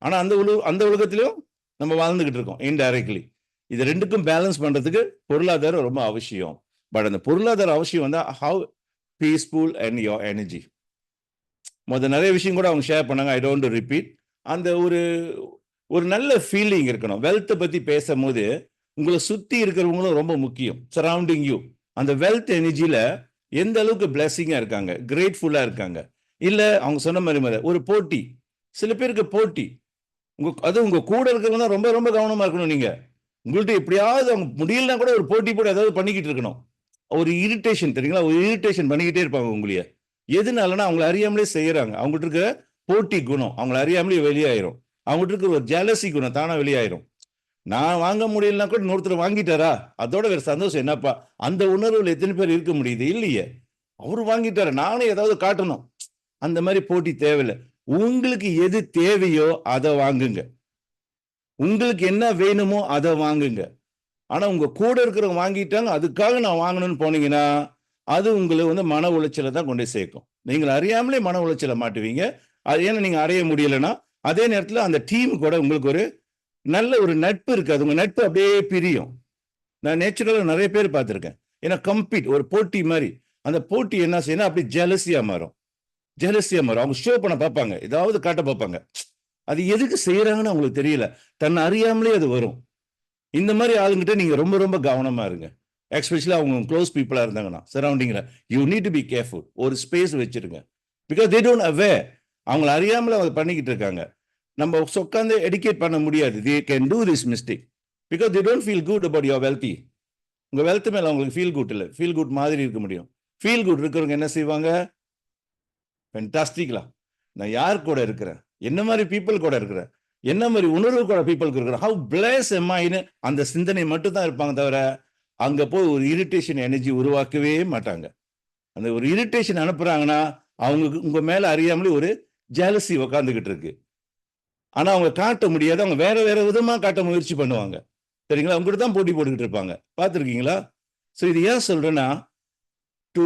ஆனா அந்த உலகத்திலையும் நம்ம வாழ்ந்துகிட்டு இருக்கோம் இன்டைரக்ட்லி. இது ரெண்டுக்கும் பேலன்ஸ் பண்றதுக்கு பொருளாதாரம் ரொம்ப அவசியம். பட் அந்த பொருளாதார அவசியம் வந்து how peaceful and your energy. நிறைய விஷயம் கூட அவங்க ஷேர் பண்ணாங்க, ஐ டோன்ட் ரிப்பீட். அந்த ஒரு நல்ல ஃபீலிங் இருக்கணும். வெல்த்தை பத்தி பேசும்போது உங்களை சுத்தி இருக்கிறவங்களும் ரொம்ப முக்கியம். சரௌண்டிங் யூ, அந்த வெல்த் எனர்ஜியில எந்த அளவுக்கு பிளெஸிங்கா இருக்காங்க, கிரேட்ஃபுல்லா இருக்காங்க. இல்ல அவங்க சொன்ன மாதிரி ஒரு போட்டி. சில பேருக்கு போட்டி. உங்க கூட இருக்கிறவங்க தான் ரொம்ப ரொம்ப கவனமா இருக்கணும். நீங்க உங்கள்கிட்ட எப்படியாவது அவங்க முடியலன்னா கூட ஒரு போட்டி போட ஏதாவது பண்ணிக்கிட்டு இருக்கணும். ஒரு இரிட்டேஷன் தெரியுங்களா, ஒரு இரிட்டேஷன் பண்ணிக்கிட்டே இருப்பாங்க உங்களைய. எதுனாலன்னா அவங்களை அறியாமலே செய்யறாங்க. அவங்ககிட்ட இருக்க போட்டி குணம் அவங்களை அறியாமலே வெளியாயிரும். அவங்ககிட்ட இருக்கிற ஒரு ஜெலசி குணம் தானா வெளியாயிரும். நான் வாங்க முடியலன்னா கூட இன்னொருத்தர் வாங்கிட்டாரா, அதோட வேற சந்தோஷம் என்னப்பா? அந்த உணர்வுல எத்தனை பேர் இருக்க முடியுது? இல்லையே. அவரு வாங்கிட்டாரு, நானே ஏதாவது காட்டணும். அந்த மாதிரி போட்டி தேவையில்லை. உங்களுக்கு எது தேவையோ அதை வாங்குங்க. உங்களுக்கு என்ன வேணுமோ அதை வாங்குங்க. ஆனா உங்க கூட இருக்கிறவங்க வாங்கிட்டாங்க அதுக்காக நான் வாங்கணும்னு போனீங்கன்னா அது உங்களை வந்து மன உளைச்சலை தான் கொண்டு சேர்க்கும். நீங்கள் அறியாமலே மன உளைச்சலை மாட்டுவீங்க. அது ஏன்னா நீங்க அடைய முடியலைன்னா அதே நேரத்தில் அந்த டீம் கூட உங்களுக்கு ஒரு நல்ல ஒரு நட்பு இருக்காது. உங்க நட்பு அப்படியே பிரியும். நான் நேச்சுரலாக நிறைய பேர் பார்த்துருக்கேன். ஏன்னா கம்பீட் ஒரு போட்டி மாதிரி. அந்த போட்டி என்ன செய்யணும், அப்படி ஜெலசியா மாறும். அவங்க ஷோ பண்ண பார்ப்பாங்க, ஏதாவது காட்ட பார்ப்பாங்க. அது எதுக்கு செய்யறாங்கன்னு அவங்களுக்கு தெரியல, தன்னை அறியாமலே அது வரும். இந்த மாதிரி ஆளுங்கிட்ட நீங்க ரொம்ப ரொம்ப கவனமா இருங்க. எஸ்பெஷலி அவங்க க்ளோஸ் பீப்புளா இருந்தாங்கன்னா சரௌண்டிங்ல you need to be careful. ஒரு ஸ்பேஸ் வச்சிருங்க. Because they don't aware. அவங்களை அறியாமலே அவங்க பண்ணிக்கிட்டு இருக்காங்க. நம்ம உட்காந்து எடுக்கேட் பண்ண முடியாது. They can do this mistake because they don't feel good about your wealthy. உங்க வெல்த் மேல அவங்களுக்கு ஃபீல் குட் இல்லை. ஃபீல் குட் மாதிரி இருக்க முடியும். ஃபீல் குட் இருக்கிறவங்க என்ன செய்வாங்க? ஃபென்டாஸ்டிக்லா, நான் யார் கூட இருக்கிறேன், என்ன மாதிரி பீப்புள் கூட இருக்கிறேன், என்ன மாதிரி உணர்வு கூட பீப்புளுக்கு இருக்கிறேன், ஹவு பிளேஸ் எம்மாயின்னு அந்த சிந்தனை மட்டும் தான் இருப்பாங்க. தவிர அங்க போய் ஒரு இரிட்டேஷன் எனர்ஜி உருவாக்கவே மாட்டாங்க. அந்த ஒரு இரிட்டேஷன் அனுப்புறாங்கன்னா அவங்க உங்க மேல அறியாமலே ஒரு ஜெலசி உக்காந்துகிட்டு இருக்கு. ஆனா அவங்க காட்ட முடியாது. அவங்க வேற வேற விதமா காட்ட முயற்சி பண்ணுவாங்க. சரிங்களா? அவங்க கூட தான் போட்டி போட்டுக்கிட்டு இருப்பாங்க. பார்த்துருக்கீங்களா? ஸோ இது ஏன் சொல்றேன்னா, டு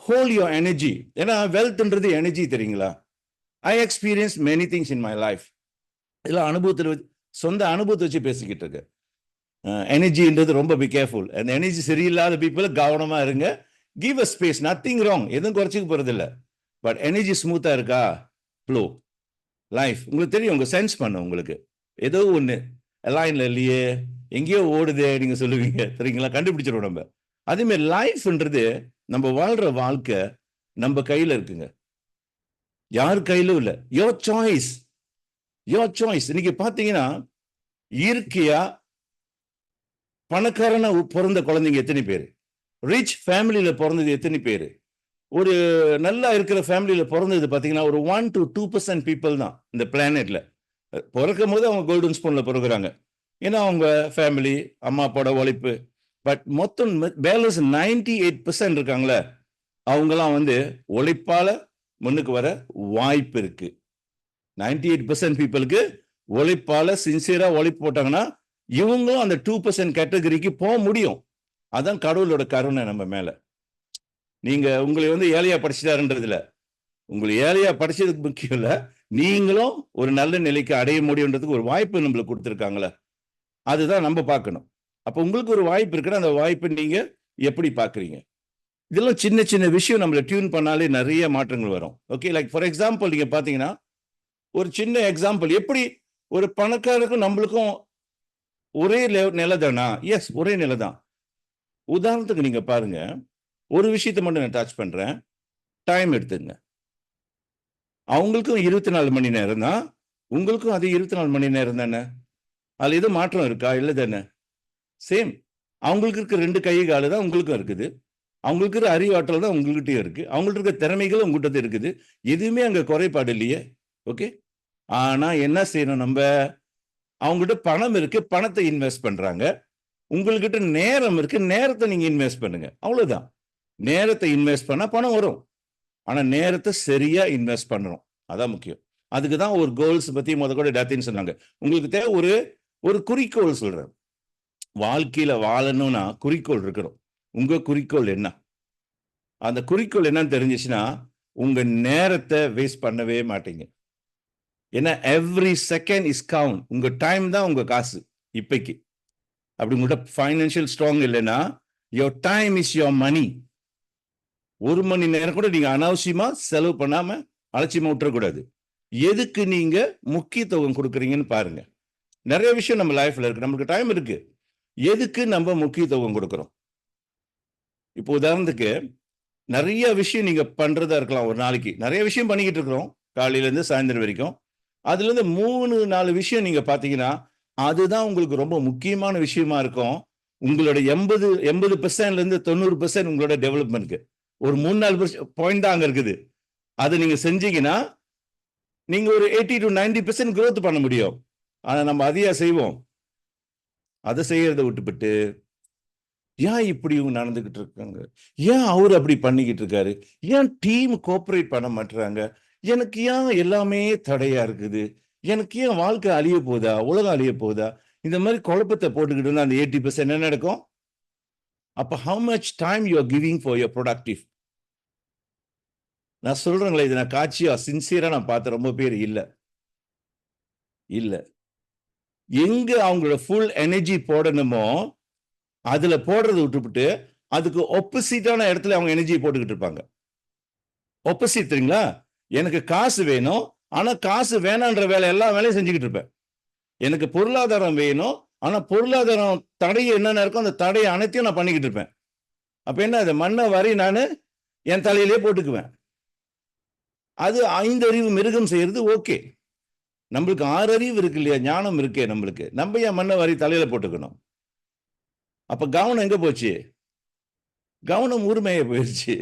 ஹோல்ட் யுவர் எனர்ஜி. ஏன்னா வெல்த்ன்றது எனர்ஜி. தெரியுங்களா? I experience many things in my life. இதெல்லாம் அனுபவத்தில் சொந்த அனுபவத்தை வச்சு பேசிக்கிட்டு இருக்கு. எனர்ஜின்றது ரொம்ப பி கேர்ஃபுல். அந்த எனர்ஜி சரியில்லாத பீப்புள் கவனமா இருங்க. Give a space, nothing wrong, எதுவும் குறைச்சிக்க போறது இல்லை. பட் எனர்ஜி ஸ்மூத்தா இருக்கா, ஃப்ளோ லைஃப் உங்களுக்கு தெரியும். உங்க சென்ஸ் பண்ண உங்களுக்கு ஏதோ ஒன்று லைன்ல இல்லையே, எங்கேயோ ஓடுதே நீங்க சொல்லுவீங்க. சரிங்களா? கண்டுபிடிச்சிடும் நம்ம. அதே மாதிரி லைஃப்ன்றது நம்ம வாழ்ற வாழ்க்கை நம்ம கையில இருக்குங்க, யார் கையிலும் இல்லை. Your choice, your choice. இன்னைக்கு பாத்தீங்கன்னா இயற்கையா பணக்காரனா பிறந்த குழந்தைங்க எத்தனை பேர், ரிச் ஃபேமிலியில பிறந்தது எத்தனை பேர்? ஒரு நல்லா இருக்கிற ஃபேமிலியில பிறந்தது பார்த்தீங்கன்னா ஒரு 1 to 2% பீப்புள் தான் இந்த பிளானெட்ல. பிறக்கும் போது அவங்க கோல்டன் ஸ்பூன்ல பிறகுறாங்க. ஏன்னா அவங்க ஃபேமிலி, அம்மா அப்பாவோட உழைப்பு. பட் மொத்தம் பேலன்ஸ் 98% இருக்காங்களே, அவங்கலாம் வந்து உழைப்பால முன்னுக்கு வர வாய்ப்பு இருக்கு. 98% பீப்புளுக்கு உழைப்பால சின்சியரா உழைப்பு போட்டாங்கன்னா இவங்களும் அந்த 2% கேட்டகரிக்கு போக முடியும். அதான் கடவுளோட கருணை நம்ம மேல. நீங்க உங்களை வந்து ஏழையா படிச்சுட்டாருன்றதுல, உங்களை ஏழையா படிச்சதுக்கு முக்கியம் இல்ல, நீங்களும் ஒரு நல்ல நிலைக்கு அடைய முடியுன்றதுக்கு ஒரு வாய்ப்பு நம்மளுக்கு கொடுத்துருக்காங்களே, அதுதான் நம்ம பார்க்கணும். அப்போ உங்களுக்கு ஒரு வாய்ப்பு இருக்குன்னா அந்த வாய்ப்பை நீங்க எப்படி பார்க்குறீங்க? இதெல்லாம் சின்ன சின்ன விஷயம் நம்மள டியூன் பண்ணாலே நிறைய மாற்றங்கள் வரும். ஓகே, லைக் ஃபார் எக்ஸாம்பிள் நீங்க பார்த்தீங்கன்னா ஒரு சின்ன எக்ஸாம்பிள், எப்படி ஒரு பணக்காரருக்கும் நம்மளுக்கும் ஒரே நிலை தானா? எஸ், ஒரே நிலை தான். உதாரணத்துக்கு நீங்க பாருங்க, ஒரு விஷயத்தை மட்டும் நான் டச் பண்றேன். டைம் எடுத்துங்க. அவங்களுக்கும் 24 மணி நேரம் தான், உங்களுக்கும் அது 24 மணி நேரம் தானே. அதுல எதுவும் மாற்றம் இருக்கா? இல்லை தானே, சேம். அவங்களுக்கு இருக்க 2 கை காலு தான் உங்களுக்கும் இருக்குது. அவங்களுக்கு இருக்கிற அறிவாற்றல் தான் உங்கள்கிட்டயும் இருக்கு. அவங்கள்ட்ட இருக்க திறமைகள் உங்கள்கிட்ட இருக்குது. எதுவுமே அங்க குறைபாடு இல்லையே. ஓகே, ஆனா என்ன செய்யணும் நம்ம? அவங்ககிட்ட பணம் இருக்கு, பணத்தை இன்வெஸ்ட் பண்றாங்க. உங்கள்கிட்ட நேரம் இருக்கு, நேரத்தை நீங்க இன்வெஸ்ட் பண்ணுங்க. அவ்வளவுதான். நேரத்தை இன்வெஸ்ட் பண்ணா பணம் வரும். ஆனா நேரத்தை சரியா இன்வெஸ்ட் பண்ணணும், அதான் முக்கியம். அதுக்கு தான் ஒரு கோல்ஸ் பத்தி கூட டேத்தின்னு சொன்னாங்க. உங்களுக்கு தேவை ஒரு குறிக்கோள் சொல்றேன். வாழ்க்கையில வாழணும்னா குறிக்கோள் இருக்கணும். உங்க குறிக்கோள் என்ன? அந்த குறிக்கோள் என்னன்னு தெரிஞ்சிச்சுன்னா உங்க நேரத்தை வேஸ்ட் பண்ணவே மாட்டீங்க. ஏன்னா எவ்ரி செகண்ட் இஸ் கவுண்ட். உங்க டைம் தான் உங்க காசு இப்பைக்கு. அப்படி உங்கள்கிட்ட ஃபைனான்சியல் ஸ்ட்ராங் இல்லைன்னா your time is your money. 1 மணி நேரம் கூட நீங்க அனாவசியமா செலவு பண்ணாம அலட்சியமா விட்டுறக்கூடாது. எதுக்கு நீங்க முக்கியத்துவம் கொடுக்குறீங்கன்னு பாருங்க. நிறைய விஷயம் நம்ம லைஃப்ல இருக்கு, நம்மளுக்கு டைம் இருக்கு. எதுக்கு நம்ம முக்கியத்துவம் கொடுக்குறோம்? இப்போ உதாரணத்துக்கு நிறைய விஷயம் நீங்க பண்றதா இருக்கலாம். ஒரு நாளைக்கு நிறைய விஷயம் பண்ணிக்கிட்டு இருக்கிறோம், காலையில இருந்து சாயந்தரம் வரைக்கும். அதுல இருந்து 3-4 விஷயம் நீங்க பாத்தீங்கன்னா அதுதான் உங்களுக்கு ரொம்ப முக்கியமான விஷயமா இருக்கும். உங்களோட 80% இருந்து 90% உங்களோட டெவலப்மெண்ட்க்கு ஒரு 3-4 பாயிண்ட் தான் அங்க இருக்குது. அதை நீங்க செஞ்சீங்கன்னா நீங்க ஒரு 80 to 90% growth பண்ண முடியும். ஆனா நம்ம அதையா செய்வோம்? அதை செய்யறதை விட்டுவிட்டு ஏன் இப்படி இவங்க நடந்துகிட்டு இருக்காங்க, ஏன் அவர் அப்படி பண்ணிக்கிட்டு இருக்காரு, ஏன் டீம் கோஆபரேட் பண்ண மாட்டாங்க, எனக்கு ஏன் எல்லாமே தடையா இருக்குது, எனக்கு ஏன் வாழ்க்கை அழிய போதா, உலகம் அழிய போதா, இந்த மாதிரி குழப்பத்தை போட்டுக்கிட்டு இருந்தா அந்த 80% என்ன நடக்கும்? அப்ப how much time you are giving for your productive? நான் சொல்றேங்களே, இது நான் காட்சியா சின்சியரா நான் பார்த்த ரொம்ப பேர் இல்ல. எங்க அவங்களோட ஃபுல் எனர்ஜி போடணுமோ அதுல போடுறதை விட்டுவிட்டு அதுக்கு ஆப்போசிட்டான இடத்துல அவங்க எனர்ஜி போட்டுக்கிட்டு இருப்பாங்க. ஆப்போசிட் தெரியுங்களா? எனக்கு காசு வேணும், ஆனா காசு வேணான்ற வேலை எல்லா வேலையும் செஞ்சுக்கிட்டு இருப்பேன். எனக்கு பொருளாதாரம் வேணும், ஆனா பொருளாதாரம் தடை என்னென்ன இருக்கும் அந்த தடையை அனைத்தையும் நான் பண்ணிக்கிட்டு இருப்பேன். அப்ப என்ன, அதை மண்ணை வரை நான் என் தலையிலே போட்டுக்குவேன். அது 5 அறிவு மிருகம் செய்யறது ஓகே. நம்மளுக்கு 6 அறிவு இருக்கு இல்லையா, ஞானம் இருக்கே நம்மளுக்கு. நம்ம ஏன் மண்ணை வரை தலையில போட்டுக்கணும்? அப்ப கவனம் எங்க போச்சு? கவனம் ஊர்மைய போயிருச்சு.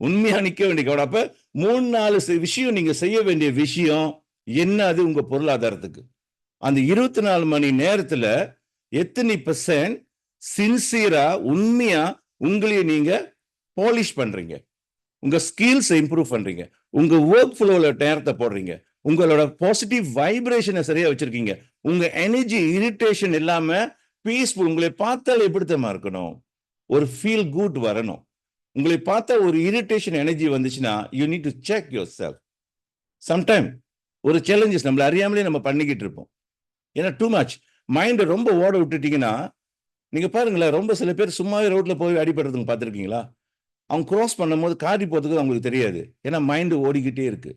உண்மையா நிக்க வேண்டிய கவனம். அப்ப 3-4 விஷயம் நீங்க செய்ய வேண்டிய விஷயம் என்ன? அது உங்க பொருளாதாரத்துக்கு அந்த 24 மணி நேரத்துல எத்தனை % சின்சியரா உண்மையா உங்களையே நீங்க பாலிஷ் பண்றீங்க, உங்க ஸ்கில்ஸ் இம்ப்ரூவ் பண்றீங்க, உங்க ஒர்க் ஃப்ளோல நேரத்தை போடுறீங்க, உங்களோட பாசிட்டிவ் வைப்ரேஷனை சரியா வச்சிருக்கீங்க, உங்க எனர்ஜி இரிட்டேஷன் இல்லாம பீஸ்ஃபுல். உங்களை பார்த்தால் எப்படித்தமா இருக்கணும்? ஒரு ஃபீல் குட் வரணும். உங்களை பார்த்தா ஒரு இரிட்டேஷன் எனர்ஜி வந்துச்சுன்னா you need to check your self. Sometime ஒரு சேலஞ்சஸ் நம்மள அறியாமலே நம்ம பண்ணிக்கிட்டு இருப்போம். ஏன்னா டூ மச் மைண்டை ரொம்ப ஓட விட்டுட்டீங்கன்னா, நீங்க பாருங்களேன், ரொம்ப சில பேர் சும்மாவே ரோட்ல போய் அடிபடுறதுங்க பார்த்துருக்கீங்களா? அவங்க கிராஸ் பண்ணும்போது காட்டி போறதுக்கு அவங்களுக்கு தெரியாது. ஏன்னா மைண்டு ஓடிக்கிட்டே இருக்கு.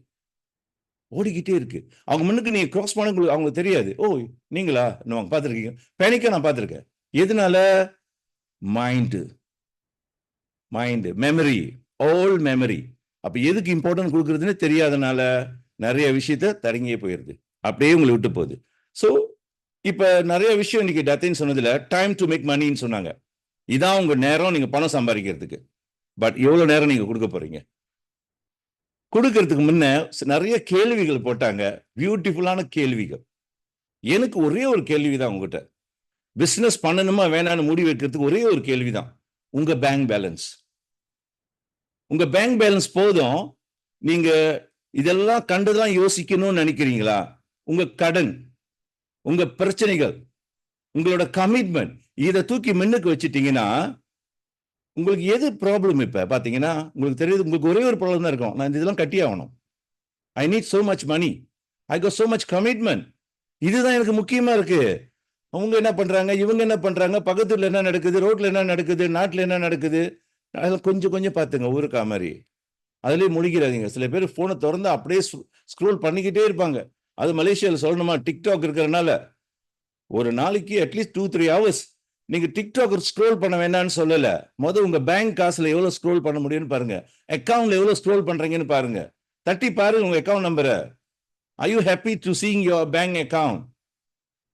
அவங்க முன்னுக்கு நீங்க கிராஸ் பண்ண அவங்களுக்கு தெரியாது. ஓ நீங்களா பார்த்துருக்கீங்க. பேனிக்கா நான் பார்த்துருக்கேன். எதனால? Mind memory, old memory. அப்ப எதுக்கு இம்பார்ட்டன்ட் கொடுக்கறதுன்னு தெரியாதனால நிறைய விஷயத்த தடங்கியே போயிருது, அப்படியே உங்களை விட்டு போகுது. ஸோ இப்ப நிறைய விஷயம் இன்னைக்கு டத்தின்னு சொன்னதுல டைம் டு மேக் மணின்னு சொன்னாங்க. இதான் உங்க நேரம், நீங்க பணம் சம்பாதிக்கிறதுக்கு. பட் எவ்வளவு நேரம் நீங்க கொடுக்க போறீங்க? கொடுக்கறதுக்கு முன்ன நிறைய கேள்விகள் போட்டாங்க, பியூட்டிஃபுல்லான கேள்விகள். எனக்கு ஒரே ஒரு கேள்விதான் உங்ககிட்ட. பிசினஸ் பண்ணணுமா வேணான்னு முடிவு வைக்கிறதுக்கு ஒரே ஒரு கேள்விதான். உங்க பேங்க் பேலன்ஸ். உங்க பேங்க் பேலன்ஸ் போதும். நீங்க இதெல்லாம் கண்டுதான் யோசிக்கணும்னு நினைக்கிறீங்களா? உங்க கடன், உங்க பிரச்சனைகள், உங்களோட கமிட்மெண்ட், இதை தூக்கி முன்னுக்கு வச்சுட்டீங்கன்னா உங்களுக்கு எது ப்ராப்ளம்? இப்ப பாத்தீங்கன்னா உங்களுக்கு தெரியுது, உங்களுக்கு ஒரே ஒரு ப்ராப்ளம் தான் இருக்கும். நான் இதெல்லாம் கட்டி ஆகணும். I need so much money, I got so much commitment. இதுதான் எனக்கு முக்கியமா இருக்கு. அவங்க என்ன பண்றாங்க, இவங்க என்ன பண்றாங்க, பக்கத்துல என்ன நடக்குது, ரோட்ல என்ன நடக்குது, நாட்டுல என்ன நடக்குது, அதெல்லாம் கொஞ்சம் கொஞ்சம் பாத்துங்க. ஊருக்கா மாதிரி அதுலயே முழிக்கிறாதீங்க. சில பேர் போனை திறந்து அப்படியே ஸ்க்ரோல் பண்ணிக்கிட்டே இருப்பாங்க. அது மலேசியாவில் சொல்லணுமா, டிக்டாக் இருக்கிறதுனால ஒரு நாளைக்கு அட்லீஸ்ட் 2-3 hours நீங்க டிக்டாக் ஸ்க்ரோல் பண்ண வேண்டாம்னு சொல்லல. உங்க பேங்க் காசுல எவ்வளவு ஸ்க்ரோல் பண்ண முடியும்னு பாருங்க. அக்கவுண்ட்ல எவ்வளவு ஸ்க்ரோல் பண்றீங்கன்னு பாருங்க. தட்டி பாருங்க உங்க அக்கவுண்ட் நம்பரை. Are you happy to seeing your bank account?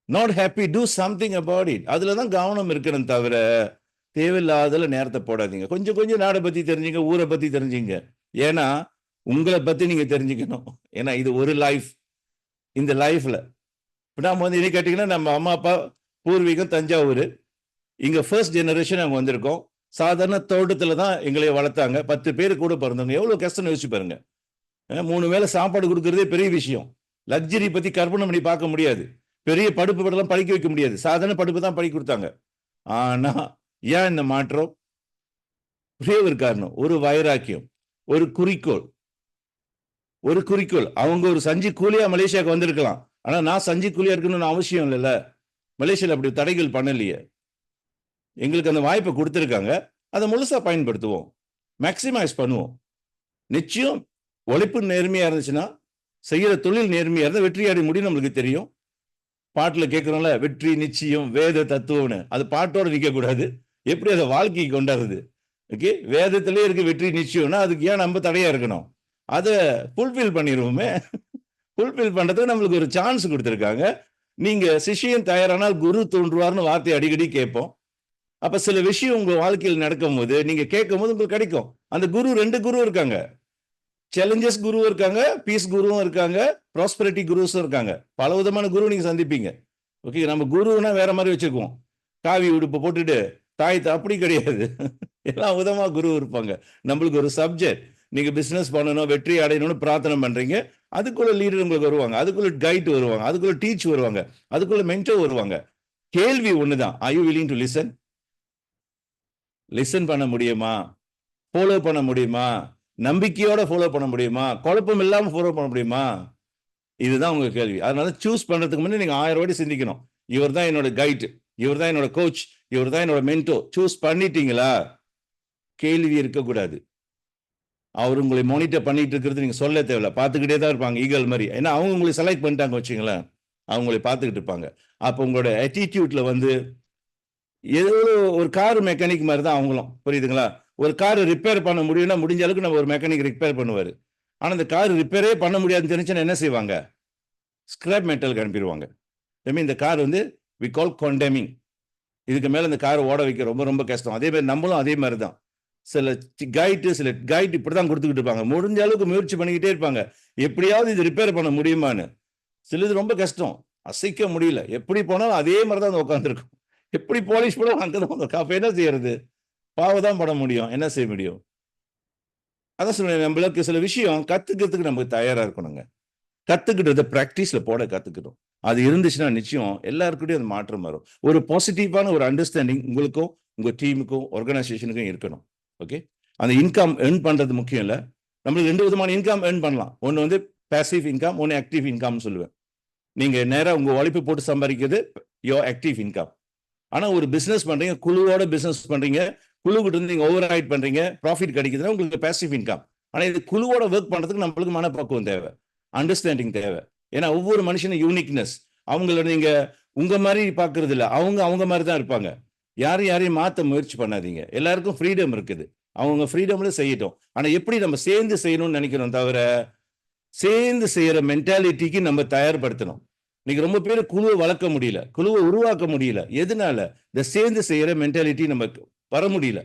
Not happy, do something about it. அதுலதான் கவனம் இருக்கணும் தவிர தேவையில்லாதல நேரத்தை போடாதீங்க. கொஞ்சம் கொஞ்சம் நாடை பத்தி தெரிஞ்சுங்க, ஊரை பத்தி தெரிஞ்சுங்க. ஏன்னா உங்களை பத்தி நீங்க தெரிஞ்சுக்கணும். ஏன்னா இது ஒரு லைஃப். இந்த லைஃப்ல நாம வந்து என்ன கேட்டீங்கன்னா, நம்ம அம்மா அப்பா பூர்வீகம் தஞ்சாவூர். இங்க ஃபர்ஸ்ட் ஜெனரேஷன் அவங்க வந்திருக்கோம். சாதாரண தோட்டத்துல தான் எங்களை வளர்த்தாங்க. 10 பேர் கூட பிறந்தவங்க. எவ்வளவு கஷ்டம் யோசிச்சு பாருங்க. 3 வேளை சாப்பாடு கொடுக்கறதே பெரிய விஷயம். லக்ஸரி பத்தி கற்பனை பண்ணி பார்க்க முடியாது. பெரிய படிப்பு படலாம் படிக்க வைக்க முடியாது. சாதாரண படிப்பு தான் படிக்க கொடுத்தாங்க. ஆனா ஏன் இந்த மாற்றம்? ஒரே ஒரு காரணம், ஒரு வைராக்கியம், ஒரு குறிக்கோள். ஒரு குறிக்கோள். அவங்க ஒரு சஞ்சி கூலியா மலேசியாவுக்கு வந்திருக்கலாம். ஆனா நான் சஞ்சி கூலியா இருக்கணும்னு அவசியம் இல்லைல்ல. மலேசியாவில் அப்படி தடைகள் பண்ணலையே. எங்களுக்கு அந்த வாய்ப்பை கொடுத்துருக்காங்க. அதை முழுசா பயன்படுத்துவோம், மேக்சிமைஸ் பண்ணுவோம். நிச்சயம் உழைப்பு நேர்மையா இருந்துச்சுன்னா, செய்யற தொழில் நேர்மையா இருந்தால் வெற்றி அடைய முடியும். நம்மளுக்கு தெரியும். பாட்டுல கேட்கிறோம்ல, வெற்றி நிச்சயம் வேத தத்துவம்னு. அது பாட்டோட நிக்க கூடாது. எப்படி அதை வாழ்க்கைக்கு கொண்டாடுறது? ஓகே, வேதத்திலே இருக்கு வெற்றி நிச்சயம்னா, அதுக்கு ஏன் நம்ம தடையா இருக்கணும்? அதை ஃபுல்ஃபில் பண்ணிடுவோமே. ஃபுல்ஃபில் பண்றதுக்கு நம்மளுக்கு ஒரு சான்ஸ் கொடுத்துருக்காங்க. நீங்க சிஷ்யன் தயாரானால் குரு தோன்றுவார்னு வார்த்தை அடிக்கடி கேட்போம். அப்ப சில விஷயம் உங்க வாழ்க்கையில் நடக்கும் போது நீங்க கேட்கும் போது உங்களுக்கு கிடைக்கும். அந்த குரு 2 குரு இருக்காங்க. சேலஞ்சஸ் குரு இருக்காங்க, பீஸ் குருவும் இருக்காங்க, ப்ராஸ்பரிட்டி குருஸும் இருக்காங்க. பல விதமான குரு நீங்க சந்திப்பீங்க. ஓகே, நம்ம குருன்னா வேற மாதிரி வச்சிருக்கோம். காவி உடுப்பு போட்டுட்டு தாயத்தை, அப்படி கிடையாது. எல்லா விதமா குரு இருப்பாங்க. நம்மளுக்கு ஒரு சப்ஜெக்ட், நீங்க பிசினஸ் பண்ணணும், வெற்றி அடையணும்னு பிரார்த்தனை பண்றீங்க. அதுக்குள்ள லீடர் உங்களுக்கு வருவாங்க, அதுக்குள்ள கைட் வருவாங்க, அதுக்குள்ள டீச் வருவாங்க, அதுக்குள்ள மென்டர் வருவாங்க. கேள்வி ஒண்ணுதான், are you willing to listen? Listen பண்ண முடியுமா? ஃபாலோ பண்ண முடியுமா? நம்பிக்கையோட ஃபாலோ பண்ண முடியுமா? குழப்பம் இல்லாம ஃபாலோ பண்ண முடியுமா? இதுதான் உங்க கேள்வி. அதனால சூஸ் பண்றதுக்கு முன்னாடி நீங்க 1000 வாட்டி சிந்திக்கணும். இவர் தான் என்னோட கைட், இவர் தான் என்னோட கோச், இவர் தான் என்னோட மென்டோ. சூஸ் பண்ணிட்டீங்களா? கேள்வி இருக்கக்கூடாது. அவர் உங்களை மானிட்டர் பண்ணிட்டு இருக்கிறது நீங்க சொல்ல தேவையில்ல. பார்த்துக்கிட்டே தான் இருப்பாங்க, ஈகல் மாதிரி. ஏன்னா அவங்க உங்களை செலக்ட் பண்ணிட்டாங்க வச்சுங்களேன், அவங்களை பார்த்துக்கிட்டு இருப்பாங்க. அப்போ உங்களோட ஆட்டிடியூட்ல வந்து ஏதோ ஒரு கார் மெக்கானிக் மாதிரி தான் அவங்களும். புரியுதுங்களா? ஒரு கார் ரிப்பேர் பண்ண முடியும்னா முடிஞ்ச அளவுக்கு நம்ம ஒரு மெக்கானிக் ரிப்பேர் பண்ணுவார். ஆனால் அந்த கார் ரிப்பேரே பண்ண முடியாதுன்னு தெரிஞ்சுன்னா என்ன செய்வாங்க? ஸ்கிராப் மெட்டலுக்கு அனுப்பிடுவாங்க. இந்த கார் வந்து வி கால் condemning. இதுக்கு மேலே இந்த காரை ஓட வைக்க ரொம்ப ரொம்ப கஷ்டம். அதே மாதிரி நம்மளும் அதே மாதிரி தான். சில கைட் இப்படி தான் கொடுத்துக்கிட்டு இருப்பாங்க. முடிஞ்ச அளவுக்கு முயற்சி பண்ணிக்கிட்டே இருப்பாங்க, எப்படியாவது இது ரிப்பேர் பண்ண முடியுமான்னு. சிலது ரொம்ப கஷ்டம், அசைக்க முடியல. எப்படி போனாலும் அதே மாதிரி தான் உட்காந்துருக்கும். எப்படி பாலிஷ் பண்ண அங்கதான். அப்ப என்ன செய்யறது? பாவதான் பட முடியும், என்ன செய்ய முடியும்? அதான் சொல்றேன், நம்மளுக்கு சில விஷயம் கத்துக்கிறதுக்கு நமக்கு தயாரா இருக்கணுங்க. கத்துக்கிட்டதை பிராக்டிஸ்ல போட கத்துக்கணும். அது இருந்துச்சுன்னா நிச்சயம் எல்லாருக்கிட்டையும் அந்த மாற்றம் வரும். ஒரு பாசிட்டிவான ஒரு அண்டர்ஸ்டாண்டிங் உங்களுக்கும் உங்க டீமுக்கும் ஆர்கனைசேஷனுக்கும் இருக்கணும். ஓகே, அந்த இன்கம் ஏர்ன் பண்றது முக்கியம் இல்லை. நம்மளுக்கு 2 விதமான இன்கம் ஏர்ன் பண்ணலாம். ஒன்று வந்து பேசிவ் இன்கம், ஒன்று ஆக்டிவ் இன்கம் சொல்லுவேன். நீங்க நேராக உங்க உழைப்பு போட்டு சம்பாதிக்கிறது யோர் ஆக்டிவ் இன்கம். ஆனா ஒரு பிசினஸ் பண்றீங்க, குழுவோட பிசினஸ் பண்றீங்க, குழுக்கிட்ட இருந்து நீங்க ஓவர் ரைட் பண்றீங்க, ப்ராஃபிட் கிடைக்குதுன்னா உங்களுக்கு பேசிவ் இன்கம். ஆனா இது குழுவோட ஒர்க் பண்றதுக்கு நம்மளுக்கு மனப்பக்குவம் தேவை, அண்டர்ஸ்டாண்டிங் தேவை. ஏன்னா ஒவ்வொரு மனுஷனும் யூனிக்னஸ். அவங்கள நீங்க உங்க மாதிரி பாக்குறது இல்லை, அவங்க மாதிரி தான் இருப்பாங்க. யாரையும் மாற்ற முயற்சி பண்ணாதீங்க. எல்லாருக்கும் ஃப்ரீடம் இருக்குது, அவங்க ஃப்ரீடம்ல செய்யட்டும். ஆனா எப்படி நம்ம சேர்ந்து செய்யணும்னு நினைக்கிறோம் தவிர சேர்ந்து செய்யற மென்டாலிட்டிக்கு நம்ம தயார்படுத்தணும். இன்னைக்கு ரொம்ப பேர் குழுவை வளர்க்க முடியல, குழுவை உருவாக்க முடியல. எதனால? இந்த சேர்ந்து செய்யற மென்டாலிட்டி நம்ம வர முடியல.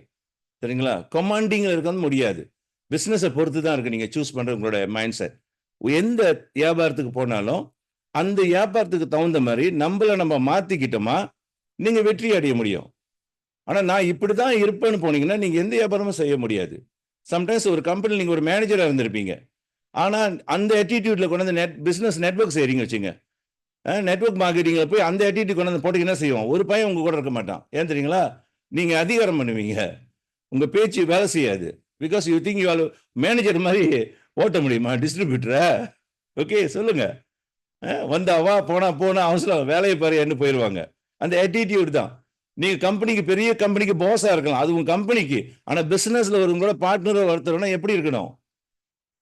சரிங்களா? கமாண்டிங்ல இருக்க முடியாது. பிசினஸை பொறுத்து தான் இருக்கு நீங்க சூஸ் பண்ற உங்களோட மைண்ட் செட். எந்த வியாபாரத்துக்கு போனாலும் அந்த வியாபாரத்துக்கு தகுந்த மாதிரி நம்ம மாத்திக்கிட்டோமா நீங்க வெற்றி அடைய முடியும். ஆனா நான் இப்படிதான் இருப்பேன்னு போனீங்கன்னா நீங்க எந்த வியாபாரமும் செய்ய முடியாது. சம்டைம்ஸ் ஒரு கம்பெனி நீங்க ஒரு மேனேஜரா இருந்திருப்பீங்க. ஆனா அந்த attitudeல கொண்டு வந்து பிசினஸ் நெட்வொர்க் செய்றீங்க வச்சுங்க. நெட்வொர்க் மார்க்கெட்டிங்ல போய் அந்த attitude கொண்டு வந்து போட்டீங்கன்னா என்ன செய்வோம்? ஒரு பையன் உங்க கூட இருக்க மாட்டான். ஏன் தெரியுங்களா? நீங்க அதிகாரம் பண்ணுவீங்க. உங்க பேச்சு வேலை செய்யாது. Because you think you are manager மாதிரி ஓட்ட முடியுமா டிஸ்ட்ரிபியூட்டரை? ஓகே சொல்லுங்க. வந்தா வா போனா போனா அவசரம் வேலையை பாருன்னு போயிடுவாங்க. அந்த attitude தான். நீங்க கம்பெனிக்கு பெரிய கம்பெனிக்கு பாஸா இருக்கலாம், அது உங்க கம்பெனிக்கு. ஆனா பிசினஸ்ல ஒருவங்களோட பார்ட்னரா ஒருத்தர்னா எப்படி இருக்கணும்?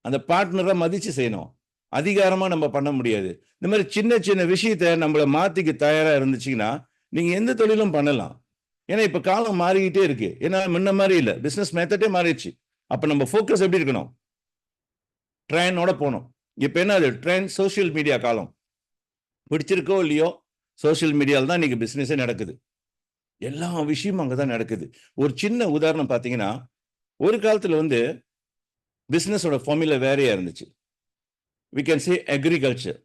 அந்த பார்ட்னரை மதிச்சு செய்யணும். அதிகாரமா நம்ம பண்ண முடியாது. இந்த மாதிரி சின்ன சின்ன விஷயத்த நம்மள மாத்திக்க தயாரா இருந்துச்சுன்னா நீங்க எந்த தொழிலும் பண்ணலாம். ஏன்னா இப்ப காலம் மாறிக்கிட்டே இருக்கு. ஏன்னா முன்ன மாதிரி இல்ல, பிசினஸ் மெத்தடே மாறிடுச்சு. அப்ப நம்ம ஃபோக்கஸ் எப்படி இருக்கணும்? ட்ரெயினோட போகணும். இப்ப என்னது ட்ரெயின்? சோசியல் மீடியா காலம். பிடிச்சிருக்கோ இல்லையோ சோசியல் மீடியால தான் இன்னைக்கு பிசினஸே நடக்குது. எல்லா விஷயமும் அங்கதான் நடக்குது. ஒரு சின்ன உதாரணம் பாத்தீங்கன்னா, ஒரு காலத்துல வந்து பிசினஸோட ஃபார்முலா வேறையா இருந்துச்சு. we can say agriculture.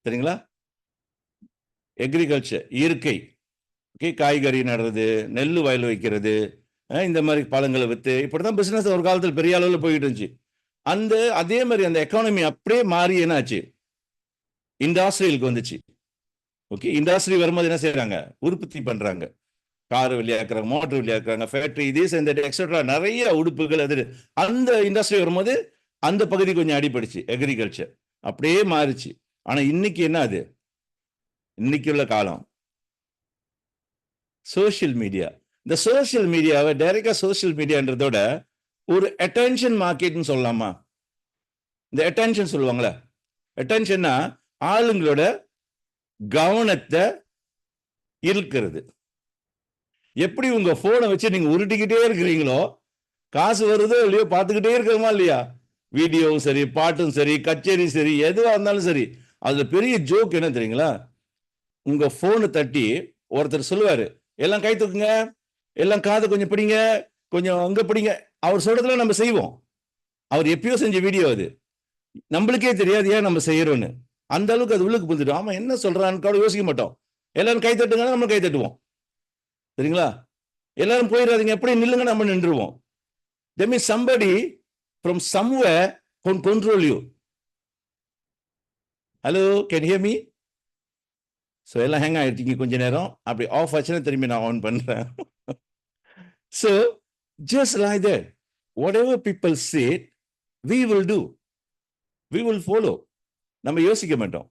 சரிங்களா? எக்ரிகல்ச்சர் இயற்கை. ஓகே, காய்கறி நடுறது, நெல் வயல் வைக்கிறது, இந்த மாதிரி பழங்களை வித்து இப்படிதான் பிசினஸ் ஒரு காலத்தில் பெரிய அளவில் போயிட்டு இருந்துச்சு. அதே மாதிரி அந்த எக்கானமி அப்படியே மாறி என்னாச்சு? இண்டஸ்ட்ரியலுக்கு வந்துச்சு. ஓகே, இண்டஸ்ட்ரி வரும்போது என்ன செய்யறாங்க? உற்பத்தி பண்றாங்க. கார் வெளியாக்குறாங்க, மோட்டர் வெளியாக்குறாங்க, ஃபேக்டரி இதே சேர்ந்துட்டு எக்ஸெட்ரா நிறைய உடுப்புகள். அது அந்த இண்டஸ்ட்ரி வரும்போது அந்த பகுதி கொஞ்சம் அடிபடுச்சு. எக்ரிகல்ச்சர் அப்படியே மாறிச்சு. ஆனா இன்னைக்கு என்ன? அது இன்னைக்கு உள்ள காலம் சோசியல் மீடியா. இந்த சோசியல் மீடியாவை டைரக்டா சோசியல் மீடியான்றதோட ஒரு அட்டென்ஷன் மார்க்கெட்னு சொல்லலாமா? இந்த அட்டென்ஷன் சொல்லுவாங்களே, அட்டென்ஷன்னா ஆளுங்களோட கவனத்தை இழுக்கிறது. எப்படி உங்க போனை வச்சு நீங்க உருட்டிக்கிட்டே இருக்கிறீங்களோ, காசு வருதோ இல்லையோ பார்த்துக்கிட்டே இருக்கிறோமா இல்லையா? வீடியோவும் சரி, பாட்டும் சரி, கச்சேரியும் சரி, எதுவா இருந்தாலும் சரி. அதுல பெரிய ஜோக் என்ன தெரியுங்களா? உங்க போனை தட்டி ஒருத்தர் சொல்லுவாரு, எல்லாம் கை தூக்குங்க, எல்லாம் காது கொஞ்சம் பிடிங்க, கொஞ்சம் அங்க பிடிங்க. அவர் சொல்றதுல நம்ம செய்வோம். அவர் எப்பயோ செஞ்ச வீடியோ அது. நம்மளுக்கே தெரியாது ஏன் நம்ம செய்யறோம்னு. அந்த அளவுக்கு அது உள்ளுக்கு புரிஞ்சிடும். ஆமா என்ன சொல்றான்னு கூட யோசிக்க மாட்டோம். எல்லாரும் கை தட்டுங்க, நம்ம கை தட்டுவோம். சரிங்களா? எல்லாரும் போயிடாதீங்க, எப்படி நில்லுங்க, நம்ம நின்றுவோம். There means somebody from somewhere can control you. Hello, can you hear me? So எல்லாம் ஹேங் ஆகிடுச்சிங்க கொஞ்ச நேரம். அப்படி ஆஃப் ஆச்சுன்னா திரும்பி நான் ஆன் பண்ணுறேன். So just like that, what ever people say we will do, we will follow. நம்ம யோசிக்க மாட்டோம்.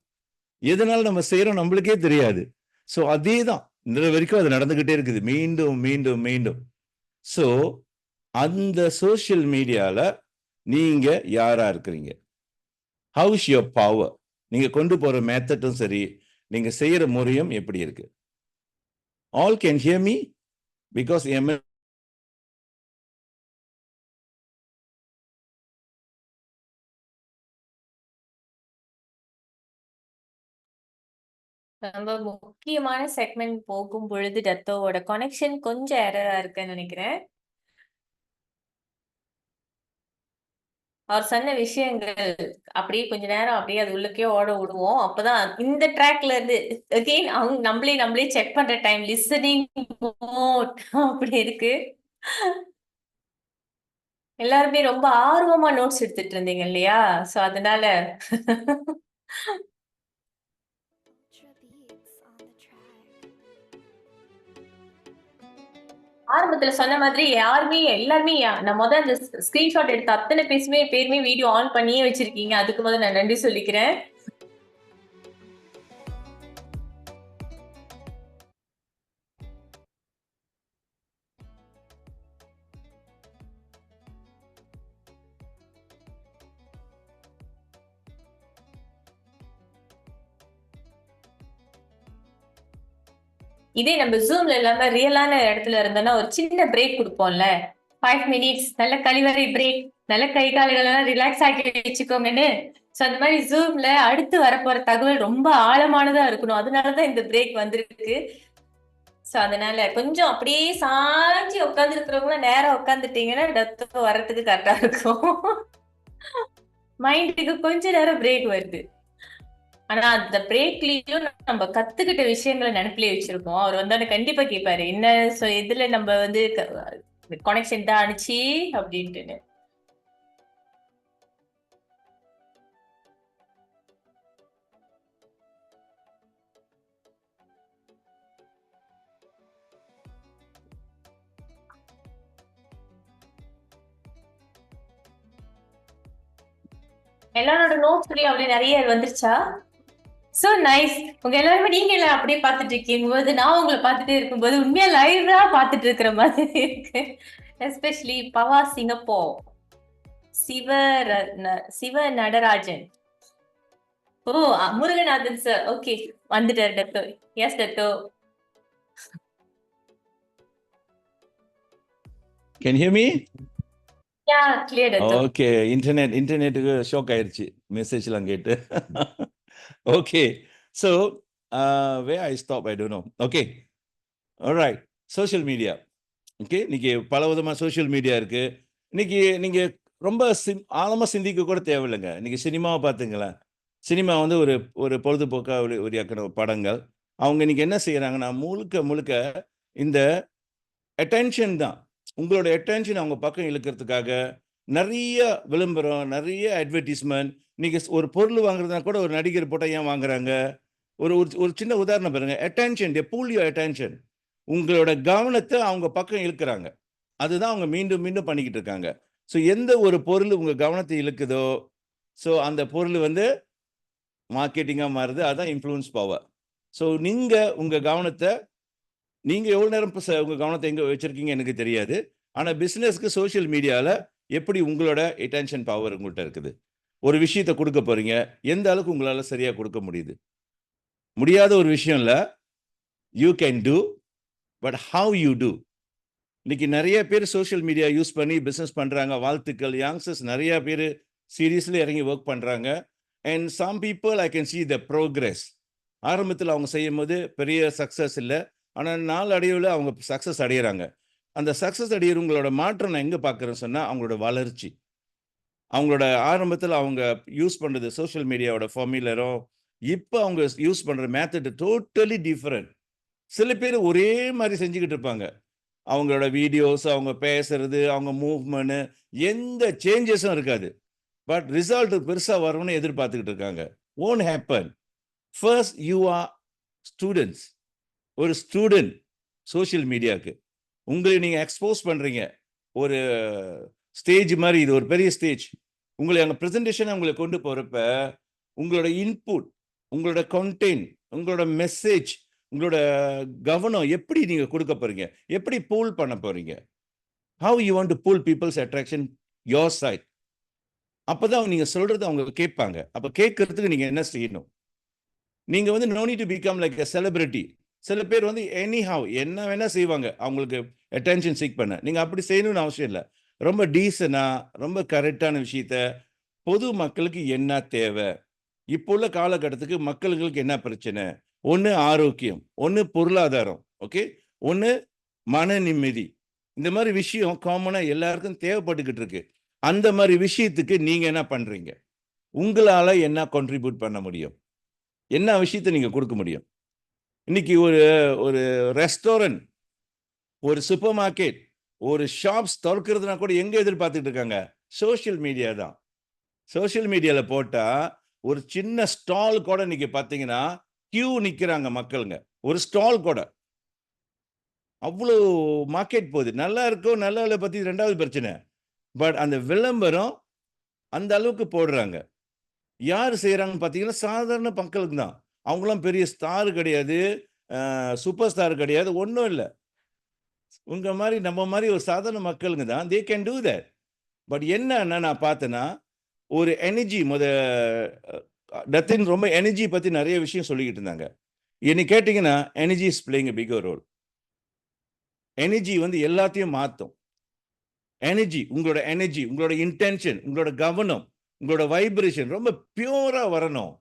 எதனால நம்ம செய்கிறோம் நம்மளுக்கே தெரியாது. ஸோ அதே தான் இந்த வரைக்கும் அது நடந்துக்கிட்டே இருக்குது, மீண்டும் மீண்டும் மீண்டும். ஸோ அந்த சோஷியல் மீடியாவில் நீங்கள் யாராக இருக்கிறீங்க? How is your power? நீங்கள் கொண்டு போகிற மெத்தடும் சரி, நீங்க செய்யற முறையும் எப்படி இருக்கு? All can hear me? Because ரொம்ப முக்கியமான செக்மெண்ட் போகும் பொழுது டத்தோவோட கனெக்ஷன் கொஞ்சம் எரரா இருக்குன்னு நினைக்கிறேன். அவர் சொன்ன விஷயங்கள் அப்படியே கொஞ்ச நேரம் அப்படியே அது உள்ளுக்கே ஓட விடுவோம். அப்பதான் இந்த ட்ராக்ல இருந்து அகெயின் அவங்க நம்மளே செக் பண்ற டைம் லிசனிங் மோட் அப்படி இருக்கு. எல்லாருமே ரொம்ப ஆர்வமா நோட்ஸ் எடுத்துட்டு இருந்தீங்க இல்லையா? சோ அதனால ஆரம்பத்துல சொன்ன மாதிரி எல்லாருமே நான் அந்த ஸ்கிரீன்ஷாட் எடுத்த அத்தனை பேருமே வீடியோ ஆன் பண்ணியே வச்சிருக்கீங்க. அதுக்கு முதல்ல நான் நன்றி சொல்லிக்கிறேன். இதே நம்ம ஜூம்ல இல்லாம ரியலான இடத்துல இருந்தோம்னா ஒரு சின்ன பிரேக் கொடுப்போம்ல, 5 minutes நல்ல கழிவறை பிரேக், நல்ல கை கால்கள் எல்லாம் ரிலாக்ஸ் ஆக்கி வச்சுக்கோங்கன்னு. சோ அந்த மாதிரி ஜூம்ல அடுத்து வரப்போற தகவல் ரொம்ப ஆழமானதா இருக்கணும். அதனாலதான் இந்த பிரேக் வந்திருக்கு. சோ அதனால கொஞ்சம் அப்படியே சாஞ்சி உட்கார்ந்து இருக்கிறவங்க நேரம் உட்காந்துட்டீங்கன்னா டெத் வர்றதுக்கு கரெக்டா இருக்கும். மைண்டுக்கு கொஞ்ச நேரம் பிரேக் வருது. ஆனா அந்த பிரேக்லயும் நம்ம கத்துக்கிட்ட விஷயங்களை நினைப்பிலே வச்சிருக்கோம். அவர் வந்தாலும் கண்டிப்பா கேட்பாரு, என்ன இதுல நம்ம வந்து கனெக்ஷன் தான் ஆனிச்சு அப்படின்ட்டு. எல்லாரோட நோட்ஸ்லயும் அப்படியே நிறைய வந்துருச்சா? So nice. உங்க எல்லாருமே நீங்க எல்லாம் அப்படியே பார்த்துட்டு இருக்கீங்க போது நான் உங்களை பார்த்துட்டே இருக்கும்போது உண்மையா லைவா பார்த்துட்டு இருக்கிற மாதிரி இருக்கு. Especially Bava Singapore, Siva Natarajan, O Muruganathan sir. Okay, வந்துட்டார் Dato. Yes Dato. Can you hear me? Yeah clear Dato. Okay, இன்டர்நெட்டுக்கு ஷோக் ஆயிருச்சு மெசேஜ்லாம் கேட்டு. Okay, so way I stop I don't know. Okay, alright. Social media. Okay, இன்னைக்கு பல விதமாக சோஷியல் மீடியா இருக்கு. இன்னைக்கு நீங்கள் ரொம்ப ஆழமாக சிந்திக்க கூட தேவையில்லைங்க. இன்னைக்கு சினிமாவை பார்த்துங்களேன். சினிமா வந்து ஒரு ஒரு பொழுதுபோக்காக உருவாக்கின படங்கள். அவங்க இன்னைக்கு என்ன செய்கிறாங்கன்னா முழுக்க முழுக்க இந்த அட்டென்ஷன் தான். உங்களோட அட்டென்ஷன் அவங்க பக்கம் இழுக்கிறதுக்காக நிறைய விளம்பரம், நிறைய அட்வர்டைஸ்மெண்ட். நீங்கள் ஒரு பொருள் வாங்குறதுனா கூட ஒரு நடிகர் போட்டால் ஏன் வாங்குறாங்க? ஒரு ஒரு சின்ன உதாரணம் பாருங்க. Attention, they pull your attention. உங்களோட கவனத்தை அவங்க பக்கம் இழுக்கிறாங்க. அதுதான் அவங்க மீண்டும் மீண்டும் பண்ணிக்கிட்டு இருக்காங்க. ஸோ எந்த ஒரு பொருள் உங்கள் கவனத்தை இழுக்குதோ, ஸோ அந்த பொருள் வந்து மார்க்கெட்டிங்காக மாறுது. அதுதான் இன்ஃப்ளூயன்ஸ் பவர். ஸோ நீங்கள் உங்கள் கவனத்தை எவ்வளோ நேரம் உங்கள் கவனத்தை எங்கே வச்சுருக்கீங்க எனக்கு தெரியாது. ஆனால் பிஸ்னஸ்க்கு சோஷியல் மீடியாவில் எப்படி உங்களோட அட்டென்ஷன் பவர் உங்கள்கிட்ட இருக்குது. ஒரு விஷயத்தை கொடுக்க போகிறீங்க, எந்த அளவுக்கு உங்களால் சரியாக கொடுக்க முடியுது. முடியாத ஒரு விஷயம் இல்லை, you can do, but how you do. இன்னைக்கு நிறைய பேர் சோஷியல் மீடியா யூஸ் பண்ணி பிஸ்னஸ் பண்ணுறாங்க. வாழ்த்துக்கள். யங்ஸ்டர்ஸ் நிறையா பேர் சீரியஸ்லி இறங்கி ஒர்க் பண்ணுறாங்க. And some people I can see the progress. ஆரம்பத்தில் அவங்க செய்யும் போது பெரிய சக்ஸஸ் இல்லை, ஆனால் நாளடைவில் அவங்க சக்ஸஸ் அடைகிறாங்க. அந்த சக்ஸஸ் அடைகிறவங்களோட மாற்றம் நான் எங்கே பார்க்குறேன்னு சொன்னால் அவங்களோட வளர்ச்சி. அவங்களோட ஆரம்பத்தில் அவங்க யூஸ் பண்ணுறது சோஷியல் மீடியாவோட ஃபார்முலரும் இப்போ அவங்க யூஸ் பண்ணுற மேத்தட் டோட்டலி டிஃப்ரெண்ட். சில பேர் ஒரே மாதிரி செஞ்சுக்கிட்டு இருப்பாங்க. அவங்களோட வீடியோஸ், அவங்க பேசுறது, அவங்க மூவ்மெண்ட்டு, எந்த சேஞ்சஸும் இருக்காது. பட் ரிசல்ட் பெருசாக வரணும்னு எதிர்பார்த்துக்கிட்டு இருக்காங்க. Won't happen. First you are students. ஒரு ஸ்டூடெண்ட் சோஷியல் மீடியாவுக்கு உங்களை நீங்கள் எக்ஸ்போஸ் பண்ணுறீங்க. ஒரு ஸ்டேஜ் மாதிரி, இது ஒரு பெரிய ஸ்டேஜ். உங்களை அங்கே ப்ரெசன்டேஷனை உங்களை கொண்டு போகிறப்ப உங்களோட இன்புட், உங்களோட கண்டென்ட், உங்களோட மெசேஜ், உங்களோட கவனம் எப்படி நீங்கள் கொடுக்க போகிறீங்க, எப்படி பூல் பண்ண போகிறீங்க. How you want to fool people's attraction your side. அப்போ தான் நீங்கள் சொல்கிறது அவங்க கேட்பாங்க. அப்போ கேட்கறதுக்கு நீங்கள் என்ன செய்யணும்? நீங்கள் வந்து no need to become like a celebrity. சில பேர் வந்து எனிஹவ் என்ன வேணால் செய்வாங்க அவங்களுக்கு அட்டென்ஷன் சீக் பண்ண. நீங்கள் அப்படி செய்யணும்னு அவசியம் இல்லை. ரொம்ப டீசனாக, ரொம்ப கரெக்டான விஷயத்த பொது மக்களுக்கு என்ன தேவை, இப்போ உள்ள காலகட்டத்துக்கு மக்களுக்கு என்ன பிரச்சனை, ஒன்று ஆரோக்கியம், ஒன்று பொருளாதாரம், ஓகே, ஒன்று மன நிம்மதி. இந்த மாதிரி விஷயம் காமனாக எல்லாருக்கும் தேவைப்பட்டுக்கிட்டு இருக்கு. அந்த மாதிரி விஷயத்துக்கு நீங்கள் என்ன பண்ணுறீங்க? உங்களால் என்ன கான்ட்ரிபியூட் பண்ண முடியும்? என்ன விஷயத்தை நீங்கள் கொடுக்க முடியும்? இன்னைக்கு ஒரு ரெஸ்டாரண்ட், ஒரு சூப்பர் மார்க்கெட், ஒரு ஷாப்ஸ் திறக்கிறதுனா கூட எங்கே எதிர்பார்த்துட்டு இருக்காங்க? சோஷியல் மீடியா தான். சோஷியல் மீடியாவில் போட்டால் ஒரு சின்ன ஸ்டால் கூட இன்னைக்கு பார்த்தீங்கன்னா கியூ நிற்கிறாங்க மக்களுங்க. ஒரு ஸ்டால் கூட அவ்வளோ மார்க்கெட் போகுது. நல்லா இருக்கோ நல்லா இல்லை பற்றி ரெண்டாவது பிரச்சனை. பட் அந்த விளம்பரம் அந்த அளவுக்கு போடுறாங்க. யார் செய்கிறாங்கன்னு பார்த்தீங்கன்னா சாதாரண மக்களுக்கு தான். அவங்களாம் பெரிய ஸ்டார் கிடையாது, சூப்பர் ஸ்டார் கிடையாது, ஒன்றும் இல்லை. உங்கள் மாதிரி நம்ம மாதிரி ஒரு சாதாரண மக்களுங்க தான். They can do that. But என்னன்னா நான் பார்த்தேன்னா ஒரு எனர்ஜி டத்தின் ரொம்ப எனர்ஜி பற்றி நிறைய விஷயம் சொல்லிக்கிட்டு இருந்தாங்க. என்ன கேட்டிங்கன்னா energy is playing a bigger role. Energy வந்து எல்லாத்தையும் மாற்றும். எனர்ஜி, உங்களோட இன்டென்ஷன், உங்களோட கவனம், உங்களோட வைப்ரேஷன் ரொம்ப பியூராக வரணும்.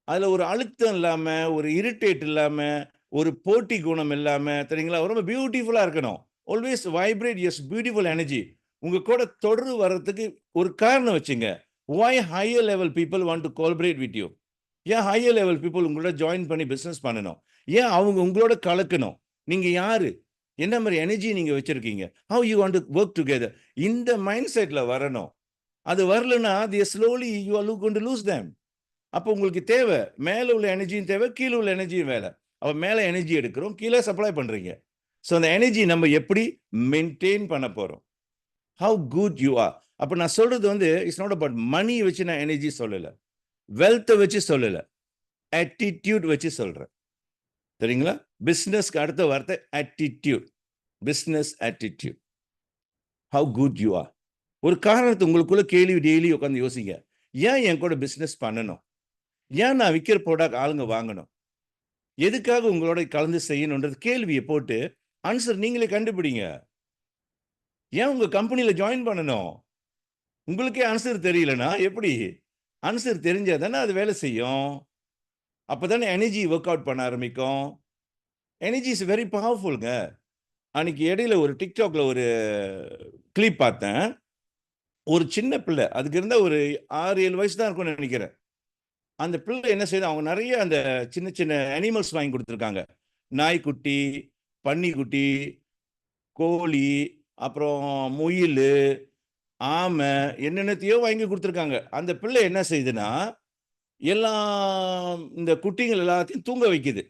அதில் ஒரு அழுத்தம் இல்லாமல், ஒரு இரிட்டேட் இல்லாமல், ஒரு போட்டி குணம் இல்லாம தெரியுங்களா, ரொம்ப பியூட்டிஃபுல்லா இருக்கணும். Always vibrate S beautiful energy. உங்க கூட தொடர்பு வர்றதுக்கு ஒரு காரணம் வச்சுங்க. why higher level people want to collaborate with you? ஏன் ஹையர் லெவல் பீப்புள் உங்களோட ஜாயின் பண்ணி பிசினஸ் பண்ணணும்? ஏன் அவங்க உங்களோட கலக்கணும்? நீங்க யாரு? என்ன மாதிரி எனர்ஜி நீங்க வச்சிருக்கீங்க? how you want to work together? இந்த மைண்ட் செட்ல வரணும். அது வரலன்னா they slowly you are going to lose them. அப்போ உங்களுக்கு தேவை மேல உள்ள எனர்ஜியும் தேவை, கீழே உள்ள எனர்ஜியும் வேலை. அப்ப மேல எனர்ஜி எடுக்கிறோம், கீழே சப்ளை பண்றீங்க. ஸோ அந்த எனர்ஜி நம்ம எப்படி மெயின்டைன் பண்ண போறோம்? how good you are. அப்ப நான் சொல்றது வந்து இட்ஸ் நாட் அபவுட் மணி வச்சு நான் எனர்ஜி சொல்லல, வெல்த்தை வச்சு சொல்லல, ஆட்டிடியூட் வச்சு சொல்றேன். சரிங்களா? பிசினஸ்க்கு அடுத்த வார்த்தை attitude. Business attitude. how good you are. ஒரு காரணத்தை உங்களுக்குள்ள கேள்வி டெய்லி உட்காந்து யோசிங்க. ஏன் என் கூட பிசினஸ் பண்ணணும்? ஏன் நான் விற்கிற ப்ராடக்ட் ஆளுங்க வாங்கணும்? எதுக்காக உங்களோட கலந்து செய்யணுன்றது கேள்வியை போட்டு ஆன்சர் நீங்களே கண்டுபிடிங்க. ஏன் உங்க கம்பெனியில ஜாயின் பண்ணணும்? உங்களுக்கே ஆன்சர் தெரியலனா எப்படி? ஆன்சர் தெரிஞ்சா தானே அது வேலை செய்யும். அப்பதானே எனர்ஜி ஒர்க் அவுட் பண்ண ஆரம்பிக்கும். எனர்ஜி இஸ் வெரி பவர்ஃபுல்ங்க. அன்னைக்கு இடையில ஒரு டிக்டாக்ல ஒரு கிளிப் பார்த்தேன். ஒரு சின்ன பிள்ளை, அதுக்கு இருந்த ஒரு 6-7 வயசு தான் இருக்கும்னு நினைக்கிறேன். அந்த பிள்ளை என்ன செய்யுது, அவங்க நிறைய அந்த சின்ன சின்ன அனிமல்ஸ் வாங்கி கொடுத்துருக்காங்க. நாய்க்குட்டி, பன்னிக்குட்டி, கோழி, அப்புறம் முயல், ஆமை, என்னென்னத்தையோ வாங்கி கொடுத்துருக்காங்க. அந்த பிள்ளை என்ன செய்யுதுன்னா, எல்லாம் இந்த குட்டிகள் எல்லாத்தையும் தூங்க வைக்குது.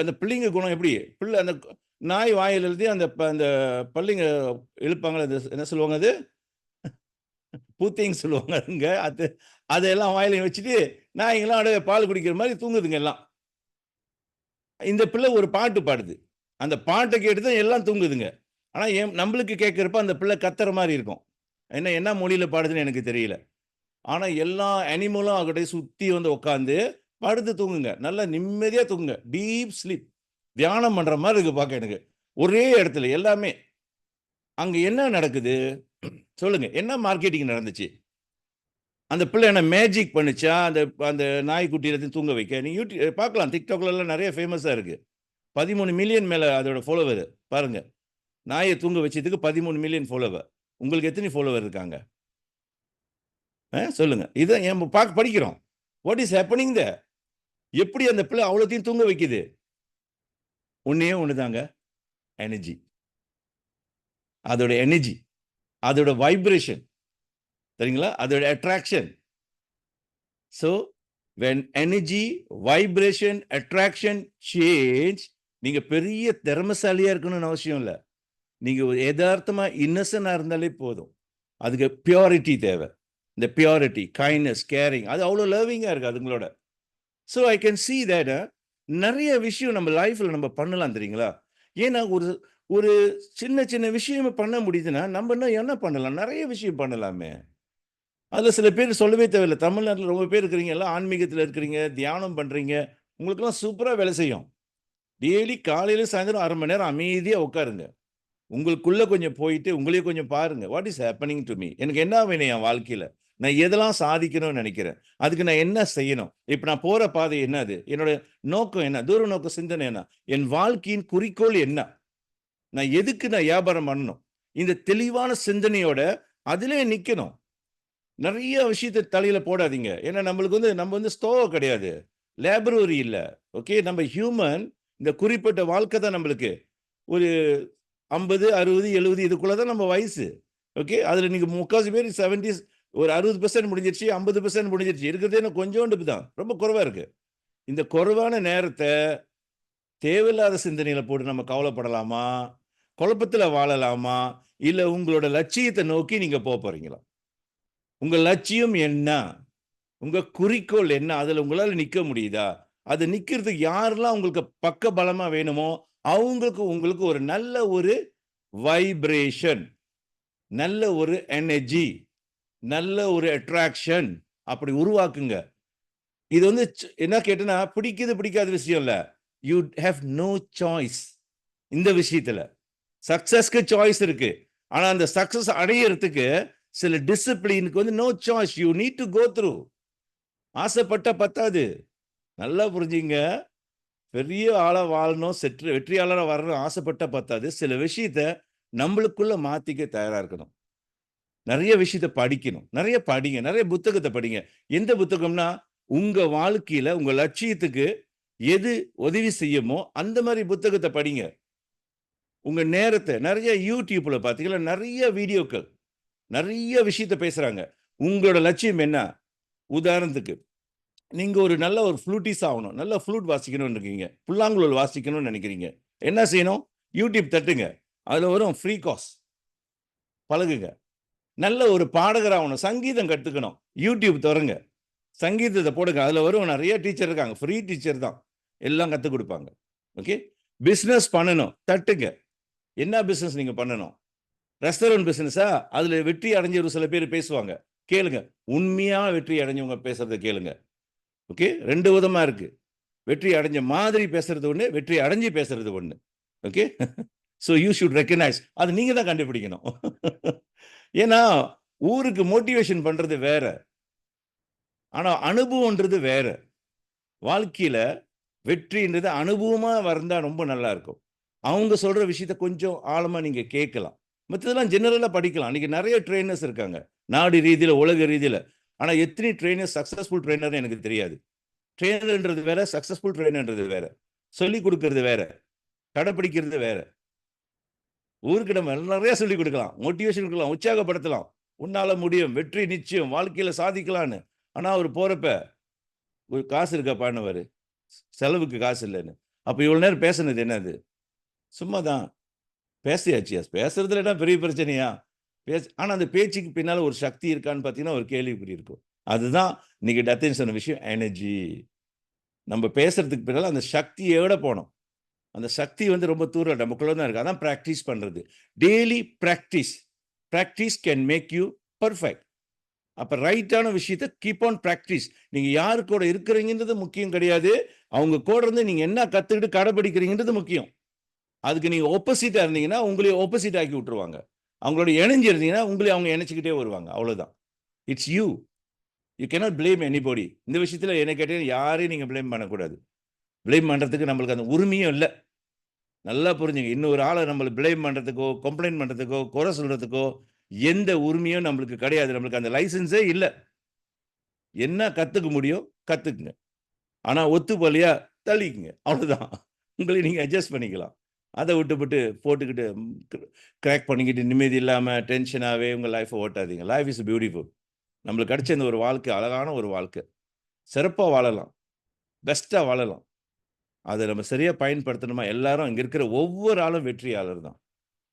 அந்த பிள்ளைங்க குணம் எப்படி? பிள்ளை அந்த நாய் வாயில் எழுதி அந்த அந்த பள்ளிங்க இழுப்பாங்களே, என்ன சொல்லுவாங்க, அது பூத்திங்க சொல்லுவாங்க. அதெல்லாம் வாயில வச்சுட்டு நாய்ங்கெல்லாம் அப்படியே பால் குடிக்கிற மாதிரி தூங்குதுங்க எல்லாம். இந்த பிள்ளை ஒரு பாட்டு பாடுது. அந்த பாட்டை கேட்டு தான் எல்லாம் தூங்குதுங்க. ஆனா நம்மளுக்கு கேட்கிறப்ப அந்த பிள்ளை கத்துற மாதிரி இருக்கும். என்ன மொழியில பாடுதுன்னு எனக்கு தெரியல. ஆனா எல்லா அனிமலும் அவகிட்ட சுத்தி வந்து உட்காந்து படுத்து தூங்குங்க. நல்லா நிம்மதியா தூங்குங்க. Deep sleep. தியானம் பண்ற மாதிரி இருக்கு பார்க்க எனக்கு. ஒரே இடத்துல எல்லாமே. அங்க என்ன நடக்குது சொல்லுங்க? என்ன மார்க்கெட்டிங் நடந்துச்சு? அந்த பிள்ளை என்ன மேஜிக் பண்ணுச்சா? அந்த நாய்க்குட்டி எல்லாத்தையும் தூங்க வைக்க? நீங்க யூடியூப் பார்க்கலாம், டிக்டாக்ல எல்லாம் நிறைய ஃபேமஸா இருக்கு. 13 மில்லியன் மேல அதோட ஃபாலோவர் பாருங்க. நாயை தூங்க வச்சதுக்கு 13 மில்லியன் ஃபாலோவர். உங்களுக்கு எத்தனை ஃபாலோவர் இருக்காங்க சொல்லுங்க? இதை படிக்கிறோம். What is happening there? எப்படி அந்த பிள்ளை அவ்வளோத்தையும் தூங்க வைக்குது? ஒன்னே ஒண்ணுதாங்க, எனர்ஜி. அதோட எனர்ஜி, அதோட வைப்ரேஷன், சரிங்களா? அதோட attraction. So when energy, vibration, attraction change, நீங்க பெரிய திறமைசாலியா இருக்கணும்னு அவசியம் இல்லை. நீங்க யதார்த்தமா இன்னசென்டா இருந்தாலே போதும். அதுக்கு பியூரிட்டி தேவை. இந்த பியூரிட்டி, கைண்ட்னஸ், கேரிங், அது அவ்வளோ லவ்விங்கா இருக்கு அதுங்களோட. So I can see that நிறைய விஷயம் நம்ம லைஃப்ல நம்ம பண்ணலாம் தெரியுங்களா? ஏன்னா ஒரு சின்ன சின்ன விஷயம் பண்ண முடியுதுன்னா நம்ம என்ன பண்ணலாம்? நிறைய விஷயம் பண்ணலாமே. அதுல சில பேர் சொல்லவே தேவையில்லை. தமிழ்நாட்டில் ரொம்ப பேர் இருக்கிறீங்க, எல்லாம் ஆன்மீகத்தில் இருக்கிறீங்க, தியானம் பண்றீங்க. உங்களுக்கெல்லாம் சூப்பரா வேலை செய்யும். டெய்லி காலையில சாயந்தரம் 1/2 மணி நேரம் அமைதியா உட்காருங்க. உங்களுக்குள்ள கொஞ்சம் போயிட்டு உங்களையே கொஞ்சம் பாருங்க. What is happening to me? எனக்கு என்ன வேணும் என் வாழ்க்கையில? நான் எதெல்லாம் சாதிக்கணும்னு நினைக்கிறேன்? அதுக்கு நான் என்ன செய்யணும்? இப்ப நான் போற பாதை என்னது? என்னோட நோக்கம் என்ன? தூர நோக்க சிந்தனை என்ன? என் வாழ்க்கையின் குறிக்கோள் என்ன? நான் எதுக்கு நான் வியாபாரம் பண்ணணும்? இந்த தெளிவான சிந்தனையோட அதிலே நிக்கணும். நிறைய விஷயத்தை தலையில போடாதீங்க. ஏன்னா நம்ம வந்து ஸ்டோவ் கிடையாது, லைப்ரரி இல்லை. ஓகே, நம்ம ஹியூமன். இந்த குறிப்பிட்ட வாழ்க்கை தான் நம்மளுக்கு. ஒரு 50, 60, 70 இதுக்குள்ளதான் நம்ம வயசு. ஓகே, அதுல நீங்க 30 பேர் 70s, ஒரு 60% முடிஞ்சிருச்சு, 50% முடிஞ்சிருச்சு. இருக்கிறதே இன்னும் கொஞ்சோண்டு தான், ரொம்ப குறைவா இருக்கு. இந்த குறைவான நேரத்தை தேவையில்லாத சிந்தனையில போட்டு நம்ம கவலைப்படலாமா? குழப்பத்துல வாழலாமா? இல்ல உங்களோட லட்சியத்தை நோக்கி நீங்க போறீங்களா? உங்க லட்சியம் என்ன? உங்க குறிக்கோள் என்ன? அதுல உங்களால நிக்க முடியுதா? அது நிக்கிறதுக்கு யாரெல்லாம் உங்களுக்கு பக்க பலமா வேணுமோ உங்களுக்கு ஒரு நல்ல ஒரு வைப்ரேஷன், நல்ல ஒரு எனர்ஜி, நல்ல ஒரு அட்ராக்ஷன் அப்படி உருவாக்குங்க. இது வந்து என்ன கேட்டனா, பிடிக்காத விஷயம் இல்ல. You have no choice. இந்த விஷயத்துல சக்சஸ்க்கு சாய்ஸ் இருக்கு. ஆனா அந்த சக்சஸ் அடையிறதுக்கு சில டிசிப்ளினுக்கு வந்து no choice. You need to go through. ஆசைப்பட்ட பத்தாது. நல்லா புரிஞ்சுங்க. பெரிய ஆளா வாழணும், வெற்றியாளரா வரணும் ஆசைப்பட்டா பத்தாது. சில விஷயத்த நம்மளுக்குள்ள மாத்திக்க தயாரா இருக்கணும். நிறைய விஷயத்த படிக்கணும். நிறைய படிங்க. நிறைய புத்தகத்த படிங்க. எந்த புத்தகம்னா, உங்க வாழ்க்கையில உங்க லட்சியத்துக்கு எது உதவி செய்யுமோ, அந்த மாரி புத்தகத்த படிங்க. உங்க நேரத்த நிறைய YouTubeல பார்த்தீங்கன்னா, நிறைய வீடியோக்கள், நிறைய விஷயத்த பேசுறாங்க. உங்களோட லட்சியம் என்ன? உதாரணத்துக்கு, நீங்க ஒரு நல்ல ஒரு ஃப்ளூட்டிஸ்ட் ஆவணும். நல்ல ஃப்ளூட் வாசிக்கணும்னு இருக்கீங்க. புல்லாங்குழல் வாசிக்கணும்னு நினைக்கிறீங்க. என்ன செய்யணும்? YouTube தட்டுங்க. அதுல வரும் ஃப்ரீ கோர்ஸ். பழகுங்க. நல்ல ஒரு பாடகர் ஆவணும். சங்கீதம் கத்துக்கணும். YouTube தொறங்க. சங்கீதத்த போடுங்க. அதுல வரும் நிறைய டீச்சர் இருக்காங்க. ஃப்ரீ டீச்சர் தான். எல்லாம் கத்துக் குடுப்பாங்க. ஓகே. பிசினஸ் பண்ணணும். தட்டுங்க. என்ன பிசினஸ் நீங்க பண்ணணும்? ரெஸ்டாரண்ட் பிசினஸா? அதுல வெற்றி அடைஞ்ச ஒரு சில பேர் பேசுவாங்க. கேளுங்க. உண்மையா வெற்றி அடைஞ்சவங்க பேசுறத கேளுங்க. ஓகே. 2 விதமா இருக்கு. வெற்றி அடைஞ்ச மாதிரி பேசுறது ஒண்ணு, வெற்றி அடைஞ்சு பேசுறது ஒண்ணு. Okay. So you should recognise. அது நீங்க தான் கண்டுபிடிக்கணும். ஏன்னா, ஊருக்கு மோட்டிவேஷன் பண்றது வேற. ஆனா அனுபவம்ன்றது வேற. வாழ்க்கையில வெற்றின்றது அனுபவமா வந்தா ரொம்ப நல்லா இருக்கும். அவங்க சொல்ற விஷயத்த கொஞ்சம் ஆழமா நீங்க கேட்கலாம். மத்ததெல்லாம் ஜெனரலா படிக்கலாம். இன்னைக்கு நிறைய ட்ரெய்னர்ஸ் இருக்காங்க. நாடு ரீதியில, உலக ரீதியில. ஆனா எத்தனை ட்ரெய்னர்ஸ் சக்சஸ்ஃபுல் ட்ரெய்னர்னு எனக்கு தெரியாது. ட்ரெய்னர்ன்றது வேற, சக்சஸ்ஃபுல் ட்ரெய்னர்ன்றது வேற. சொல்லிக் குடுக்கிறது வேற. கடைப்பிடிக்கிறது வேற. ஊருக்கு நம்ம நிறைய சொல்லிக் கொடுக்கலாம். மோட்டிவேஷன் கொடுக்கலாம், உற்சாகப்படுத்தலாம். உன்னால முடியும், வெற்றி நிச்சயம், வாழ்க்கையில சாதிக்கலான்னு. ஆனா அவரு போறப்ப, ஒரு காசு இருக்காப்பான்னுவாரு. செலவுக்கு காசு இல்லன்னு. அப்ப இவ்வளவு நேரம் பேசுனது என்னது? சும்மா தான். பேசியாச்சு. பேசுறதுல என்ன பெரிய பிரச்சனையா? ஆனா அந்த பேச்சுக்கு பின்னால ஒரு சக்தி இருக்கான்னு பார்த்தீங்கன்னா, ஒரு கேள்விக்குறி இருக்கும். அதுதான் இன்னைக்கு டத்தின் சொன்ன விஷயம் எனர்ஜி. நம்ம பேசுறதுக்கு பின்னால அந்த சக்தியோட போணும். அந்த சக்தி வந்து ரொம்ப தூரம் நமக்குள்ள தான் இருக்கு. அதான் பிராக்டிஸ் பண்றது. Daily practice. Practice can make you perfect. அப்ப ரைட்டான விஷயத்த கீப் ஆன் பிராக்டிஸ். நீங்க யாரு கூட இருக்கிறீங்கன்றது முக்கியம் கிடையாது. அவங்க கூட இருந்து நீங்க என்ன கத்துக்கிட்டு கடைபிடிக்கிறீங்கன்றது முக்கியம். அதுக்கு நீங்க ஆப்போசிட்டா இருந்தீங்கன்னா, உங்களையும் ஆப்போசிட் ஆக்கி விட்டுருவாங்க. அவங்களோட இணைஞ்சு இருந்தீங்கன்னா, உங்களை அவங்க இணைச்சுக்கிட்டே வருவாங்க. அவ்வளவுதான். It's you. You cannot blame anybody. இந்த விஷயத்துல என்ன கேட்டீங்கன்னா, யாரையும் நீங்க பிளேம் பண்ணக்கூடாது. பிளேம் பண்றதுக்கு நம்மளுக்கு அந்த உரிமையும் இல்ல. நல்லா புரிஞ்சுங்க. இன்னொரு ஆள நம்மள பிளேம் பண்றதுக்கோ, கம்ப்ளைண்ட் பண்றதுக்கோ, குறை சொல்றதுக்கோ எந்த உரிமையும் நம்மளுக்கு கிடையாது. நம்மளுக்கு அந்த லைசென்ஸே இல்ல. என்ன கத்துக்க முடியும்? கத்துக்குங்க. ஆனா ஒத்து போகலையா? தள்ளிக்குங்க. அவ்வளவுதான். உங்களை நீங்க அட்ஜஸ்ட் பண்ணிக்கலாம். அத விட்டுப்புட்டு போட்டுக்கிட்டு கிராக் பண்ணிக்கிட்டு நிம்மதி இல்லாம டென்ஷனாவே உங்க லைஃப ஓட்டாதீங்க. Life is beautiful. நம்மளுக்கு கிடைச்ச இந்த ஒரு வாழ்க்கை அழகான ஒரு வாழ்க்கை. சிறப்பா வாழலாம். பெஸ்ட்டா வாழலாம். அத நம்ம சரியா பயன்படுத்தணுமா, எல்லாரும் இங்க இருக்கிற ஒவ்வொரு ஆளும் வெற்றியாளர் தான்.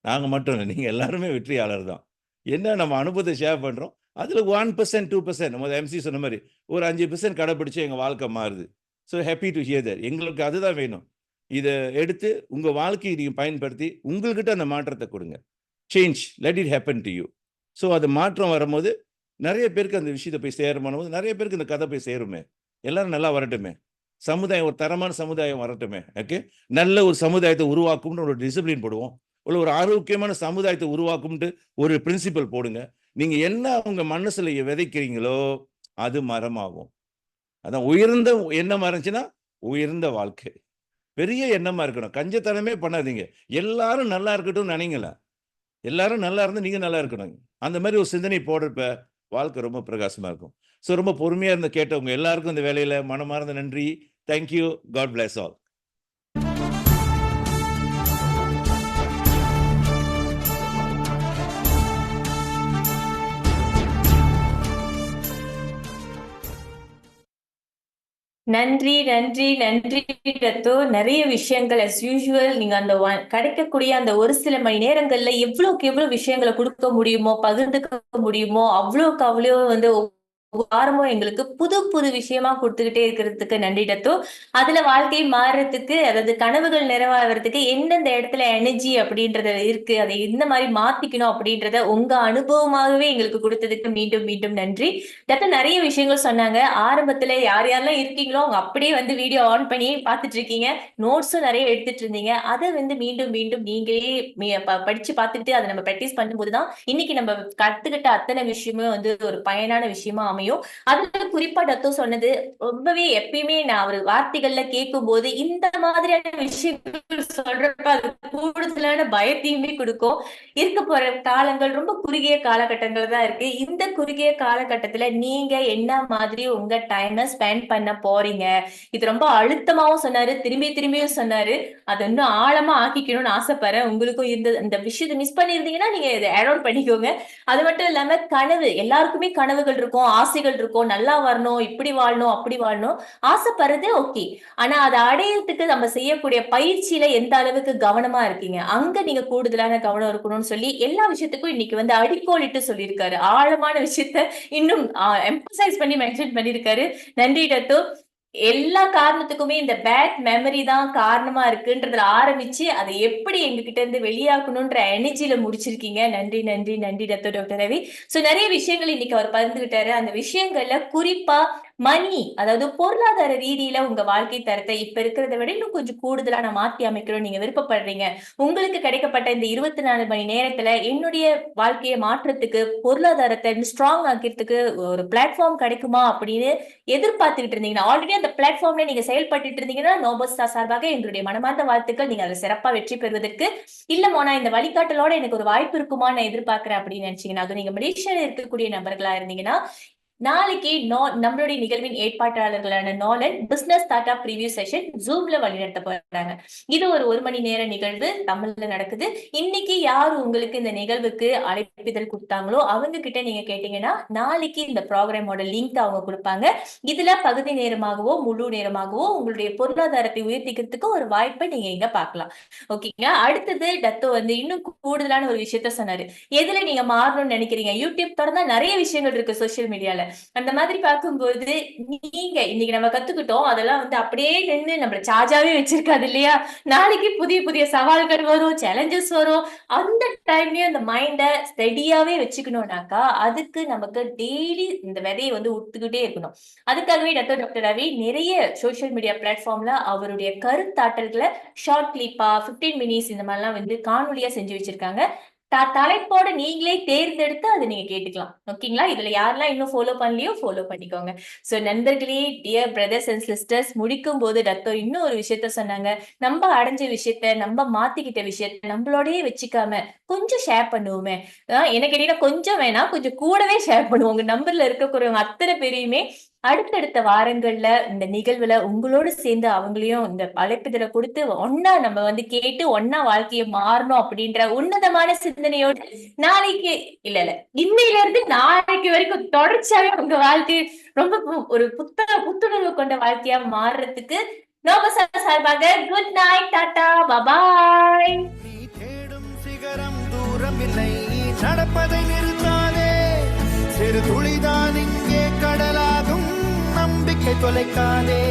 நாங்க மட்டும் இல்ல. நீங்க எல்லாருமே வெற்றியாளர் தான். என்ன நம்ம அனுபவத்த ஷேர் பண்றோம். அதுல 1%, 2% நம்ம எம்சி சொன்ன மாரி ஒரு 5% கடைபிடிச்சு எங்க வாழ்க்கை மாறுது. So happy to hear that. எங்களுக்கு அதுதான் வேணும். இத எடுத்து உங்க வாழ்க்கையை நீங்க பயன்படுத்தி உங்கள்கிட்ட அந்த மாற்றத்த கொடுங்க. Change. Let it happen to you. So அது மாற்றம் வரும்போது நிறைய பேருக்கு அந்த விஷயத்த போய் சேரும்போது நிறைய பேருக்கு இந்த கதை போய் சேருமே. எல்லாரும் நல்லா வரட்டுமே. சமுதாயம் ஒரு தரமான சமுதாயம் வரட்டுமே. ஓகே. நல்ல ஒரு சமுதாயத்தை உருவாக்கும்னு ஒரு டிசிப்ளின் போடுவோம். ஒரு ஆரோக்கியமான சமுதாயத்தை உருவாக்கும்ட்டு ஒரு பிரின்சிபல் போடுங்க. நீங்க என்ன உங்க மனசுல விதைக்கிறீங்களோ அது மரமாகும். அதான் உயர்ந்த எண்ணமா இருந்துச்சுன்னா உயர்ந்த வாழ்க்கை. பெரிய எண்ணமா இருக்கணும். கஞ்சத்தனமே பண்ணாதீங்க. எல்லாரும் நல்லா இருக்கட்டும்னு நினைங்களேன். எல்லாரும் நல்லா இருந்தா நீங்க நல்லா இருக்கணும். அந்த மாதிரி ஒரு சிந்தனை போடுறப்ப வாழ்க்கை ரொம்ப பிரகாசமா இருக்கும். ஸோ ரொம்ப பொறுமையா இருந்து கேட்டவங்க எல்லாருக்கும் இந்த வேலையில மனமார்ந்த நன்றி. Thank you. God bless all. நன்றி, நன்றி, நன்றி ரத்து. நிறைய விஷயங்கள் as usual நீங்க அந்த கிடைக்கக்கூடிய அந்த ஒரு சில மணி நேரங்கள்ல எவ்வளவுக்கு எவ்வளவு விஷயங்களை கொடுக்க முடியுமோ, பகிர்ந்துக்க முடியுமோ, அவ்வளவுக்கு அவ்வளோ வந்து வாரமும் எங்களுக்கு புது புது விஷயமா கொடுத்துக்கிட்டே இருக்கிறதுக்கு நன்றி ரத்து. அதுல வாழ்க்கை மாறுறதுக்கு, அதாவது கனவுகள் நிறைவாகிறதுக்கு எந்தெந்த இடத்துல எனர்ஜி அப்படின்றது இருக்கு, அதை எந்த மாதிரி மாத்திக்கணும் அப்படின்றத உங்க அனுபவமாகவே எங்களுக்கு கொடுத்ததுக்கு மீண்டும் மீண்டும் நன்றி. ரத்து நிறைய விஷயங்கள் சொன்னாங்க. ஆரம்பத்துல யார் யாரெல்லாம் இருக்கீங்களோ அவங்க அப்படியே வந்து வீடியோ ஆன் பண்ணி பார்த்துட்டு இருக்கீங்க. நோட்ஸும் நிறைய எடுத்துட்டு இருந்தீங்க. அதை வந்து மீண்டும் மீண்டும் நீங்களே படிச்சு பார்த்துட்டு அதை நம்ம ப்ராக்டிஸ் பண்ணும்போதுதான் இன்னைக்கு நம்ம கத்துக்கிட்ட அத்தனை விஷயமே வந்து ஒரு பயனான விஷயமா அமையும். அமையும். அதுல குறிப்பா டத்து சொன்னது ரொம்பவே எப்பயுமே நான் ஒரு வார்த்தைகள்ல கேட்கும் போது இந்த மாதிரியான விஷயங்கள் சொல்றப்ப அது கூடுதலான பயத்தையுமே கொடுக்கும். இருக்க போற காலங்கள் ரொம்ப குறுகிய காலகட்டங்கள் தான் இருக்கு. இந்த குறுகிய காலகட்டத்துல நீங்க என்ன மாதிரி உங்க டைமை ஸ்பெண்ட் பண்ண போறீங்க? இது ரொம்ப அழுத்தமாவும் சொன்னாரு, திரும்பியும் சொன்னாரு. அதை இன்னும் ஆழமா ஆக்கிக்கணும்னு ஆசைப்படுறேன். உங்களுக்கும் இந்த விஷயத்தை மிஸ் பண்ணியிருந்தீங்கன்னா நீங்க இதை ஆட் ஆன் பண்ணிக்கோங்க. அது மட்டும் இல்லாம கனவு, எல்லாருக்குமே கனவுகள் இருக்கும், ஆசைகள் இருக்கும். நல்லா வரணும், இப்படி வாழணும், அப்படி வாழணும் ஆசைப்படுறது ஓகே. ஆனா அதை அடையறதுக்கு நம்ம செய்யக்கூடிய பயிற்சியில எந்த அளவுக்கு கவனமா இருக்கீங்க, அங்க நீங்க கூடுதலான கவனம் இருக்கணும்னு சொல்லி எல்லா விஷயத்துக்கும் இன்னைக்கு வந்து அடிக்கோலிட்டு சொல்லியிருக்காரு. ஆழமான விஷயத்த இன்னும் எம்பசைஸ் பண்ணி மென்ஷன் பண்ணியிருக்காரு. நன்றி டத்து. எல்லா காரணத்துக்குமே இந்த பேட் மெமரி தான் காரணமா இருக்குன்றதுல ஆரம்பிச்சு அதை எப்படி எங்ககிட்ட இருந்து வெளியாக்கணும்ன்ற எனர்ஜில முடிச்சிருக்கீங்க. நன்றி நன்றி நன்றி டாக்டர் ரவி. சோ நிறைய விஷயங்கள் இன்னைக்கு அவர் பகிர்ந்துகிட்டாரு. அந்த விஷயங்கள்ல குறிப்பா மணி, அதாவது பொருளாதார ரீதியில உங்க வாழ்க்கை தரத்தை இப்ப இருக்கிறத விட இன்னும் கொஞ்சம் கூடுதலா நான் மாத்தி அமைக்கணும் நீங்க விருப்பப்படுறீங்க. உங்களுக்கு கிடைக்கப்பட்ட இந்த 24 மணி நேரத்துல என்னுடைய வாழ்க்கையை மாற்றத்துக்கு, பொருளாதாரத்தை ஸ்ட்ராங் ஆக்கிறதுக்கு ஒரு பிளாட்ஃபார்ம் கிடைக்குமா அப்படின்னு எதிர்பார்த்துக்கிட்டு இருந்தீங்கன்னா, ஆல்ரெடி அந்த பிளாட்ஃபார்ம்ல நீங்க செயல்பட்டு இருந்தீங்கன்னா நோபஸ்டா சார்பாக எங்களுடைய மனமார்ந்த வாழ்த்துக்கள். நீங்க அதை சிறப்பா வெற்றி பெறுவதற்கு. இல்ல மோனா இந்த வழிகாட்டலோட எனக்கு ஒரு வாய்ப்பு இருக்குமா நான் எதிர்பார்க்கிறேன் அப்படின்னு நினைச்சீங்கன்னா, அது நீங்க மலேசியால இருக்கக்கூடிய நபர்களா இருந்தீங்கன்னா, நாளைக்கு நம்மளுடைய நிகழ்வின் ஏற்பாட்டாளர்களான Nolan business start up preview session ஜூம்ல வழிநடத்த போறாங்க. இது ஒரு மணி நேர நிகழ்வு தமிழ்ல நடக்குது. இன்னைக்கு யாரு உங்களுக்கு இந்த நிகழ்வுக்கு அழைப்பிதழ் கொடுத்தாங்களோ அவங்க கிட்ட நீங்க கேட்டீங்கன்னா நாளைக்கு இந்த ப்ரோக்ராமோட லிங்க் அவங்க கொடுப்பாங்க. இதுல பகுதி நேரமாகவோ முழு நேரமாகவோ உங்களுடைய பொருளாதாரத்தை உயர்த்திக்கிறதுக்கு ஒரு வாய்ப்பை நீங்க இங்க பார்க்கலாம். ஓகேங்க. அடுத்தது டத்து வந்து இன்னும் கூடுதலான ஒரு விஷயத்த சொன்னாரு. எதுல நீங்க மாறணும்னு நினைக்கிறீங்க? யூடியூப் தொடர்ந்தா நிறைய விஷயங்கள் இருக்கு சோசியல் மீடியால. அந்த மாதிரி பார்க்கும்போது நீங்க இன்னைக்கு நம்ம கத்துக்கிட்டோம், அதெல்லாம் வந்து அப்படியே நின்று நம்ம சார்ஜாவே வச்சிருக்காது இல்லையா? நாளைக்கு புதிய புதிய சவால்கள் வரும், சேலஞ்சஸ் வரும். அந்த டைம்லயும் அந்த மைண்ட ஸ்டெடியாவே வச்சுக்கணும்னாக்கா அதுக்கு நமக்கு டெய்லி இந்த விதையை வந்து உடுத்துக்கிட்டே இருக்கணும். அதுக்காகவே டாக்டர் ரவி நிறைய சோசியல் மீடியா பிளாட்ஃபார்ம்ல அவருடைய கருத்தாட்டல்களை ஷார்ட் கிளிப்பா 15 மினிட்ஸ் இந்த மாதிரிலாம் வந்து காணொலியா செஞ்சு வச்சிருக்காங்க. தலைப்போட நீங்களே தேர்ந்தெடுத்து அதை நீங்க கேட்டுக்கலாம். ஓகேங்களா? இதுல யாரெல்லாம் இன்னும் ஃபாலோ பண்ணலையோ ஃபாலோ பண்ணிக்கோங்க. சோ நண்பர்களே, டியர் பிரதர்ஸ் அண்ட் சிஸ்டர்ஸ், முடிக்கும் போது டத்தோ இன்னும் ஒரு விஷயத்த சொன்னாங்க. நம்ம அடைஞ்ச விஷயத்த, நம்ம மாத்திக்கிட்ட விஷயத்த நம்மளோடயே வச்சுக்காம கொஞ்சம் ஷேர் பண்ணுவோமே. எனக்கு கேட்டீங்கன்னா கொஞ்சம் வேணாம், கொஞ்சம் கூடவே ஷேர் பண்ணுவோம். உங்க நம்பர்ல இருக்கக்கூடியவங்க அத்தனை பேரையுமே அடுத்தடுத்த வாரங்கள்ல இந்த நிகழ்வுல உங்களோட சேர்ந்து அவங்களையும் இந்த அழைப்புதலை கொடுத்து ஒன்னா நம்ம வந்து கேட்டு ஒன்னா வாழ்க்கையை மாறணும் அப்படின்ற உன்னதமான சிந்தனையோடு நாளைக்கு இல்ல இன்னையில இருந்து நாளைக்கு வரைக்கும் தொடர்ச்சியாவே உங்க வாழ்க்கை ரொம்ப ஒரு புத்துணர்வு கொண்ட வாழ்க்கையா மாறுறதுக்கு நோபசா சார்பாக குட் நைட், டாடா, பாய். நீ தேடும் சிகரம் தூரமில்லை, நடப்பதை நிறுத்தாதே. சிறு துளிதான் இங்கே கடலாகும், நம்பிக்கை தொலைக்காதே.